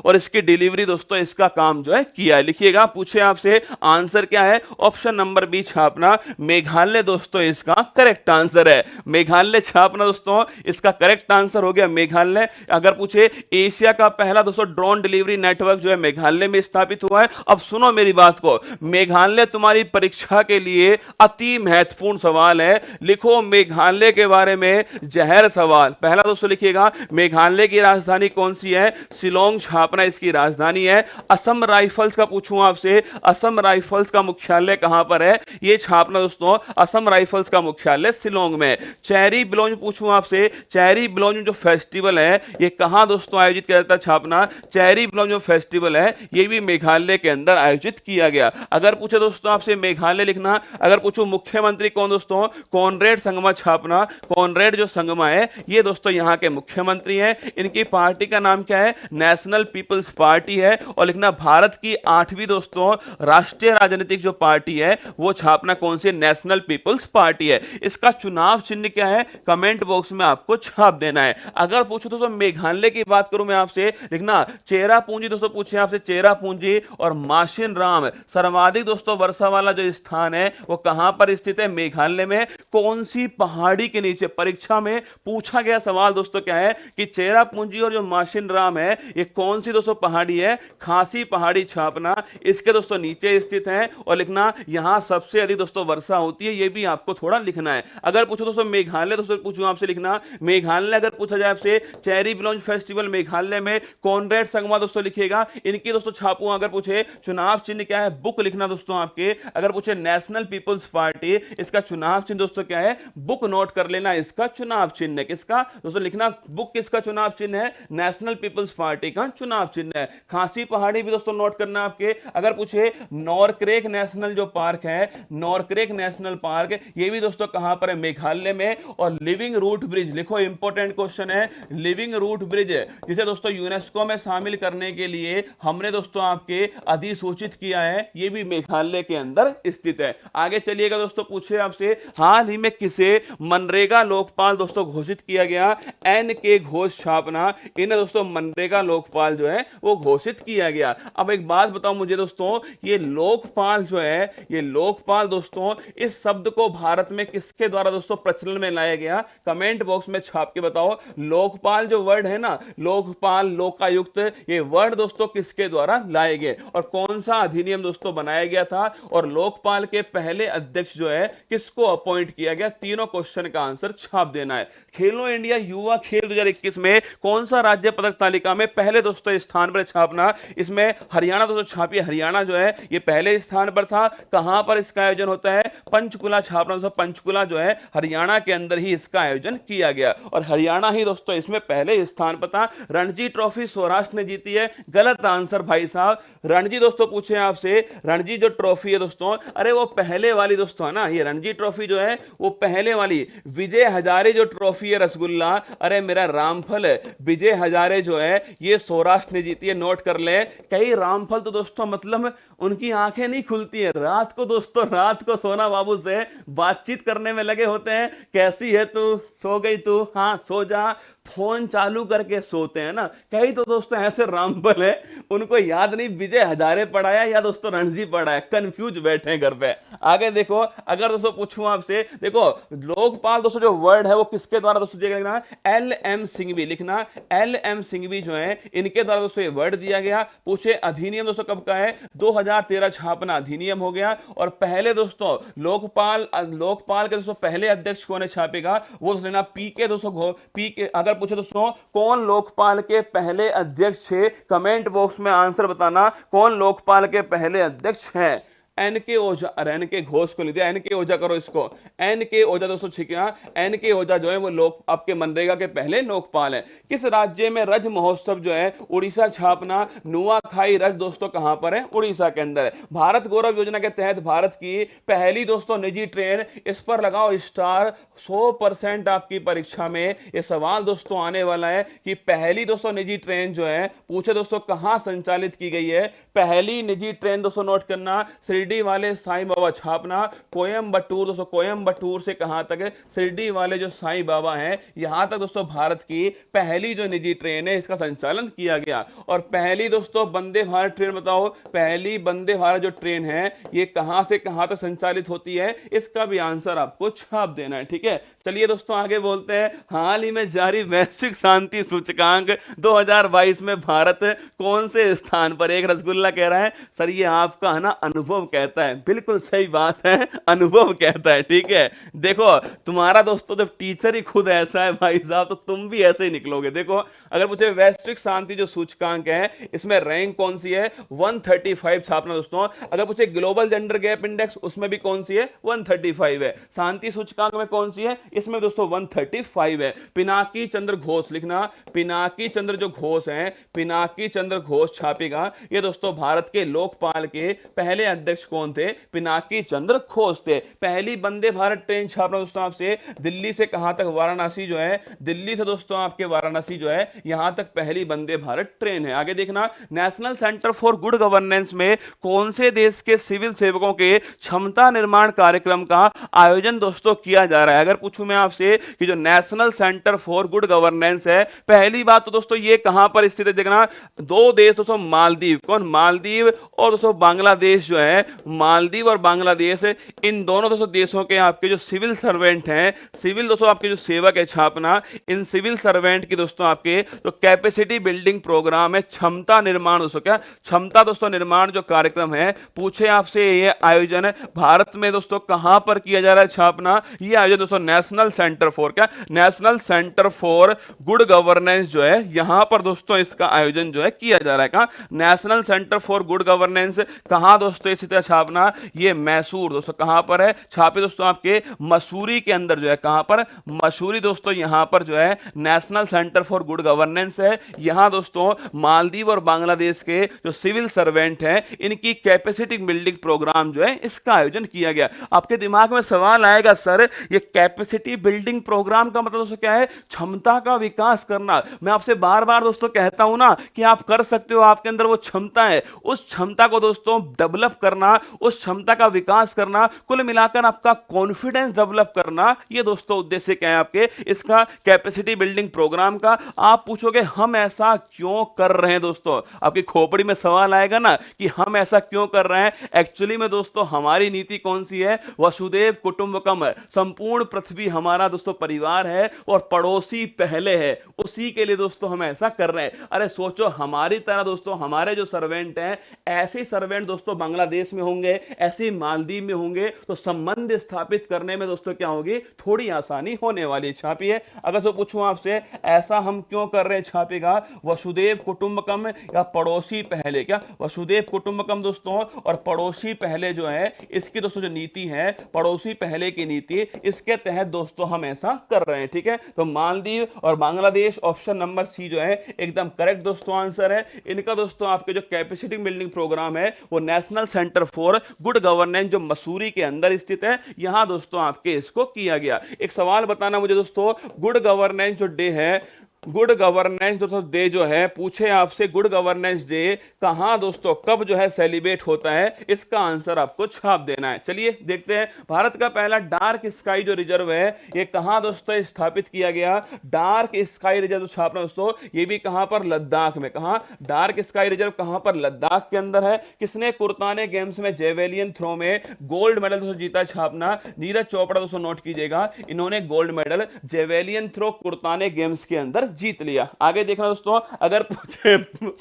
और इसकी डिलीवरी दोस्तों इसका काम जो है किया है। लिखिएगा, पूछे आपसे आंसर क्या है, ऑप्शन नंबर बी छापना, मेघालय दोस्तों इसका करेक्ट आंसर है। मेघालय छापना दोस्तों, इसका करेक्ट आंसर हो गया मेघालय। अगर पूछे एशिया का पहला दोस्तों ड्रोन डिलीवरी नेटवर्क जो है मेघालय में स्थापित हुआ है। अब सुनो मेरी बात को, मेघालय तुम्हारी परीक्षा के लिए अति महत्वपूर्ण सवाल है। लिखो मेघालय के बारे में जहर सवाल। पहला दोस्तों लिखिएगा, मेघालय की राजधानी कौन सी है, शिलोंग छापना इसकी राजधानी है। असम राइफल्स का पूछूं आपसे, असम राइफल्स का मुख्यालय कहां पर है, ये छापना दोस्तों, असम राइफल्स का मुख्यालय शिलोंग में। चेरी ब्लोंज पूछूं आपसे, चेरी ब्लोंज जो फेस्टिवल है ये कहां दोस्तों आयोजित किया जाता है, छापना चेरी ब्लोंज जो फेस्टिवल है ये भी मेघालय के अंदर आयोजित किया गया। अगर पूछे दोस्तों आपसे मेघालय लिखना, अगर पूछूं मुख्यमंत्री कौन दोस्तों, कॉनरेड संगमा छापना, कॉनरेड जो संगमा है ये दोस्तों यहां के मुख्यमंत्री हैं। इनकी पार्टी का नाम क्या है, नेशनल पीपल्स पार्टी है। और लिखना भारत की 8वीं दोस्तों राष्ट्रीय राजनीतिक जो पार्टी है वो छापना कौन सी, नेशनल पीपल्स पार्टी है। इसका चुनाव चिन्ह क्या है, कमेंट बॉक्स में आपको छाप देना है। अगर पूछो दोस्तों मेघालय की बात करूं मैं आपसे, लिखना चेरा पूंजी दोस्तों, पूछे आपसे चेरा पूंजी और माशिन राम, सर्वाधिक दोस्तों वर्षा वाला जो स्थान है वो कहां पर स्थित है, मेघालय में। कौन सी पहाड़ी के नीचे, परीक्षा में पूछा गया सवाल दोस्तों क्या है कि चेरा पूंजी और जो माशिन राम है ये कौन सी दोस्तों पहाड़ी है, खासी पहाड़ी छापना इसके दोस्तों नीचे स्थित है। और लिखना यहां सबसे अधिक दोस्तों वर्षा होती है, ये भी आपको थोड़ा लिखना है। अगर पूछो दोस्तों मेघालय, दोस्तों पूछूं आपसे लिखना मेघालय, अगर पूछा जाए आपसे चेरी ब्लोंज फेस्टिवल मेघालय में, कॉनरेड संगमा दोस्तों लिखिएगा, इनकी दोस्तों छापूं। अगर पूछे चुनाव चिन्ह क्या है, बुक लिखना दोस्तों आपके। अगर पूछे नेशनल पीपल्स पार्टी, इसका चुनाव चिन्ह दोस्तों क्या है, बुक नोट कर लेना, इसका चुनाव चिन्ह किसका दोस्तों लिखना, बुक किसका चुनाव चिन्ह है, नेशनल पीपल्स पार्टी का चुनाव चिन्ह है। खासी पहाड़ी भी दोस्तों नोट करना आपके। अगर पूछे नॉरक्रेक नेशनल जो पार्क है, नॉरक्रेक नेशनल पार्क, ये भी दोस्तों कहां पर है, मेघालय में। और लिविंग रूट ब्रिज लिखो, इंपॉर्टेंट क्वेश्चन है, लिविंग रूट ब्रिज जिसे दोस्तों यूनेस्को में शामिल करने के लिए हमने दोस्तों आपके अधिसूचित किया है, ये भी मेघालय के अंदर स्थित है। आगे चलिएगा दोस्तों, पूछे आपसे हाल ही में किसे मनरेगा लोकपाल दोस्तों घोषित किया गया, एन के घोष छापना, इन्हें दोस्तों मनरेगा लोकपाल जो है वो घोषित किया गया। अब एक बात बताओ मुझे दोस्तों, ये लोकपाल जो है, ये लोकपाल दोस्तों इस शब्द को भारत में किसके द्वारा दोस्तों प्रचलन में लाया गया, कमेंट बॉक्स में छाप के बताओ। लोकपाल जो वर्ड है ना, लोकपाल, लोकायुक्त, ये वर्ड दोस्तों किसके द्वारा लाए गए और कौन सा अधिनियम दोस्तों बनाया गया था, और लोकपाल के पहले अध्यक्ष जो है किसको अपॉइंट किया गया, तीनों क्वेश्चन का आंसर छाप देना है। खेलो इंडिया युवा खेल 2021 में कौन सा राज्य पदक तालिका में पहले दोस्तों स्थान पर छापना, इसमें हरियाणा दोस्तों छापिए, हरियाणा जो है ये पहले स्थान पर था। कहां पर इसका आयोजन होता है, पंचकुला छापना दोस्तों, पंचकुला जो है हरियाणा के अंदर ही इसका आयोजन किया गया और हरियाणा ही दोस्तों इसमें पहले स्थान पर था। रणजी ट्रॉफी सौराष्ट्र ने जीती है, गलत आंसर भाई साहब। रणजी दोस्तों पूछे आपसे, रणजी जो ट्रॉफी है दोस्तों, अरे वो पहले वाली दोस्तों है ना, ये रणजी ट्रॉफी जो है वो पहले वाली। विजय हजारे जो ट्रॉफी है रसगुल्ला, अरे मेरा रामफल विजय हजारे जो है ये सौराष्ट्र ने जीती है, नोट कर ले। कई रामफल तो दोस्तों मतलब उनकी आंखें नहीं खुलती है रात को दोस्तों, रात को सोना बाबू से बातचीत करने में लगे होते हैं, कैसी है तू, सो गई तू, हाँ सो जा, फोन चालू करके सोते हैं ना। कई तो दोस्तों ऐसे रामफल है उनको याद नहीं विजय हजारे पढ़ाया या दोस्तों रणजी पढ़ाया, कंफ्यूज बैठे हैं घर पे। आगे देखो, अगर दोस्तों पूछूं आपसे, देखो लोकपाल दोस्तों जो वर्ड है वो किसके द्वारा दोस्तों दिया गया, एल एम सिंघवी लिखना, एल एम सिंघवी जो है इनके द्वारा दोस्तों ये वर्ड दिया गया। पूछे अधिनियम दोस्तों कब का है, 2013 छापना अधिनियम हो गया। और पहले दोस्तों लोकपाल के दोस्तों पहले अध्यक्ष कौन है छापेगा, वो लेना पी के दोस्तों, पी के। अगर पूछे दोस्तों कौन लोकपाल के पहले अध्यक्ष थे, कमेंट बॉक्स में आंसर बताना, कौन लोकपाल के पहले अध्यक्ष हैं। एन के ओझा, अरे एन के घोष को नहीं दिया, एन के ओझा करो इसको, एन के ओझा दोस्तों ठीक है, एन के ओझा जो है वो लोक आपके मनरेगा के पहले लोकपाल है। किस राज्य में रज महोत्सव जो है उड़ीसा छापना, नुआखाई रज दोस्तों कहां पर है, उड़ीसा के अंदर है। भारत गौरव योजना के तहत भारत की पहली दोस्तों निजी ट्रेन, इस पर लगाओ स्टार, 100% आपकी परीक्षा में यह सवाल दोस्तों आने वाला है कि पहली दोस्तों निजी ट्रेन जो है पूछे दोस्तों कहां संचालित की गई है। पहली निजी ट्रेन दोस्तों नोट करना, शिरडी वाले साईं बाबा छापना, कोयंबटूर दोस्तों, कोयंबटूर से कहां तक है, शिरडी वाले जो साईं बाबा हैं यहां तक दोस्तों भारत की पहली जो निजी ट्रेन है इसका संचालन किया गया। और पहली दोस्तों वंदे भारत ट्रेन बताओ, पहली वंदे भारत जो ट्रेन है ये कहां से कहां तक संचालित होती है, इसका भी आंसर आपको छाप देना है, ठीक है। चलिए दोस्तों आगे बोलते हैं। हाल ही में जारी वैश्विक शांति सूचकांक 2022 में भारत कौन से स्थान पर, एक रसगुल्ला कह रहा है सर ये आपका है ना अनुभव कहता है, बिल्कुल सही बात है, अनुभव कहता है, ठीक है। देखो तुम्हारा दोस्तों जब टीचर ही खुद ऐसा है भाई साहब तो तुम भी ऐसे ही निकलोगे। देखो अगर मुझे वैश्विक शांति जो सूचकांक है इसमें रैंक कौन सी है, 135 छापना दोस्तों। अगर मुझे ग्लोबल जेंडर गैप इंडेक्स उसमें भी कौन सी है, 135 है। शांति सूचकांक में कौन सी है, इसमें दोस्तों 135 है। पिनाकी चंद्र घोष लिखना, पिनाकी चंद्र जो घोष हैं, पिनाकी चंद्र घोष छापेगा। ये दोस्तों भारत के लोकपाल के पहले अध्यक्ष कौन थे, पिनाकी चंद्र घोष थे। पहली वंदे भारत ट्रेन छापना दोस्तों आपसे, दिल्ली से कहां तक, वाराणसी जो है, दिल्ली से दोस्तों आपके वाराणसी जो है यहां तक पहली वंदे भारत ट्रेन है। आगे देखना, national centre for good governance में कौन से देश के सिविल सेवकों के क्षमता निर्माण कार्यक्रम का आयोजन दोस्तों किया जा रहा है। अगर पूछूं मैं आपसे कि जो national centre for good governance है, पहली बात तो दोस्तों ये कहां पर स्थित है, देखना दो देश दोस्तों, मालदीव, कौन, मालदीव और दोस्तों बांग्लादेश जो है, मालदीव और बांग्लादेश, इन दोनों दोस्तों देशों के आपके जो सिविल सर्वेंट हैं, सिविल दोस्तों आपके जो सेवक है छापना, इन सिविल सर्वेंट की दोस्तों आपके तो कैपेसिटी बिल्डिंग प्रोग्राम है, क्षमता निर्माण दोस्तों, क्या क्षमता दोस्तों निर्माण जो कार्यक्रम है, पूछे आपसे ये आयोजन भारत में दोस्तों कहां पर किया जा रहा है छापना, ये आयोजन दोस्तों नेशनल सेंटर फॉर, क्या national centre for good governance जो है यहां पर दोस्तों इसका आयोजन जो है किया जा रहा है। कहां, national centre for good governance कहां दोस्तों स्थित है छापना, ये मैसूर दोस्तों, कहां पर है छापे दोस्तों आपके मसूरी के अंदर जो है, कहां पर, मसूरी दोस्तों, यहां पर जो है national centre for good governance है। यहां दोस्तों मालदीव और बांग्लादेश के जो सिविल सर्वेंट हैं इनकी कैपेसिटी बिल्डिंग प्रोग्राम जो है इसका आयोजन किया गया। आपके दिमाग में सवाल आएगा सर ये कैपेसिटी बिल्डिंग प्रोग्राम का मतलब दोस्तों क्या है, क्षमता का विकास करना। मैं आपसे बार बार दोस्तों कहता हूं ना कि आप कर सकते हो, आपके अंदर वो क्षमता है, उस क्षमता को दोस्तों डेवलप करना, उस क्षमता का विकास करना, कुल मिलाकर आपका कॉन्फिडेंस डेवलप करना, ये दोस्तों उद्देश्य क्या है आपके इसका कैपेसिटी बिल्डिंग प्रोग्राम का। आप पूछोगे हम ऐसा क्यों कर रहे हैं दोस्तों, आपकी खोपड़ी में सवाल आएगा ना कि हम ऐसा क्यों कर रहे हैं। एक्चुअली में दोस्तों हमारी नीति कौन सी है, वसुदेव कुटुंबकम है, संपूर्ण पृथ्वी हमारा दोस्तों परिवार है और पड़ोसी पहले है, उसी के लिए दोस्तों हम ऐसा कर रहे हैं। अरे सोचो हमारी तरह दोस्तों हमारे जो सर्वेंट हैं, ऐसे सर्वेंट दोस्तों बांग्लादेश में होंगे, ऐसे मालदीव में होंगे, तो संबंध स्थापित करने में दोस्तों क्या होगी, थोड़ी आसानी होने वाली। छापिए, अगर तो पूछूं आपसे ऐसा हम क्यों कर रहे हैं, छापेगा वसुदेव कुटुंबकम या पड़ोसी पहले, क्या वसुदेव कुटुंबकम दोस्तों और पड़ोसी पहले जो है इसकी दोस्तों जो नीति है, पड़ोसी पहले की नीति, इसके तहत दोस्तों हम ऐसा कर रहे हैं, ठीक है। तो मालदीव और बांग्लादेश ऑप्शन नंबर सी जो है एकदम करेक्ट दोस्तों आंसर है। इनका दोस्तों आपके जो कैपेसिटी बिल्डिंग प्रोग्राम है वो national centre for good governance जो मसूरी के अंदर स्थित है, यहां दोस्तों आपके इसको किया गया। एक सवाल बताना मुझे दोस्तों, गुड गवर्नेंस जो डे है, गुड गवर्नेंस दोस्तों डे जो है, पूछे आपसे गुड गवर्नेंस डे कहां दोस्तों कब जो है सेलिब्रेट होता है, इसका आंसर आपको छाप देना है। चलिए देखते हैं, भारत का पहला डार्क स्काई जो रिजर्व है ये कहां दोस्तों स्थापित किया गया, डार्क स्काई रिजर्व छापना दोस्तों, ये भी कहां पर, लद्दाख में। कहां, डार्क स्काई रिजर्व कहां पर, लद्दाख के अंदर है। किसने कुर्ताने गेम्स में जेवेलियन थ्रो में गोल्ड मेडल दोस्तों जीता, छापना नीरज चोपड़ा दोस्तों, नोट कीजिएगा इन्होंने गोल्ड मेडल जेवेलियन थ्रो कुर्ताने गेम्स के अंदर जीत लिया। आगे देखना दोस्तों, अगर पूछे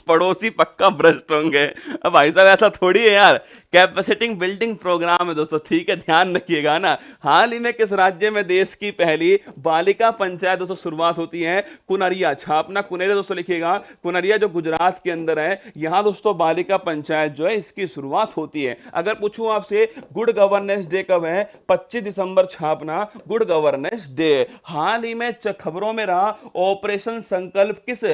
पड़ोसी पक्का भ्रष्ट होंगे। अब भाई साहब ऐसा थोड़ी है यार, कैपेसिटी बिल्डिंग प्रोग्राम है दोस्तों, ठीक है, ध्यान रखिएगा ना। हाल ही में किस राज्य में देश की पहली बालिका पंचायत दोस्तों शुरुआत होती है? कुनरिया, छापना कुनेरिया दोस्तों लिखिएगा, कुनरिया जो गुजरात के अंदर है, यहां दोस्तों बालिका पंचायत जो है इसकी शुरुआत होती है। अगर पूछूं आपसे गुड गवर्नेंस डे कब है? 25 दिसंबर, छापना गुड गवर्नेंस डे। हाल ही में खबरों में रहा ऑपरेशन संकल्प किस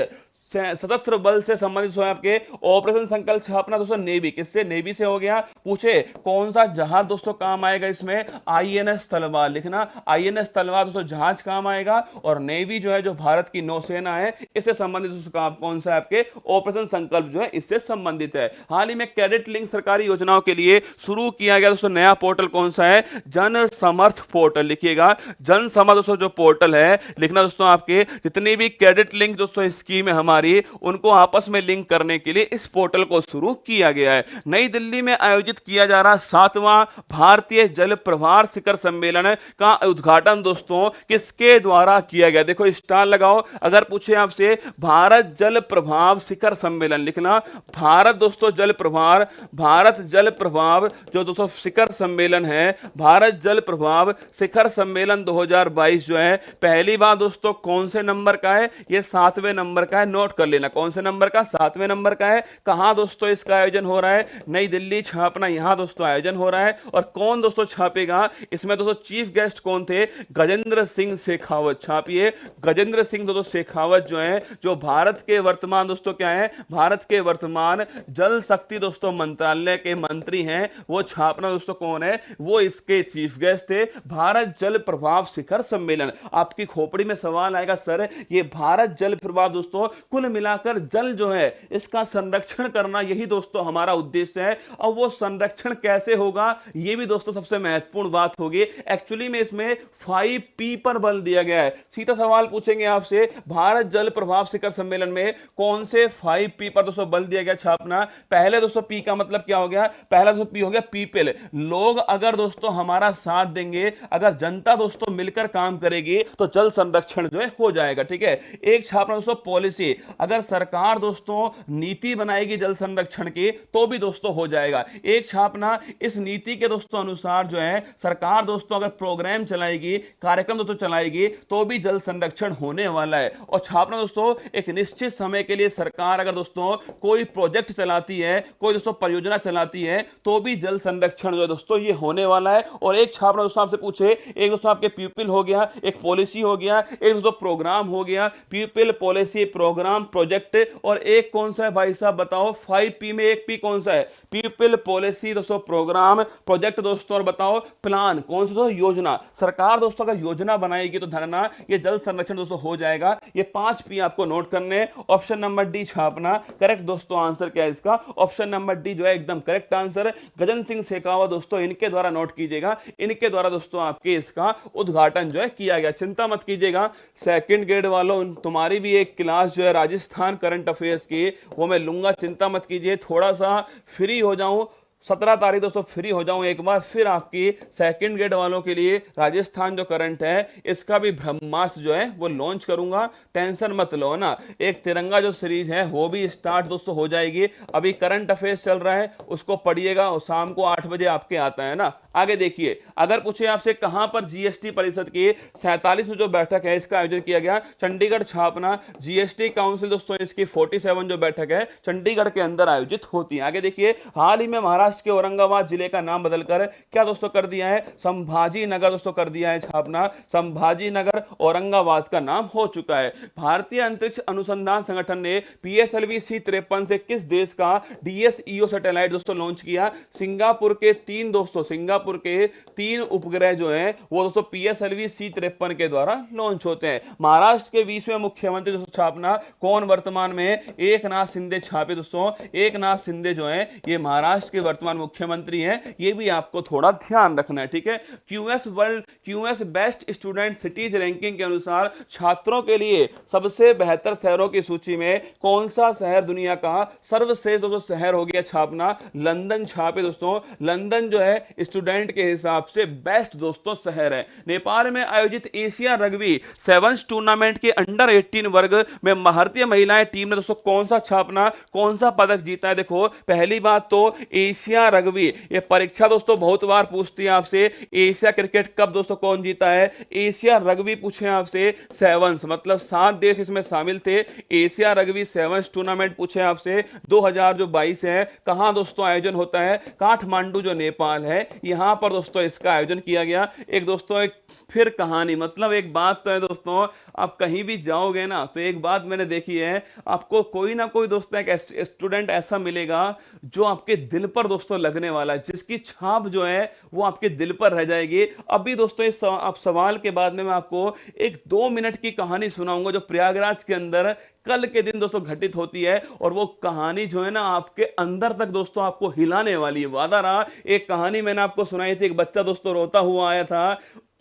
सशस्त्र बल से संबंधित है आपके? ऑपरेशन संकल्प, छापना दोस्तों नेवी, किससे? नेवी से हो गया। पूछे कौन सा जहाज दोस्तों काम आएगा इसमें? आईएनएस तलवार, लिखना आईएनएस तलवार दोस्तों जहाज काम आएगा। और नेवी जो है, जो भारत की नौसेना है, इससे संबंधित कौन सा आपके? ऑपरेशन संकल्प जो है इससे संबंधित है। हाल ही में कैडेट लिंक सरकारी योजनाओं के लिए शुरू किया गया दोस्तों नया पोर्टल कौन सा है? जन समर्थ पोर्टल, लिखिएगा जन समर्थ दोस्तों जो पोर्टल है, लिखना दोस्तों आपके जितनी भी कैडेट लिंक दोस्तों स्कीम है हमारी, उनको आपस में लिंक करने के लिए इस पोर्टल को शुरू किया गया है। नई दिल्ली में आयोजित किया जा रहा 7वां भारतीय जल प्रभार शिखर सम्मेलन का उद्घाटन दोस्तों किसके द्वारा किया गया? देखो स्टार लगाओ। अगर पूछे आपसे भारत जल प्रभाव शिखर सम्मेलन, लिखना भारत दोस्तों जल प्रभार, भारत जल प्रभाव जो दोस्तों शिखर सम्मेलन है, भारत जल प्रभाव शिखर सम्मेलन 2022 जो है पहली बार दोस्तों कौन से नंबर का है? ये 7वें नंबर का है, नोट कर लेना। कौन से नंबर का? 7वें नंबर का है। कहां दोस्तों इसका आयोजन हो रहा है? नई दिल्ली, छापना यहां दोस्तों आयोजन हो रहा है। और कौन दोस्तों छापेगा इसमें? दोस्तों चीफ गेस्ट कौन थे? गजेंद्र सिंह शेखावत, छापिए गजेंद्र सिंह दोस्तों शेखावत जो है, जो भारत के वर्तमान दोस्तों क्या है? भारत के वर्तमान जल शक्ति दोस्तों मंत्रालय के मंत्री हैं। वो छापना दोस्तों कौन है? वो इसके चीफ गेस्ट थे। भारत जल प्रभाव शिखर सम्मेलन। आपकी खोपड़ी में सवाल आएगा, सर ये भारत जल प्रभाव दोस्तों कुल मिलाकर जल जो है इसका संरक्षण करना, यही दोस्तों हमारा उद्देश्य है। और वो संरक्षण कैसे होगा, ये भी दोस्तों सबसे महत्वपूर्ण बात होगी। एक्चुअली में इसमें 5P पर बल दिया गया है। सीधा सवाल पूछेंगे आपसे, भारत जल प्रभाव शिखर सम्मेलन में कौन से 5P पर दोस्तों बल दिया गया? छापना पहले दोस्तों P का मतलब क्या हो गया? पहला दोस्तों P हो गया पीपल, लोग अगर दोस्तों हमारा साथ देंगे, अगर जनता दोस्तों मिलकर काम करेगी तो जल संरक्षण जो है हो जाएगा, ठीक है। एक छापना दोस्तों पॉलिसी, अगर सरकार दोस्तों नीति बनाएगी जल संरक्षण की तो भी दोस्तों हो जाएगा। एक छापना इस नीति के दोस्तों अनुसार जो है सरकार दोस्तों अगर प्रोग्राम चलाएगी, कार्यक्रम दोस्तों चलाएगी तो भी जल संरक्षण होने वाला है। और छापना दोस्तों एक निश्चित समय के लिए सरकार अगर दोस्तों कोई प्रोजेक्ट चलाती है, कोई दोस्तों परियोजना चलाती है तो भी जल संरक्षण जो है दोस्तों ये होने वाला है। और एक छापना दोस्तों आपसे पूछे, एक दोस्तों आपके पीपल हो गया, एक पॉलिसी हो गया, एक दोस्तों प्रोग्राम हो गया, पीपल पॉलिसी प्रोग्राम प्रोजेक्ट, और एक कौन सा है भाई साहब बताओ? 5P में एक P कौन सा है? पीपल पॉलिसी दोस्तों प्रोग्राम प्रोजेक्ट दोस्तों, और बताओ प्लान कौन सा? योजना। सरकार दोस्तों अगर योजना बनाएगी तो धरना ये जल संरक्षण दोस्तों हो जाएगा। ये 5P आपको नोट करने। ऑप्शन नंबर डी छापना करेक्ट दोस्तों आंसर क्या है इसका? ऑप्शन नंबर डी जो है एकदम करेक्ट आंसर। गजेंद्र सिंह शेखावत दोस्तों इनके द्वारा नोट कीजिएगा, इनके द्वारा दोस्तों आपके इसका उद्घाटन जो है किया गया। चिंता मत कीजिएगा सेकंड ग्रेड वालों, तुम्हारी भी एक क्लास जो है राजस्थान करंट अफेयर्स की वो मैं लूंगा, चिंता मत कीजिए। थोड़ा सा फ्री हो जाऊं, 17 तारीख दोस्तों फ्री हो जाऊं एक बार, फिर आपकी सेकंड ग्रेड वालों के लिए राजस्थान जो करंट है इसका भी ब्रह्मास्त्र जो है वो लॉन्च करूंगा, टेंशन मत लो ना। एक तिरंगा जो सीरीज है वो भी स्टार्ट दोस्तों हो जाएगी। अभी करंट अफेयर्स चल रहा है उसको पढ़िएगा, और शाम को 8 बजे आपके आता है ना। आगे देखिए, अगर पूछे आपसे कहां पर जीएसटी परिषद की 47वीं जो बैठक है इसका आयोजन किया गया? चंडीगढ़। छापना जीएसटी काउंसिल दोस्तों इसकी 47 जो बैठक है चंडीगढ़ के अंदर आयोजित होती है। आगे देखिए, हाल ही में महाराष्ट्र के औरंगाबाद जिले का नाम बदलकर क्या दोस्तों कर दिया है? संभाजी नगर दोस्तों कर दिया है। छापना संभाजी नगर औरंगाबाद का नाम हो चुका है। भारतीय अंतरिक्ष अनुसंधान संगठन ने PSLV C-53 से किस देश का DSEO सैटेलाइट दोस्तों लॉन्च किया? सिंगापुर के 3 दोस्तों, सिंगापुर के 3 उपग्रह जो हैं वो दोस्तों PSLV C-53 के द्वारा लॉन्च होते हैं। महाराष्ट्र के 20वें मुख्यमंत्री दोस्तों छापना कौन वर्तमान में? एकनाथ शिंदे। छापे दोस्तों एकनाथ शिंदे जो है ये महाराष्ट्र के वर्तमान वर्तमान मुख्यमंत्री हैं, ये भी आपको थोड़ा ध्यान रखना है, ठीक है। QS best student cities ranking के अनुसार छात्रों के लिए सबसे बेहतर शहरों की सूची में कौन सा शहर दुनिया का सर्वश्रेष्ठ दोस्तों शहर हो गया छापना, लंदन छापे दोस्तों। लंदन जो है स्टूडेंट के हिसाब से बेस्ट दोस्तों शहर है। नेपाल में आयोजित एशिया रग्बी सेवंस टूर्नामेंट के अंडर 18 वर्ग में भारतीय महिलाएं टीम ने दोस्तों कौन सा छापना, कौन सा पदक जीता है। देखो पहली बात तो एशिया रग्बी, ये परीक्षा दोस्तों बहुत बार पूछती है आपसे, एशिया क्रिकेट कप दोस्तों कौन जीता है। एशिया रग्बी पूछे आपसे सेवंस, मतलब 7 देश इसमें शामिल थे। एशिया रग्बी सेवंस टूर्नामेंट पूछे आपसे 2022 है, कहां दोस्तों आयोजन होता है, काठमांडू जो नेपाल है, यहां पर दोस्तों इसका आयोजन किया गया। एक दोस्तों एक फिर कहानी, मतलब एक बात तो है दोस्तों, आप कहीं भी जाओगे ना तो एक बात मैंने देखी है, आपको कोई ना कोई दोस्तों एक स्टूडेंट ऐसा मिलेगा जो आपके दिल पर दोस्तों लगने वाला है, जिसकी छाप जो है वो आपके दिल पर रह जाएगी। अभी दोस्तों इस आप सवाल के बाद में मैं आपको एक 2 मिनट की कहानी सुनाऊंगा जो प्रयागराज के अंदर कल के दिन दोस्तों घटित होती है, और वो कहानी जो है ना आपके अंदर तक दोस्तों आपको हिलाने वाली है, वादा रहा। एक कहानी मैंने आपको सुनाई थी, एक बच्चा दोस्तों रोता हुआ आया था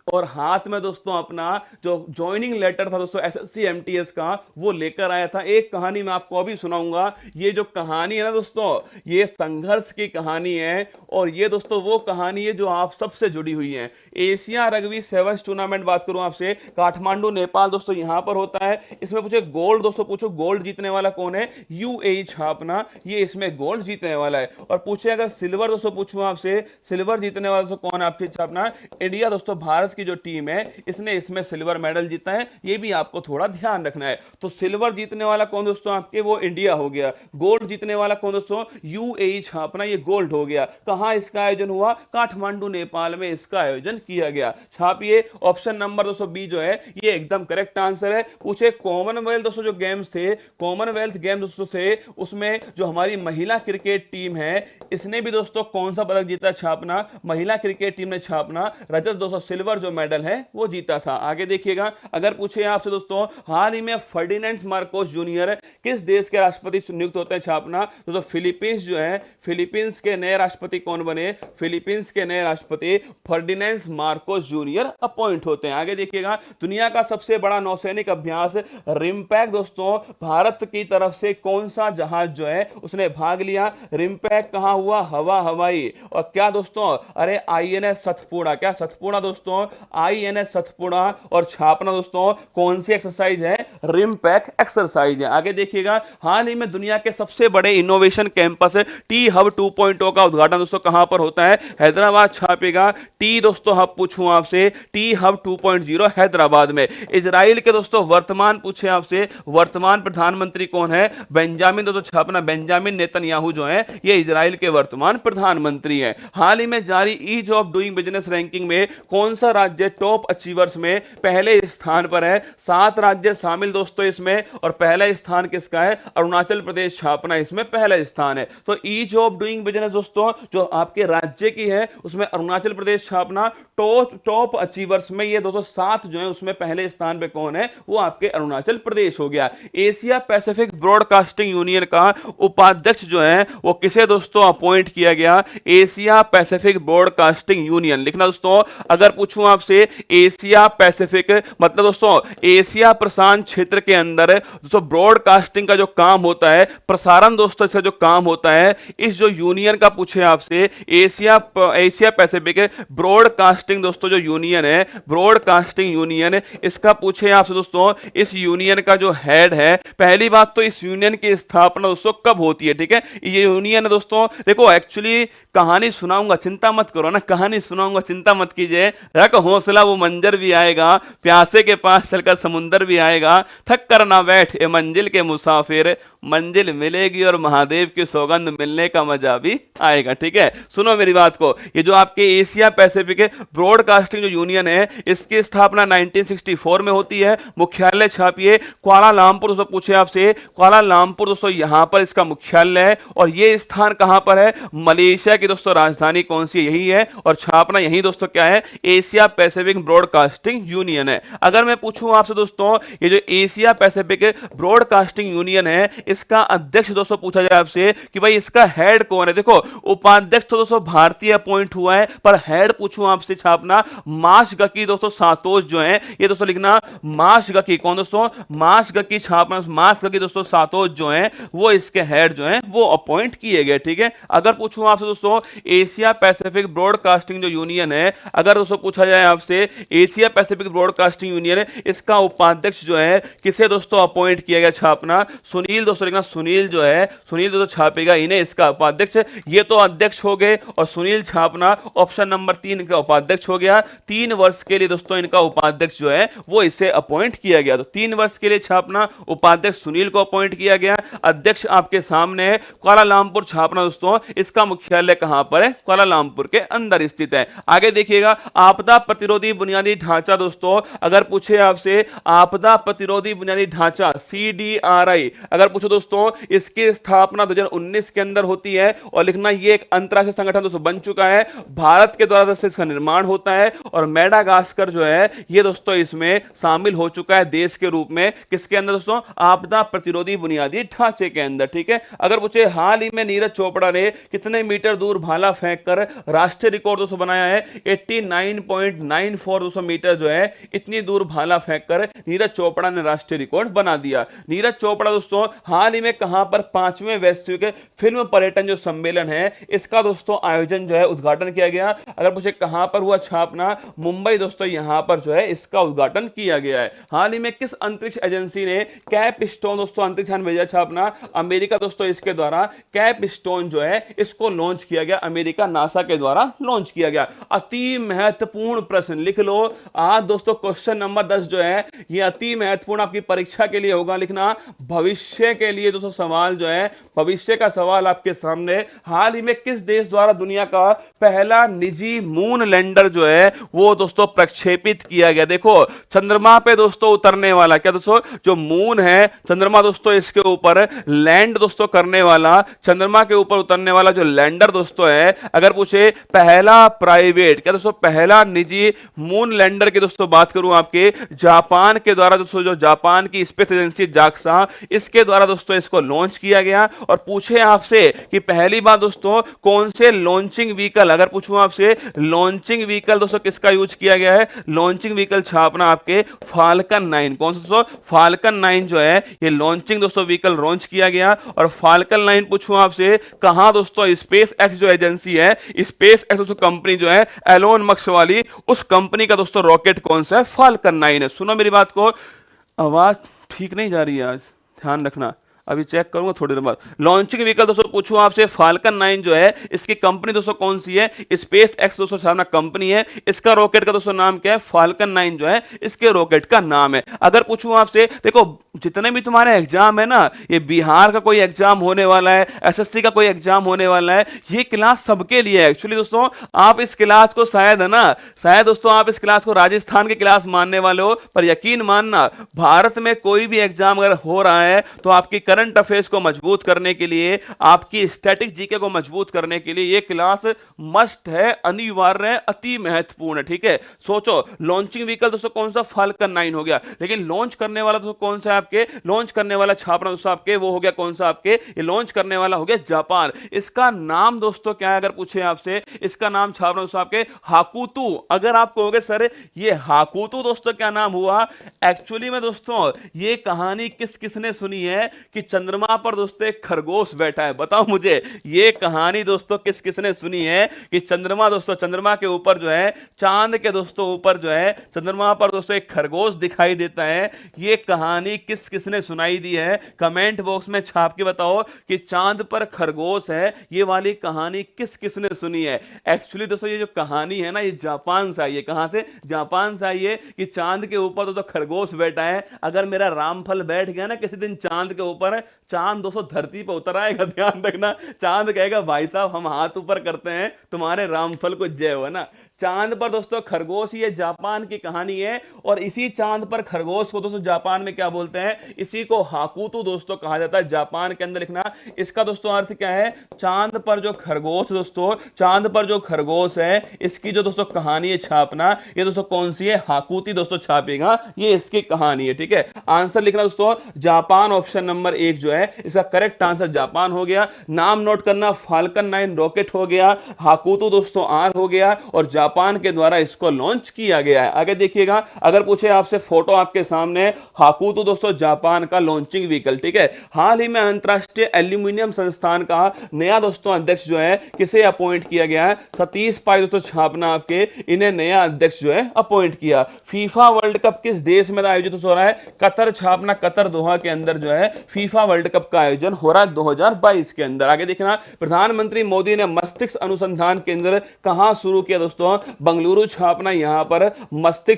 और हाथ में दोस्तों अपना जो ज्वाइनिंग लेटर था दोस्तों एसएससी एमटीएस का वो लेकर आया था। एक कहानी मैं आपको अभी सुनाऊंगा। ये जो कहानी है ना दोस्तों, ये संघर्ष की कहानी है, और ये दोस्तों वो कहानी है जो आप सबसे जुड़ी हुई है। एशिया रग्बी सेवंस टूर्नामेंट बात करूं आपसे, काठमांडू नेपाल दोस्तों यहां पर होता है। इसमें पूछे गोल्ड दोस्तों, पूछो गोल्ड जीतने वाला कौन है, यूएई छापना, ये इसमें गोल्ड जीतने वाला है। और पूछे अगर सिल्वर दोस्तों पूछूं आपसे, सिल्वर जीतने वाला दोस्तों कौन है आपकी छापना, इंडिया दोस्तों, भारत की जो टीम है इसने इसमें सिल्वर मेडल जीता है, ये भी आपको थोड़ा ध्यान रखना है। तो सिल्वर जीतने वाला कौन दोस्तों आपके, वो इंडिया हो गया। गोल्ड जीतने वाला कौन दोस्तों, यूएई छापना, ये गोल्ड हो गया। कहां इसका आयोजन हुआ, काठमांडू नेपाल में इसका आयोजन किया गया। छापिए ऑप्शन नंबर दोस्तों बी जो है ये एकदम करेक्ट आंसर है। पूछे कॉमनवेल्थ दोस्तों जो गेम्स थे, कॉमनवेल्थ गेम्स दोस्तों थे, उसमें जो हमारी महिला क्रिकेट टीम है इसने भी दोस्तों कौन सा पदक जीता, छापना, महिला क्रिकेट टीम ने छापना रजत दोस्तों, सिल्वर जो मेडल है वो जीता था। आगे देखिएगा, अगर पूछे आपसे दोस्तों हाल ही में फर्डिनेंड मार्कोस जूनियर किस देश के राष्ट्रपति नियुक्त होते हैं, छापना दोस्तों फिलीपींस जो है, फिलीपींस के नए राष्ट्रपति कौन बने, फिलीपींस के नए राष्ट्रपति फर्डिनेंड मार्कोस जूनियर अपॉइंट होते हैं। आगे देखिएगा, दुनिया का सबसे बड़ा नौसैनिक अभ्यास रिमपैक दोस्तों, भारत की तरफ से कौन सा जहाज जो है उसने भाग लिया। रिमपैक कहां हुआ, हवाई, और क्या दोस्तों, अरे आईएनएस सतपुड़ा, क्या सतपुड़ा दोस्तों, आईएनएस सतपुड़ा। और छापना दोस्तों कौन सी एक्सरसाइज है, रिमपैक एक्सरसाइज है। आगे देखिएगा, हाल ही में दुनिया के सबसे बड़े इनोवेशन कैंपस टी हब 2.0 का उद्घाटन दोस्तों कहां पर होता है, हैदराबाद छापेगा। टी दोस्तों हब पूछूं आपसे, टी हब 2.0 हैदराबाद में। इजराइल के दोस्तों वर्तमान पूछे आपसे, वर्तमान प्रधानमंत्री कौन है, बेंजामिन दोस्तों छापना, बेंजामिन नेतन्याहू जो है ये इजराइल के वर्तमान प्रधानमंत्री हैं। हाल ही में जारी ease of doing business ranking में कौन सा राज्य टॉप अचीवर्स में पहले स्थान पर है। 7 राज्य शामिल दोस्तों इसमें, और पहला स्थान किसका है, अरुणाचल प्रदेश छापना इसमें पहला स्थान है। तो ईज ऑफ डूइंग बिजनेस दोस्तों जो आपके राज्य की है उसमें अरुणाचल प्रदेश छापना, टॉप अचीवर्स में ये 207 जो है उसमें पहले स्थान पे कौन है, वो आपके अरुणाचल प्रदेश हो गया। एशिया पैसिफिक ब्रॉडकास्टिंग यूनियन का उपाध्यक्ष जो है वो किसे दोस्तों अपॉइंट किया गया, एशिया पैसिफिक ब्रॉडकास्टिंग यूनियन। लिखना दोस्तों, अगर पूछूं आपसे एशिया पैसिफिक मतलब दोस्तों एशिया प्रशांत क्षेत्र के अंदर दोस्तों ब्रॉडकास्टिंग का जो काम होता है, प्रसारण दोस्तों से जो काम होता है, इस जो यूनियन का पूछे आपसे, एशिया पैसिफिक ब्रॉडकास्टिंग दोस्तों जो यूनियन है, ब्रॉडकास्टिंग यूनियन, इसका पूछे आपसे दोस्तों इस यूनियन का जो हेड है, पहली बात तो इस यूनियन की स्थापना दोस्तों कब होती है, ठीक है। ये यूनियन है दोस्तों, देखो एक्चुअली कहानी सुनाऊंगा, चिंता मत करो ना, कहानी सुनाऊंगा, चिंता मत कीजिए, रख हौसला वो मंजर भी आएगा, प्यासे के पास चलकर समुंदर भी आएगा, थक कर ना बैठ ए मंजिल के मुसाफिर, मंजिल मिलेगी और महादेव की सौगंध मिलने का मजा भी आएगा, ठीक है। सुनो मेरी बात को, ये जो आपके एशिया पैसिफिक ब्रॉडकास्टिंग जो यूनियन है इसकी स्थापना 1964 में होती है। मुख्यालय छापिए कुआलालंपुर, दोस्तों पूछे आपसे कुआलालंपुर दोस्तों यहां पर इसका मुख्यालय है, और ये स्थान कहां पर है, मलेशिया की दोस्तों राजधानी कौन सी है, यही है, और छापना यही दोस्तों क्या है, एशिया पैसिफिक ब्रॉडकास्टिंग यूनियन है। अगर मैं पूछूं आपसे दोस्तों, ये जो एशिया पैसिफिक ब्रॉडकास्टिंग यूनियन है, इसका अध्यक्ष दोस्तों पूछा जाए आपसे कि भाई इसका हेड कौन है। देखो उपाध्यक्ष तो दोस्तों भारतीय अपॉइंट हुआ है, पर हेड पूछूं आपसे छापना माशगकी दोस्तों सातोश जो है, ये दोस्तों लिखना माशगकी कौन दोस्तों, माशगकी छापना माशगकी दोस्तों सातोश जो है वो इसके हेड जो है वो अपॉइंट किए गए। ठीक है, अगर पूछूं आपसे दोस्तों एशिया पैसिफिक ब्रॉडकास्टिंग जो यूनियन है, अगर दोस्तों पूछा जाए आपसे एशिया पैसिफिक ब्रॉडकास्टिंग यूनियन है, इसका उपाध्यक्ष जो है किसे दोस्तों अपॉइंट किया गया छापना सुनील दोस्तों लिखना, सुनील जो है सुनील दोस्तों छापेगा इन्हें इसका उपाध्यक्ष। ये तो अध्यक्ष हो गए, और सुनील छापना ऑप्शन नंबर 3 का उपाध्यक्ष हो गया। 3 वर्ष के लिए दोस्तों इनका उपाध्यक्ष जो है वो इसे अपॉइंट किया गया। तो 3 वर्ष के लिए छापना उपाध्यक्ष सुनील को अपॉइंट किया गया। अध्यक्ष आपके सामने है, कुआलालंपुर छापना दोस्तों इसका मुख्यालय कहां पर है, कुआलालंपुर के अंदर स्थित है। आगे देखिएगा आपदा प्रतिरोधी बुनियादी ढांचा दोस्तों, अगर पूछे आपसे आपदा प्रतिरोधी बुनियादी ढांचा CDRI, अगर पूछो दोस्तों इसकी स्थापना 2019 के अंदर होती है, और लिखना ये एक अंतरराष्ट्रीय संगठन दोस्तों बन चुका है, भारत के द्वारा दोस्तों इसका निर्माण होता है, और मेडागास्कर जो है ये दोस्तों इसमें शामिल हो चुका है देश के रूप में। किसके अंदर दोस्तों, आपदा प्रतिरोधी बुनियादी ढांचे के अंदर। ठीक है, अगर पूछे हाल ही में नीरज चोपड़ा ने कितने मीटर दूर भाला फेंककर राष्ट्रीय रिकॉर्ड दोस्तों बनाया है, 89.94 दोस्तों मीटर जो है इतनी दूर भाला फेंककर नीरज चोपड़ा ने राष्ट्रीय रिकॉर्ड बना दिया। नीरज चोपड़ा दोस्तों हाल ही में कहां पर 5वें वैश्विक फिल्म पर्यटन जो सम्मेलन है इसका दोस्तों आयोजन जो है उद्घाटन किया गया। अगर पूछे कहां पर हुआ छापना, मुंबई दोस्तों यहां पर जो है इसका उद्घाटन किया गया है। हाल ही में किस अंतरिक्ष एजेंसी ने कैपस्टोन दोस्तों अंतरिक्ष यान भेजा छापना, अमेरिका दोस्तों इसके द्वारा कैपस्टोन जो है इसको लॉन्च किया गया, अमेरिका नासा के द्वारा लॉन्च किया गया। अति महत्वपूर्ण प्रश्न लिख लो आज दोस्तों, क्वेश्चन नंबर 10 जो है ये अति महत्वपूर्ण आपकी परीक्षा के लिए होगा। लिखना भविष्य के लिए दोस्तों सवाल जो है, भविष्य का सवाल आपके सामने, हाल ही में किस देश द्वारा दुनिया का पहला निजी मून लैंडर जो है वो दोस्तों प्रक्षेपित किया गया। देखो चंद्रमा पे दोस्तों उतरने वाला, क्या दोस्तों जो मून है चंद्रमा दोस्तों इसके ऊपर लैंड दोस्तों करने वाला, चंद्रमा के ऊपर उतरने वाला जो लैंडर दोस्तों है, अगर पूछे पहला प्राइवेट, क्या दोस्तों पहला निजी मून लैंडर की दोस्तों बात करूं आपके जापान के द्वारा दोस्तों, जो जापान की स्पेस एजेंसी जाक्सा इसके द्वारा दोस्तों इसको लॉन्च किया गया। और पूछे आपसे कि पहली बार दोस्तों कौन से लॉन्चिंग व्हीकल, अगर पूछूं आपसे लॉन्चिंग व्हीकल दोस्तों किसका यूज किया गया है, लॉन्चिंग व्हीकल छापना आपके फाल्कन 9, कौन सा दोस्तों फाल्कन 9 जो है ये लॉन्चिंग दोस्तों व्हीकल लॉन्च किया गया। और फाल्कन 9 पूछूं आपसे कहां दोस्तों, स्पेस एक्स जो एजेंसी है, स्पेस एक्स दोस्तों कंपनी जो है एलोन मस्क वाली, उस कंपनी का दोस्तों रॉकेट कौन सा है, फाल्कन 9 है। सुनो मेरी बात को, आवाज ठीक नहीं जा रही है आज, ध्यान रखना, अभी चेक करूंगा थोड़ी देर बाद। लॉन्चिंग व्हीकल दोस्तों पूछूं आपसे फाल्कन 9 जो है इसकी कंपनी दोस्तों कौन सी है, स्पेस एक्स दोस्तों सामना कंपनी है, इसका रॉकेट का दोस्तों नाम क्या है, फाल्कन 9 जो है इसके रॉकेट का नाम है। अगर पूछूं आपसे, देखो जितने भी तुम्हारे एग्जाम है ना, ये बिहार का कोई एग्जाम होने वाला है, एसएससी का कोई एग्जाम होने वाला है, ये क्लास सबके लिए है एक्चुअली दोस्तों। आप इस क्लास को शायद है ना, शायद दोस्तों आप इस क्लास को राजस्थान की क्लास मानने वाले हो, पर यकीन मानना भारत में कोई भी एग्जाम अगर हो रहा है तो आपकी करंट अफेयर्स को मजबूत करने के लिए, आपकी स्टैटिक जीके को मजबूत करने के लिए ये क्लास मस्ट है, अनिवार्य है, अति महत्वपूर्ण है। ठीक है, सोचो लॉन्चिंग व्हीकल दोस्तों कौन सा, फाल्कन 9 हो गया, लेकिन लॉन्च करने वाला दोस्तों कौन सा आपके, लॉन्च करने वाला छापना दोस्तों आपके वो हो गया कौन सा आपके, ये लॉन्च करने वाला हो गया जापान। इसका नाम दोस्तों क्या है, अगर पूछे आपसे इसका नाम छापना दोस्तों आपके हाकुतु। अगर आप कहोगे सर ये हाकुतु दोस्तों क्या नाम हुआ, एक्चुअली में दोस्तों ये कहानी किस किसने सुनी है कि चंद्रमा पर दोस्तों एक खरगोश बैठा है। बताओ मुझे ये कहानी दोस्तों किस किसने सुनी है कि चंद्रमा दोस्तों, चंद्रमा के ऊपर जो है, चांद के दोस्तों ऊपर जो है चंद्रमा पर दोस्तों एक खरगोश दिखाई देता है। ये कहानी किस किसने सुनाई दी है, कमेंट बॉक्स में छाप के बताओ कि चांद पर खरगोश है, ये वाली कहानी किस किसने सुनी है। एक्चुअली दोस्तों ये जो कहानी है ना ये जापान से आई है। कहां से, जापान से आई है कि चांद के ऊपर दोस्तों खरगोश बैठा है। अगर मेरा रामफल बैठ गया ना किसी दिन चांद के ऊपर, चांद दोस्तों धरती पर उतर आएगा, ध्यान रखना। चांद कहेगा भाई साहब हम हाथ ऊपर करते हैं, तुम्हारे रामफल को जय हो ना। चांद पर दोस्तों खरगोश, ये जापान की कहानी है। और इसी चांद पर खरगोश को दोस्तों जापान में क्या बोलते हैं, इसी को हाकुतु दोस्तों कहा जाता है। जापान के अंदर लिखना। इसका दोस्तों अर्थ क्या है, चांद पर जो खरगोश दोस्तों, चांद पर जो खरगोश है, इसकी जो दोस्तों कहानी है छापना, ये दोस्तों कौन सी है, हाकुती दोस्तों छापेगा, ये इसकी कहानी है। ठीक है, आंसर लिखना दोस्तों जापान, ऑप्शन नंबर 1 जो है इसका करेक्ट आंसर जापान हो गया। नाम नोट करना, फाल्कन 9 रॉकेट हो गया, हाकुतु दोस्तों आर हो गया, और जापान के द्वारा इसको लॉन्च किया गया है। आगे देखिएगा, अगर पूछे आपसे, फोटो आपके सामने, हाकुतु दोस्तों जापान का लॉन्चिंग व्हीकल। ठीक है, हाल ही में अंतरराष्ट्रीय एल्यूमिनियम संस्थान का नया दोस्तों अध्यक्ष जो है किसे अपॉइंट किया गया है, सतीश पाई दोस्तों छापना आपके, इन्हें नया अध्यक्ष जो है अपॉइंट किया। फीफा वर्ल्ड कप किस देश में आयोजित हो रहा है, कतर छापना, कतर दोहा के अंदर जो है फीफा वर्ल्ड कप का आयोजन हो रहा है 2022 के अंदर। आगे देखना, प्रधानमंत्री मोदी ने मस्तिष्क अनुसंधान केंद्र कहां शुरू किया दोस्तों, बंगलुरु छापना, यहां पर मस्तिष्क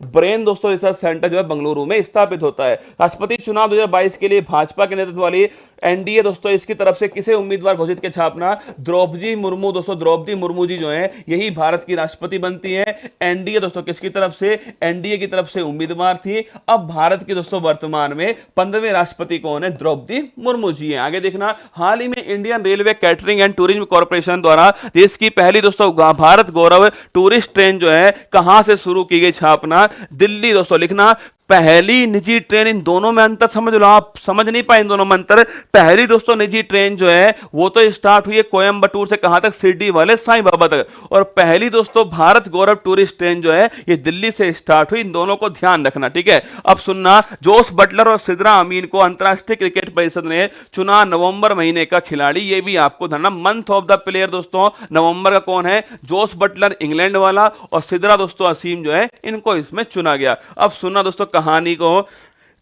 ब्रेन दोस्तों रिसर्च सेंटर जो है बंगलुरु में स्थापित होता है। राष्ट्रपति चुनाव 2022 के लिए भाजपा के नेतृत्व वाली एनडीए दोस्तों, इसकी तरफ से किसे उम्मीदवार घोषित के छापना, द्रौपदी मुर्मू दोस्तों, द्रौपदी मुर्मू जी जो है यही भारत की राष्ट्रपति बनती है। एनडीए दोस्तों किसकी तरफ से, एनडीए की तरफ से उम्मीदवार थी। अब भारत की दोस्तों वर्तमान में 15वें राष्ट्रपति कौन है, द्रौपदी मुर्मू जी है। आगे देखना, हाल ही में Indian railway catering and tourism corporation द्वारा देश की पहली दोस्तों भारत गौरव टूरिस्ट ट्रेन जो है कहां से शुरू की गई, छापना, दिल्ली दोस्तों लिखना। पहली निजी ट्रेन, इन दोनों में अंतर समझ लो, आप समझ नहीं पाए इन दोनों में अंतर। पहली दोस्तों निजी ट्रेन जो है वो तो स्टार्ट हुई है कोयंबटूर से, कहां तक, शिरडी वाले साईं बाबा तक। और पहली दोस्तों भारत गौरव टूरिस्ट ट्रेन जो है ये दिल्ली से स्टार्ट हुई। इन दोनों को ध्यान रखना। ठीक है, अब सुनना, जोस बटलर और सिद्रा अमीन को अंतरराष्ट्रीय क्रिकेट परिषद ने चुना नवंबर महीने का खिलाड़ी, ये भी आपको धरना। मंथ ऑफ द प्लेयर दोस्तों नवंबर का कौन है, जोस बटलर इंग्लैंड वाला, और सिद्रा दोस्तों असीम जो है, इनको इसमें चुना गया। अब सुनना दोस्तों कहानी को,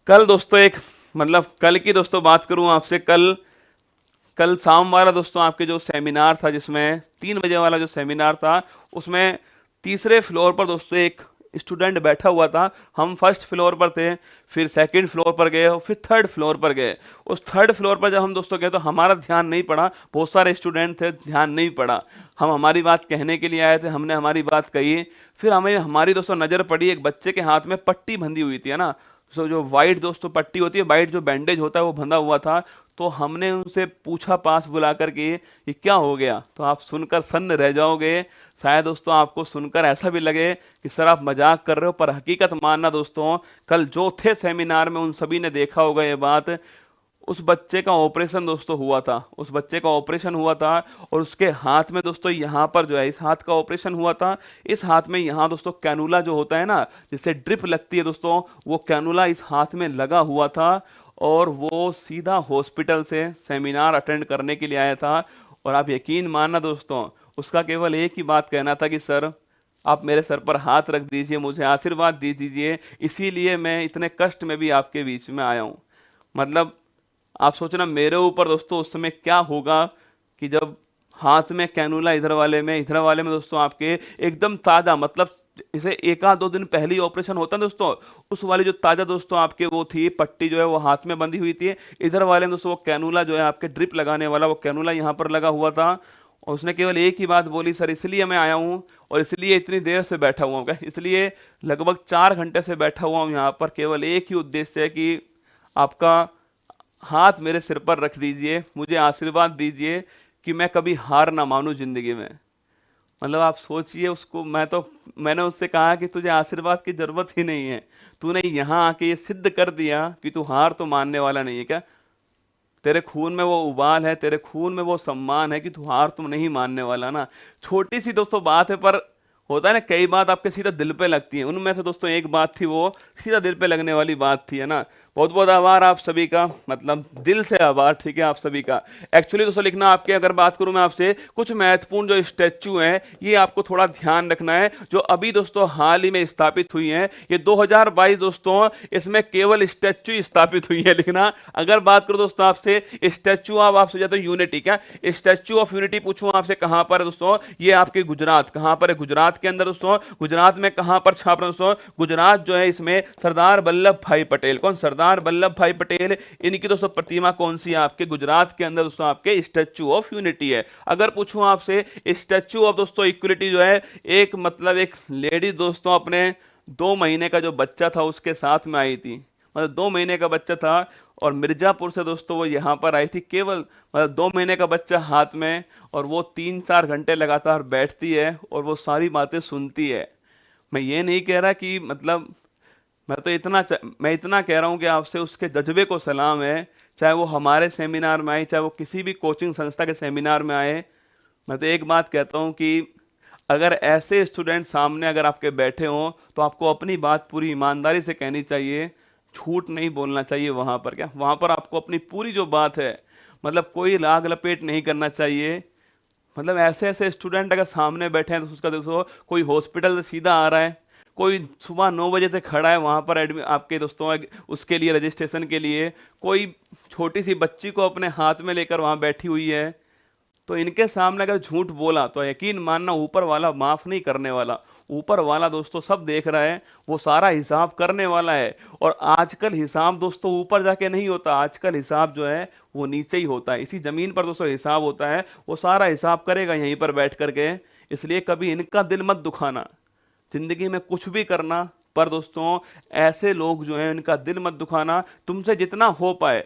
कल दोस्तों एक, मतलब कल की दोस्तों बात करूं आपसे, कल शाम वाला दोस्तों आपके जो सेमिनार था, जिसमें 3 बजे वाला जो सेमिनार था, उसमें तीसरे फ्लोर पर दोस्तों एक स्टूडेंट बैठा हुआ था। हम फर्स्ट फ्लोर पर थे, फिर सेकंड फ्लोर पर गए, और फिर थर्ड फ्लोर पर गए। उस थर्ड फ्लोर पर जब हम दोस्तों गए तो हमारा ध्यान नहीं पड़ा, बहुत सारे स्टूडेंट थे, ध्यान नहीं पड़ा। हम हमारी बात कहने के लिए आए थे, हमने हमारी बात कही, फिर हमें हमारी दोस्तों नज़र पड़ी, एक बच्चे के हाथ में पट्टी बंधी हुई थी, है ना, जो वाइट दोस्तों पट्टी होती है, वाइट जो बैंडेज होता है वो बंधा हुआ था। तो हमने उनसे पूछा पास बुला करके, ये क्या हो गया, तो आप सुनकर सन्न रह जाओगे। शायद दोस्तों आपको सुनकर ऐसा भी लगे कि सर आप मजाक कर रहे हो, पर हकीकत मानना दोस्तों, कल जो थे सेमिनार में उन सभी ने देखा होगा ये बात। उस बच्चे का ऑपरेशन दोस्तों हुआ था, उस बच्चे का ऑपरेशन हुआ था, और उसके हाथ में दोस्तों यहाँ पर जो है, इस हाथ का ऑपरेशन हुआ था। इस हाथ में यहाँ दोस्तों कैनुला जो होता है ना, जिससे ड्रिप लगती है दोस्तों, वो कैनुला इस हाथ में लगा हुआ था। और वो सीधा हॉस्पिटल से सेमिनार अटेंड करने के लिए आया था। और आप यकीन मानना दोस्तों, उसका केवल एक ही बात कहना था कि सर आप मेरे सर पर हाथ रख दीजिए, मुझे आशीर्वाद दे दीजिए, इसीलिए मैं इतने कष्ट में भी आपके बीच में आया हूँ। मतलब आप सोचना मेरे ऊपर दोस्तों उस समय क्या होगा कि जब हाथ में कैनुला इधर वाले में दोस्तों आपके एकदम ताज़ा, मतलब इसे 1-2 दिन पहले ही ऑपरेशन होता है दोस्तों, उस वाली जो ताज़ा दोस्तों आपके वो थी पट्टी जो है वो हाथ में बंधी हुई थी। इधर वाले में दोस्तों वो कैनुला जो है आपके ड्रिप लगाने वाला, वो कैनुला यहाँ पर लगा हुआ था। और उसने केवल एक ही बात बोली, सर इसलिए मैं आया हूँ और इसलिए इतनी देर से बैठा हुआ हूँ, इसलिए लगभग 4 घंटे से बैठा हुआ हूँ यहाँ पर, केवल एक ही उद्देश्य है कि आपका हाथ मेरे सिर पर रख दीजिए, मुझे आशीर्वाद दीजिए कि मैं कभी हार ना मानूं जिंदगी में। मतलब आप सोचिए उसको, मैंने उससे कहा कि तुझे आशीर्वाद की जरूरत ही नहीं है, तूने यहाँ आके ये सिद्ध कर दिया कि तू हार तो मानने वाला नहीं है। क्या तेरे खून में वो उबाल है, तेरे खून में वो सम्मान है कि तू हार तुम नहीं मानने वाला ना। छोटी सी दोस्तों बात है, पर होता है ना कई बात आपके सीधा दिल पे लगती है, उनमें से दोस्तों एक बात थी वो सीधा दिल पे लगने वाली बात थी, है ना। बहुत बहुत आभार आप सभी का, मतलब दिल से आभार, ठीक है, आप सभी का। एक्चुअली दोस्तों लिखना आपके, अगर बात करूं मैं आपसे, कुछ महत्वपूर्ण जो स्टैचू हैं ये आपको थोड़ा ध्यान रखना है, जो अभी दोस्तों हाल ही में स्थापित हुई हैं। ये 2022 दोस्तों इसमें केवल स्टैचू स्थापित हुई है लिखना। अगर बात करूं दोस्तों आपसे स्टैचू ऑफ, आपसे जाते यूनिटी, क्या स्टैचू ऑफ यूनिटी पूछूं आपसे कहां पर है दोस्तों, ये आपके गुजरात, कहां पर है, गुजरात के अंदर दोस्तों। गुजरात में कहां पर छाप रहे दोस्तों, गुजरात जो है इसमें सरदार वल्लभ भाई पटेल, कौन, सरदार सरदार वल्लभ भाई पटेल, इनकी दोस्तों प्रतिमा कौन सी है आपके गुजरात के अंदर दोस्तों आपके स्टैच्यू ऑफ यूनिटी है। अगर पूछूं आपसे स्टैच्यू ऑफ दोस्तों इक्वलिटी जो है, एक मतलब एक लेडी दोस्तों अपने 2 महीने का जो बच्चा था उसके साथ में आई थी, मतलब 2 महीने का बच्चा था और मिर्जापुर से दोस्तों वो यहाँ पर आई थी, केवल मतलब 2 महीने का बच्चा हाथ में, और वो 3-4 घंटे लगातार बैठती है और वो सारी बातें सुनती है। मैं ये नहीं कह रहा कि मतलब मैं इतना कह रहा हूँ कि आपसे उसके जज्बे को सलाम है, चाहे वो हमारे सेमिनार में आए, चाहे वो किसी भी कोचिंग संस्था के सेमिनार में आए। मैं तो एक बात कहता हूँ कि अगर ऐसे स्टूडेंट सामने अगर आपके बैठे हों तो आपको अपनी बात पूरी ईमानदारी से कहनी चाहिए, झूठ नहीं बोलना चाहिए। वहाँ पर क्या, वहाँ पर आपको अपनी पूरी जो बात है, मतलब कोई लाग लपेट नहीं करना चाहिए। मतलब ऐसे ऐसे स्टूडेंट अगर सामने बैठे हैं तो उसका देखो, कोई हॉस्पिटल से सीधा आ रहा है, कोई सुबह 9 बजे से खड़ा है वहाँ पर एडमिट आपके दोस्तों उसके लिए रजिस्ट्रेशन के लिए, कोई छोटी सी बच्ची को अपने हाथ में लेकर वहाँ बैठी हुई है, तो इनके सामने अगर झूठ बोला तो यकीन मानना ऊपर वाला माफ नहीं करने वाला। ऊपर वाला दोस्तों सब देख रहा है, वो सारा हिसाब करने वाला है। और आजकल हिसाब दोस्तों ऊपर जाके नहीं होता, आजकल हिसाब जो है वो नीचे ही होता है, इसी जमीन पर दोस्तों हिसाब होता है, वो सारा हिसाब करेगा यहीं पर बैठ करके। इसलिए कभी इनका दिल मत दुखाना, जिंदगी में कुछ भी करना, पर दोस्तों ऐसे लोग जो हैं इनका दिल मत दुखाना। तुमसे जितना हो पाए,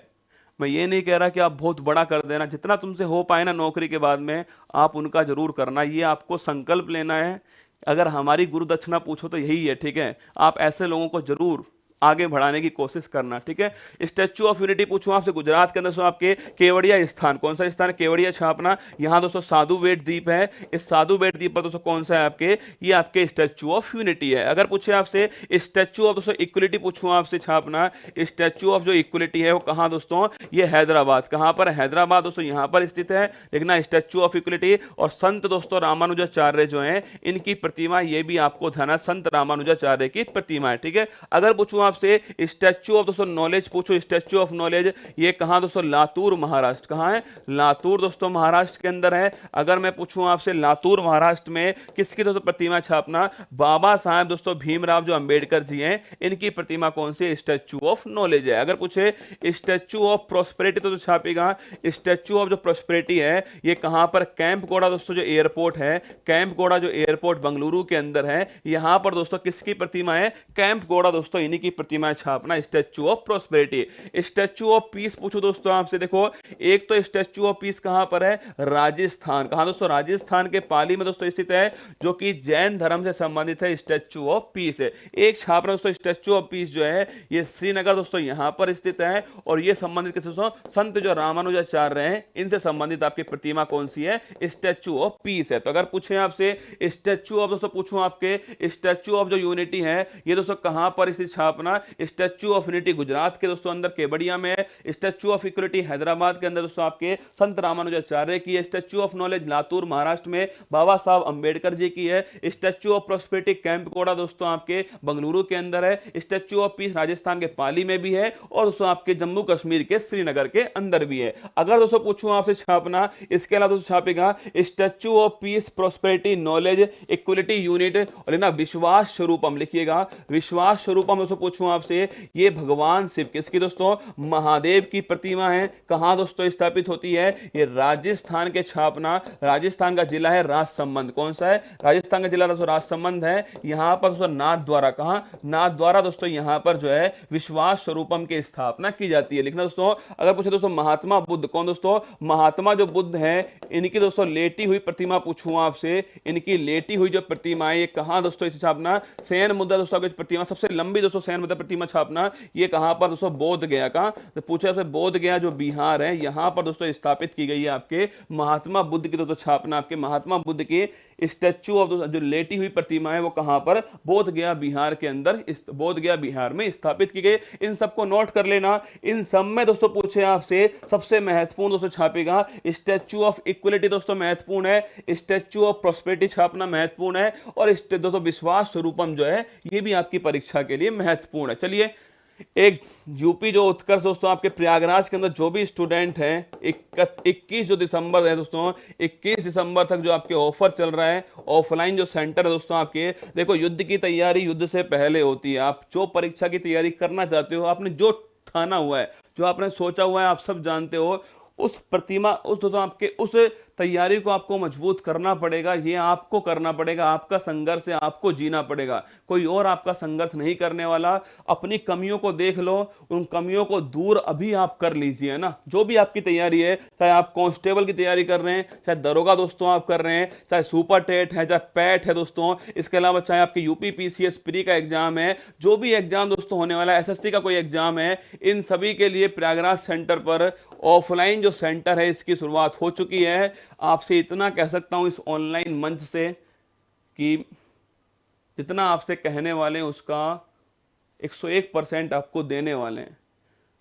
मैं ये नहीं कह रहा कि आप बहुत बड़ा कर देना, जितना तुमसे हो पाए ना नौकरी के बाद में आप उनका जरूर करना, ये आपको संकल्प लेना है। अगर हमारी गुरु दक्षिणा पूछो तो यही है, ठीक है। आप ऐसे लोगों को जरूर आगे बढ़ाने की कोशिश करना, ठीक है। स्टैच्यू ऑफ यूनिटी पूछूं आपसे, गुजरात के अंदर सो आपके केवड़िया स्थान, कौन सा स्थान है, केवड़िया छापना, यहाँ दोस्तों साधु बेट द्वीप है। इस साधु बेट द्वीप पर दोस्तों कौन सा है आपके, ये आपके स्टैच्यू ऑफ यूनिटी है। अगर पूछे आपसे स्टैच्यू ऑफ दोस्तों इक्वलिटी पूछूं आपसे छापना, स्टैच्यू ऑफ जो इक्वलिटी है वो कहाँ दोस्तों, ये हैदराबाद, कहाँ पर, हैदराबाद दोस्तों यहाँ पर स्थित है, लिखना स्टैच्यू ऑफ इक्वलिटी। और संत दोस्तों रामानुजाचार्य जो है इनकी प्रतिमा, ये भी आपको ध्यान है, संत रामानुजाचार्य की प्रतिमा है, ठीक है। अगर पूछूं आपसे स्टैच्यू ऑफ दोस्तों नॉलेज पूछो, स्टैच्यू ऑफ नॉलेज ये कहां दोस्तों, लातूर महाराष्ट्र, कहां है, लातूर दोस्तों महाराष्ट्र के अंदर है। अगर मैं पूछूं आपसे लातूर महाराष्ट्र में किसकी दोस्तों प्रतिमा छापना, बाबा साहेब दोस्तों भीमराव जो अंबेडकर जी हैं इनकी प्रतिमा कौन सी, स्टैच्यू ऑफ नॉलेज है। अगर पूछे स्टैच्यू ऑफ प्रोस्पेरिटी तो छापेगा, स्टैच्यू ऑफ जो प्रोस्पेरिटी है ये कहां पर, कैंपगौड़ा दोस्तों जो एयरपोर्ट है, कैंपगौड़ा जो एयरपोर्ट बंगलुरु के अंदर है, यहां पर दोस्तों किसकी प्रतिमा है, कैंपगौड़ा दोस्तों इन्हीं की प्रतिमा छापना, statue of prosperity. Statue of peace पूछो दोस्तों आपसे, देखो एक तो स्टैच्यू ऑफ पीस कहां पर है, राजस्थान, कहां दोस्तों, राजस्थान के पाली में दोस्तों स्थित है, जो कि जैन धर्म से संबंधित है, स्टैच्यू ऑफ पीस है। एक छापना दोस्तों स्टैच्यू ऑफ पीस जो है ये श्रीनगर दोस्तों यहां पर स्थित है, और ये संबंधित किससे दोस्तों, संत जो रामानुजाचार्य हैं इनसे संबंधित आपकी प्रतिमा कौन सी है, स्टैच्यू ऑफ पीस है। तो अगर पूछे आपसे स्टैच्यू ऑफ दोस्तों पूछूं आपके स्टैच्यू ऑफ जो यूनिटी है ये दोस्तों कहां पर स्थित छापना, स्टैच्यू ऑफ यूनिटी गुजरात के दोस्तों अंदर केवड़िया में है, स्टैच्यू ऑफ इक्वलिटी हैदराबाद के अंदर दोस्तों आपके संत रामानुजाचार्य की है, statue of knowledge Latur Maharashtra में बाबा साहब अंबेडकर जी की है, स्टैच्यू ऑफ प्रोस्पेरिटी कैंपगौड़ा दोस्तों आपके बंगलुरु के अंदर है, स्टैच्यू ऑफ पीस राजस्थान के पाली में भी है, और दोस्तों आपके जम्मू कश्मीर के श्रीनगर के अंदर भी है। अगर दोस्तों पूछूं आपसे छापना, इसके अलावा दोस्तों छापेगा statue of peace prosperity knowledge equality unity, और ना विश्वास स्वरूपम लिखिएगा, विश्वास स्वरूपम दोस्तों पूछूं आपसे, ये भगवान शिव किसकी दोस्तों, महादेव की प्रतिमा है, कहां दोस्तों स्थापित होती है, ये राजस्थान के छापना, राजस्थान का जिला है राजसमंद, कौन सा है, राजस्थान का जिला दोस्तों राजसमंद है, यहां पर दोस्तों नाथ द्वारा, कहां, नाथ द्वारा दोस्तों यहां पर जो है विश्वास स्वरूपम की स्थापना की जाती है। लिखना दोस्तों। अगर पूछे दोस्तों महात्मा बुद्ध, कौन दोस्तों, महात्मा जो बुद्ध है इनकी दोस्तों लेटी हुई प्रतिमा पूछूं आपसे, इनकी लेटी हुई जो प्रतिमा है ये कहां दोस्तों छापना, सैन मुद्रा दोस्तों की प्रतिमा, सबसे लंबी दोस्तों सैन मुद्रा प्रतिमा छापना, ये कहां पर दोस्तों, बोध गया का, तो पूछे आपसे बोध गया जो बिहार है यहां पर दोस्तों स्थापित की गई है आपके महात्मा बुद्ध की दोस्तों छापना, आपके महात्मा बुद्ध की स्टैच्यू ऑफ जो लेटी हुई प्रतिमा है वो कहां पर, बोध गया बिहार के अंदर, बोध गया बिहार में स्थापित की गई। इन सबको नोट कर लेना। इन सब में दोस्तों पूछे आपसे सबसे महत्वपूर्ण दोस्तों छापेगा स्टैच्यू ऑफ इक्वलिटी दोस्तों महत्वपूर्ण है, स्टैच्यू ऑफ प्रोस्पेरिटी छापना महत्वपूर्ण है, और दोस्तों विश्वास स्वरूपम जो है ये भी आपकी परीक्षा के लिए महत्वपूर्ण है। चलिए एक यूपी जो उत्कर्ष दोस्तों आपके प्रयागराज के अंदर जो भी स्टूडेंट हैं 21 जो दिसंबर है दोस्तों, 21 दिसंबर तक जो आपके ऑफर चल रहा है, ऑफलाइन जो सेंटर है दोस्तों आपके, देखो युद्ध की तैयारी युद्ध से पहले होती है। आप जो परीक्षा की तैयारी करना चाहते हो, आपने जो ठाना हुआ है, जो आपने सोचा हुआ है, आप सब जानते हो, उस प्रतिमा, उस दोस्तों आपके उस तैयारी को आपको मजबूत करना पड़ेगा। ये आपको करना पड़ेगा, आपका संघर्ष है, आपको जीना पड़ेगा, कोई और आपका संघर्ष नहीं करने वाला। अपनी कमियों को देख लो, उन कमियों को दूर अभी आप कर लीजिए ना। जो भी आपकी तैयारी है, चाहे आप कांस्टेबल की तैयारी कर रहे हैं, चाहे दरोगा दोस्तों आप कर रहे हैं, चाहे सुपर टेट है, चाहे पैट है दोस्तों, इसके अलावा चाहे आपके यूपी पीसीएस प्री का एग्जाम है, जो भी एग्जाम दोस्तों होने वाला है, एसएससी का कोई एग्जाम है, इन सभी के लिए प्रयागराज सेंटर पर ऑफलाइन जो सेंटर है इसकी शुरुआत हो चुकी है। आपसे इतना कह सकता हूं इस ऑनलाइन मंच से कि जितना आपसे कहने वाले हैं उसका 101% आपको देने वाले हैं।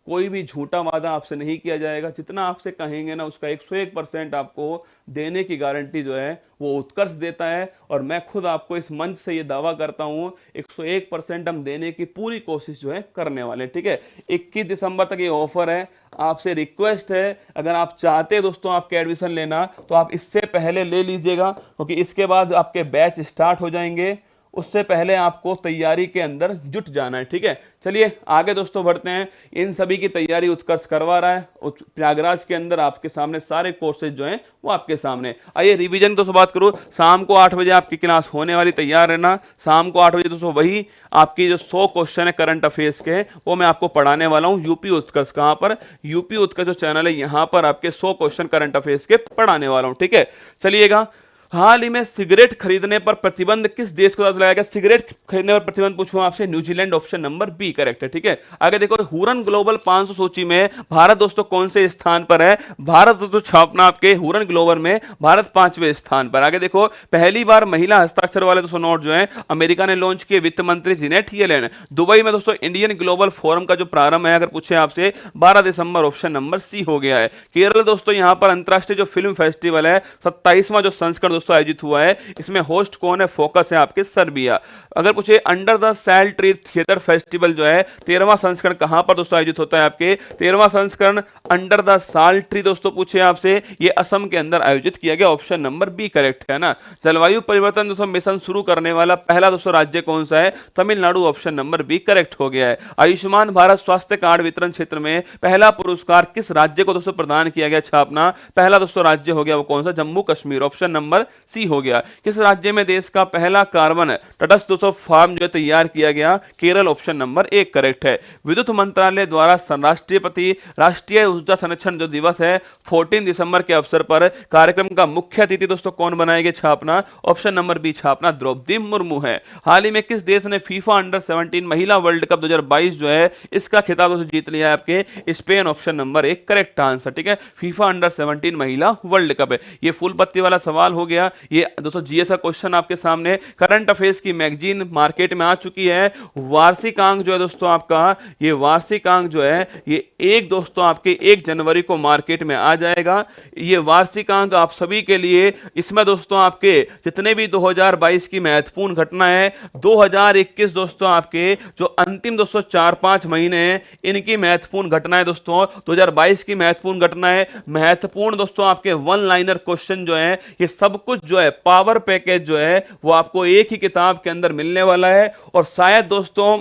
कोई भी झूठा वादा आपसे नहीं किया जाएगा, जितना आपसे कहेंगे ना उसका 101% आपको देने की गारंटी जो है वो उत्कर्ष देता है। और मैं खुद आपको इस मंच से ये दावा करता हूं 101% हम देने की पूरी कोशिश जो है करने वाले, ठीक है। 21 दिसंबर तक ये ऑफर है। आपसे रिक्वेस्ट है, अगर आप चाहते हैं दोस्तों आपके एडमिशन लेना तो आप इससे पहले ले लीजिएगा, क्योंकि इसके बाद आपके बैच स्टार्ट हो जाएंगे, उससे पहले आपको तैयारी के अंदर जुट जाना है, ठीक है। चलिए आगे दोस्तों बढ़ते हैं। इन सभी की तैयारी उत्कर्ष करवा रहा है प्रयागराज के अंदर, आपके सामने सारे कोर्सेज जो हैं वो आपके सामने। आइए रिवीजन दोस्तों बात करूं, शाम को 8 बजे आपकी क्लास होने वाली, तैयार रहना। शाम को 8 बजे दोस्तों वही आपकी जो 100 क्वेश्चन है करंट अफेयर्स के, वो मैं आपको पढ़ाने वाला हूं। यूपी उत्कर्ष, कहां पर? यूपी उत्कर्ष जो चैनल है, यहां पर आपके 100 क्वेश्चन करंट अफेयर्स के पढ़ाने वाला हूं, ठीक है। चलिएगा, हाल ही में सिगरेट खरीदने पर प्रतिबंध किस देश को लगाया गया? सिगरेट खरीदने पर प्रतिबंध पूछूं आपसे, New Zealand, option number B correct है, ठीक है। आगे देखो, हुरन ग्लोबल 500 सूची में भारत दोस्तों कौन से स्थान पर है? भारत दोस्तों छापना आपके हुरन ग्लोबल में भारत 5वें स्थान पर। आगे देखो, पहली बार महिला हस्ताक्षर वाले दोस्तों नोट जो है अमेरिका ने लॉन्च किए, वित्त मंत्री जेनेट येलेन। दुबई में दोस्तों इंडियन ग्लोबल फोरम का जो प्रारंभ है, अगर पूछे आपसे, 12 दिसंबर, ऑप्शन नंबर सी हो गया है। केरल दोस्तों यहां पर अंतरराष्ट्रीय जो फिल्म फेस्टिवल है 27वां जो संस्करण दोस्तों आयोजित हुआ है, इसमें होस्ट कौन है? फोकस है आपके सर्बिया। अगर पूछे under the Sal tree theatre festival जो है 13वां संस्करण कहां पर दोस्तों आयोजित होता है? आपके 13वां संस्करण अंडर द साल ट्री दोस्तों पूछे आपसे, ये असम के अंदर आयोजित किया गया, ऑप्शन नंबर बी करेक्ट है ना। जलवायु परिवर्तन दोस्तों मिशन शुरू करने वाला पहला दोस्तों राज्य कौन सा है? Tamil Nadu, option number B correct हो गया है। आयुष्मान भारत स्वास्थ्य कार्ड वितरण क्षेत्र में पहला पुरस्कार किस राज्य को दोस्तों प्रदान किया गया? छापना पहला दोस्तों राज्य हो गया वो कौन सा? Jammu Kashmir, option number C हो गया। किस राज्य में देश का पहला कार्बन तटस्थ दोस्तों फार्म जो तैयार किया गया? केरल, ऑप्शन नंबर 1 करेक्ट है। विद्युत मंत्रालय द्वारा राष्ट्रपति राष्ट्रीय ऊर्जा संरक्षण जो दिवस है 14 दिसंबर के अवसर पर कार्यक्रम का मुख्य अतिथि दोस्तों कौन बनाएंगे? छापना, ऑप्शन नंबर बी छापना द्रौपदी मुर्मू है। हाल ही में किस देश ने फीफा अंडर 17 महिला वर्ल्ड कप 2022 जो है इसका खिताब दोस्तों जीत लिया है? आपके Spain, option number 1 correct answer, ठीक है। फीफा अंडर 17 महिला वर्ल्ड कप है। ये फुल पत्ती वाला सवाल हो गया। ये दोस्तों जीएस का क्वेश्चन आपके सामने। करंट अफेयर्स की मैगजीन मार्केट में आ चुकी है। वार्षिकांक जो है दोस्तों आपका, ये वार्षिकांक जो है ये एक दोस्तों आपके 1 जनवरी को मार्केट में आ जाएगा। ये वार्षिकांक आप सभी के लिए, इसमें दोस्तों आपके जितने भी 2022 की महत्वपूर्ण घटना है, 2021 दोस्तों आपके जो अंतिम दोस्तों 4-5 महीने हैं इनकी महत्वपूर्ण घटना है दोस्तों, 2022 की महत्वपूर्ण घटना है। महत्वपूर्ण दोस्तों आपके वन लाइनर क्वेश्चन जो है, ये सब कुछ जो है पावर पैकेज जो है वो आपको एक ही किताब के अंदर मिलने वाला है, और शायद दोस्तों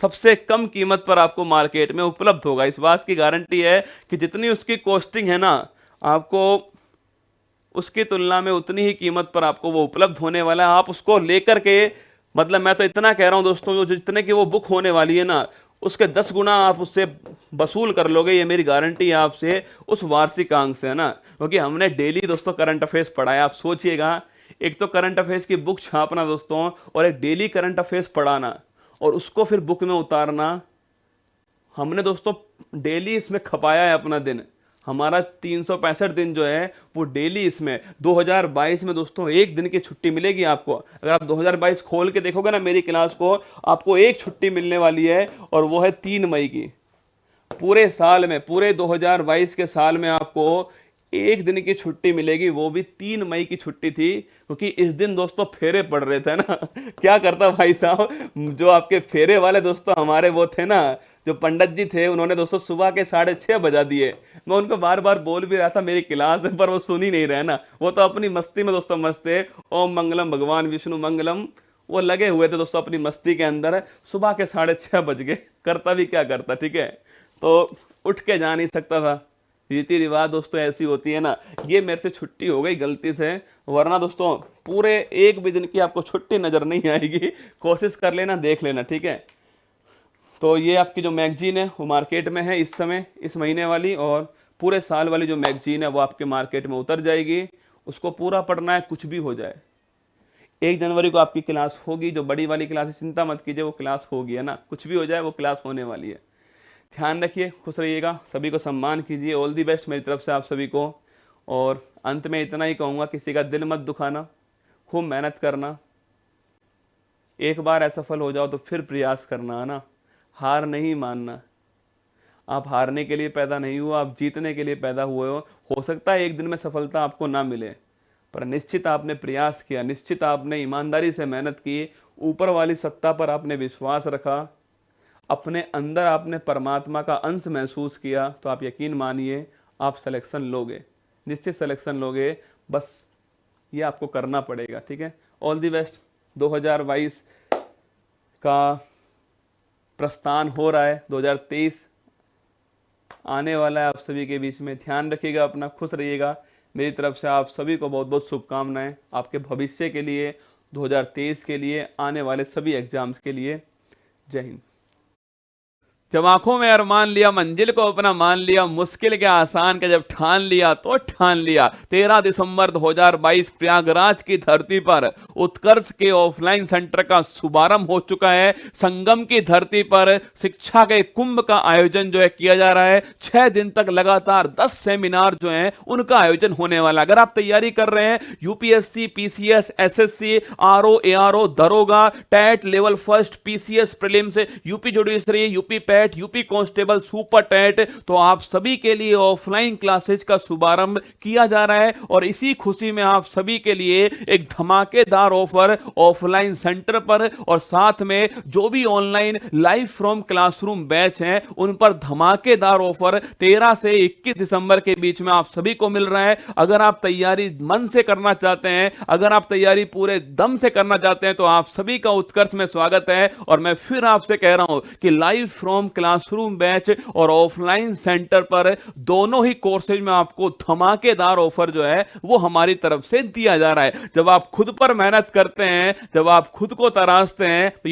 सबसे कम कीमत पर आपको मार्केट में उपलब्ध होगा। इस बात की गारंटी है कि जितनी उसकी कॉस्टिंग है ना, आपको उसकी तुलना में उतनी ही कीमत पर आपको वो उपलब्ध होने वाला है। आप उसको लेकर के, मतलब मैं तो इतना कह रहा हूं दोस्तों, जो जितने की वो बुक होने वाली है ना, उसके 10 गुना आप उससे वसूल कर लोगे, ये मेरी गारंटी है आपसे, उस वार्षिकांक से, है ना। क्योंकि हमने डेली दोस्तों करंट अफेयर्स पढ़ाया। आप सोचिएगा, एक तो करंट अफेयर्स की बुक छापना दोस्तों, और एक डेली करंट अफेयर्स पढ़ाना, और उसको फिर बुक में उतारना। हमने दोस्तों डेली इसमें खपाया है अपना दिन। हमारा 365 दिन जो है वो डेली इसमें। 2022 में दोस्तों एक दिन की छुट्टी मिलेगी आपको। अगर आप 2022 खोल के देखोगे ना मेरी क्लास को, आपको एक छुट्टी मिलने वाली है, और वो है 3 मई की। पूरे साल में, पूरे 2022 के साल में आपको एक दिन की छुट्टी मिलेगी, वो भी 3 मई की छुट्टी थी, क्योंकि इस दिन दोस्तों फेरे पड़ रहे थे ना। क्या करता भाई साहब, जो आपके फेरे वाले दोस्तों हमारे वो थे ना, जो पंडित जी थे, उन्होंने दोस्तों सुबह के 6:30 बजा दिए। मैं उनको बार बार बोल भी रहा था मेरी क्लास है, पर वो सुन ही नहीं रहे ना। वो तो अपनी मस्ती में दोस्तों मस्त थे। ओम मंगलम भगवान विष्णु मंगलम, वो लगे हुए थे दोस्तों अपनी मस्ती के अंदर। सुबह के 6:30 बज गए, करता भी क्या करता, ठीक है, तो उठ के जा नहीं सकता था। रीति रिवाज दोस्तों ऐसी होती है ना। ये मेरे से छुट्टी हो गई गलती से, वरना दोस्तों पूरे एक भी दिन की आपको छुट्टी नजर नहीं आएगी। कोशिश कर लेना, देख लेना, ठीक है। तो ये आपकी जो मैगजीन है वो मार्केट में है इस समय, इस महीने वाली, और पूरे साल वाली जो मैगजीन है वो आपके मार्केट में उतर जाएगी। उसको पूरा पढ़ना है, कुछ भी हो जाए। 1 जनवरी को आपकी क्लास होगी, जो बड़ी वाली क्लास है, चिंता मत कीजिए, वो क्लास होगी, है ना, कुछ भी हो जाए वो क्लास होने वाली है। ध्यान रखिए, खुश रहिएगा, सभी को सम्मान कीजिए। ऑल दी बेस्ट मेरी तरफ से आप सभी को। और अंत में इतना ही कहूँगा, किसी का दिल मत दुखाना, खूब मेहनत करना। एक बार असफल हो जाओ तो फिर प्रयास करना, है ना, हार नहीं मानना। आप हारने के लिए पैदा नहीं हुआ, आप जीतने के लिए पैदा हुए हो सकता है एक दिन में सफलता आपको ना मिले, पर निश्चित आपने प्रयास किया, निश्चित आपने ईमानदारी से मेहनत की, ऊपर वाली सत्ता पर आपने विश्वास रखा, अपने अंदर आपने परमात्मा का अंश महसूस किया, तो आप यकीन मानिए आप सिलेक्शन लोगे, निश्चित सिलेक्शन लोगे। बस ये आपको करना पड़ेगा, ठीक है। All the best. 2022 का प्रस्थान हो रहा है, 2023 आने वाला है आप सभी के बीच में। ध्यान रखिएगा अपना, खुश रहिएगा। मेरी तरफ से आप सभी को बहुत बहुत शुभकामनाएं आपके भविष्य के लिए, 2023 के लिए, आने वाले सभी एग्जाम्स के लिए। जय हिंद। जब आंखों में अरमान लिया, मंजिल को अपना मान लिया, मुश्किल के आसान के जब ठान लिया तो ठान लिया। 13 दिसंबर 2022 प्रयागराज की धरती पर उत्कर्ष के ऑफलाइन सेंटर का शुभारंभ हो चुका है। संगम की धरती पर शिक्षा के कुंभ का आयोजन जो है किया जा रहा है। 6 दिन तक लगातार 10 सेमिनार जो हैं उनका आयोजन होने वाला। अगर आप तैयारी कर रहे हैं UPSC, PCS, SSC, RO, ARO, दरोगा, TET level first, PCS prelims, UP judiciary, UP PET, UP constable, super TET, तो आप सभी के लिए ऑफलाइन क्लासेज का शुभारंभ किया जा रहा है। और इसी खुशी में आप सभी के लिए एक धमाकेदार ऑफर ऑफलाइन सेंटर पर, और साथ में जो भी online live from classroom batch हैं उन पर धमाकेदार ऑफर 13 से 21 दिसंबर के बीच में आप सभी को मिल रहा है। अगर आप तैयारी मन से करना चाहते हैं, अगर आप तैयारी पूरे दम से करना चाहते हैं, तो आप सभी का उत्कर्ष में स्वागत है। और मैं फिर आपसे कह रहा हूं कि लाइव फ्रॉम क्लासरूम बैच और ऑफलाइन सेंटर पर दोनों ही कोर्सेज में आपको धमाकेदार ऑफर जो है वो हमारी तरफ से दिया जा रहा है। जब आप खुद पर मेहनत करते हैं, जब आप खुद को तराशते हैं, तो ये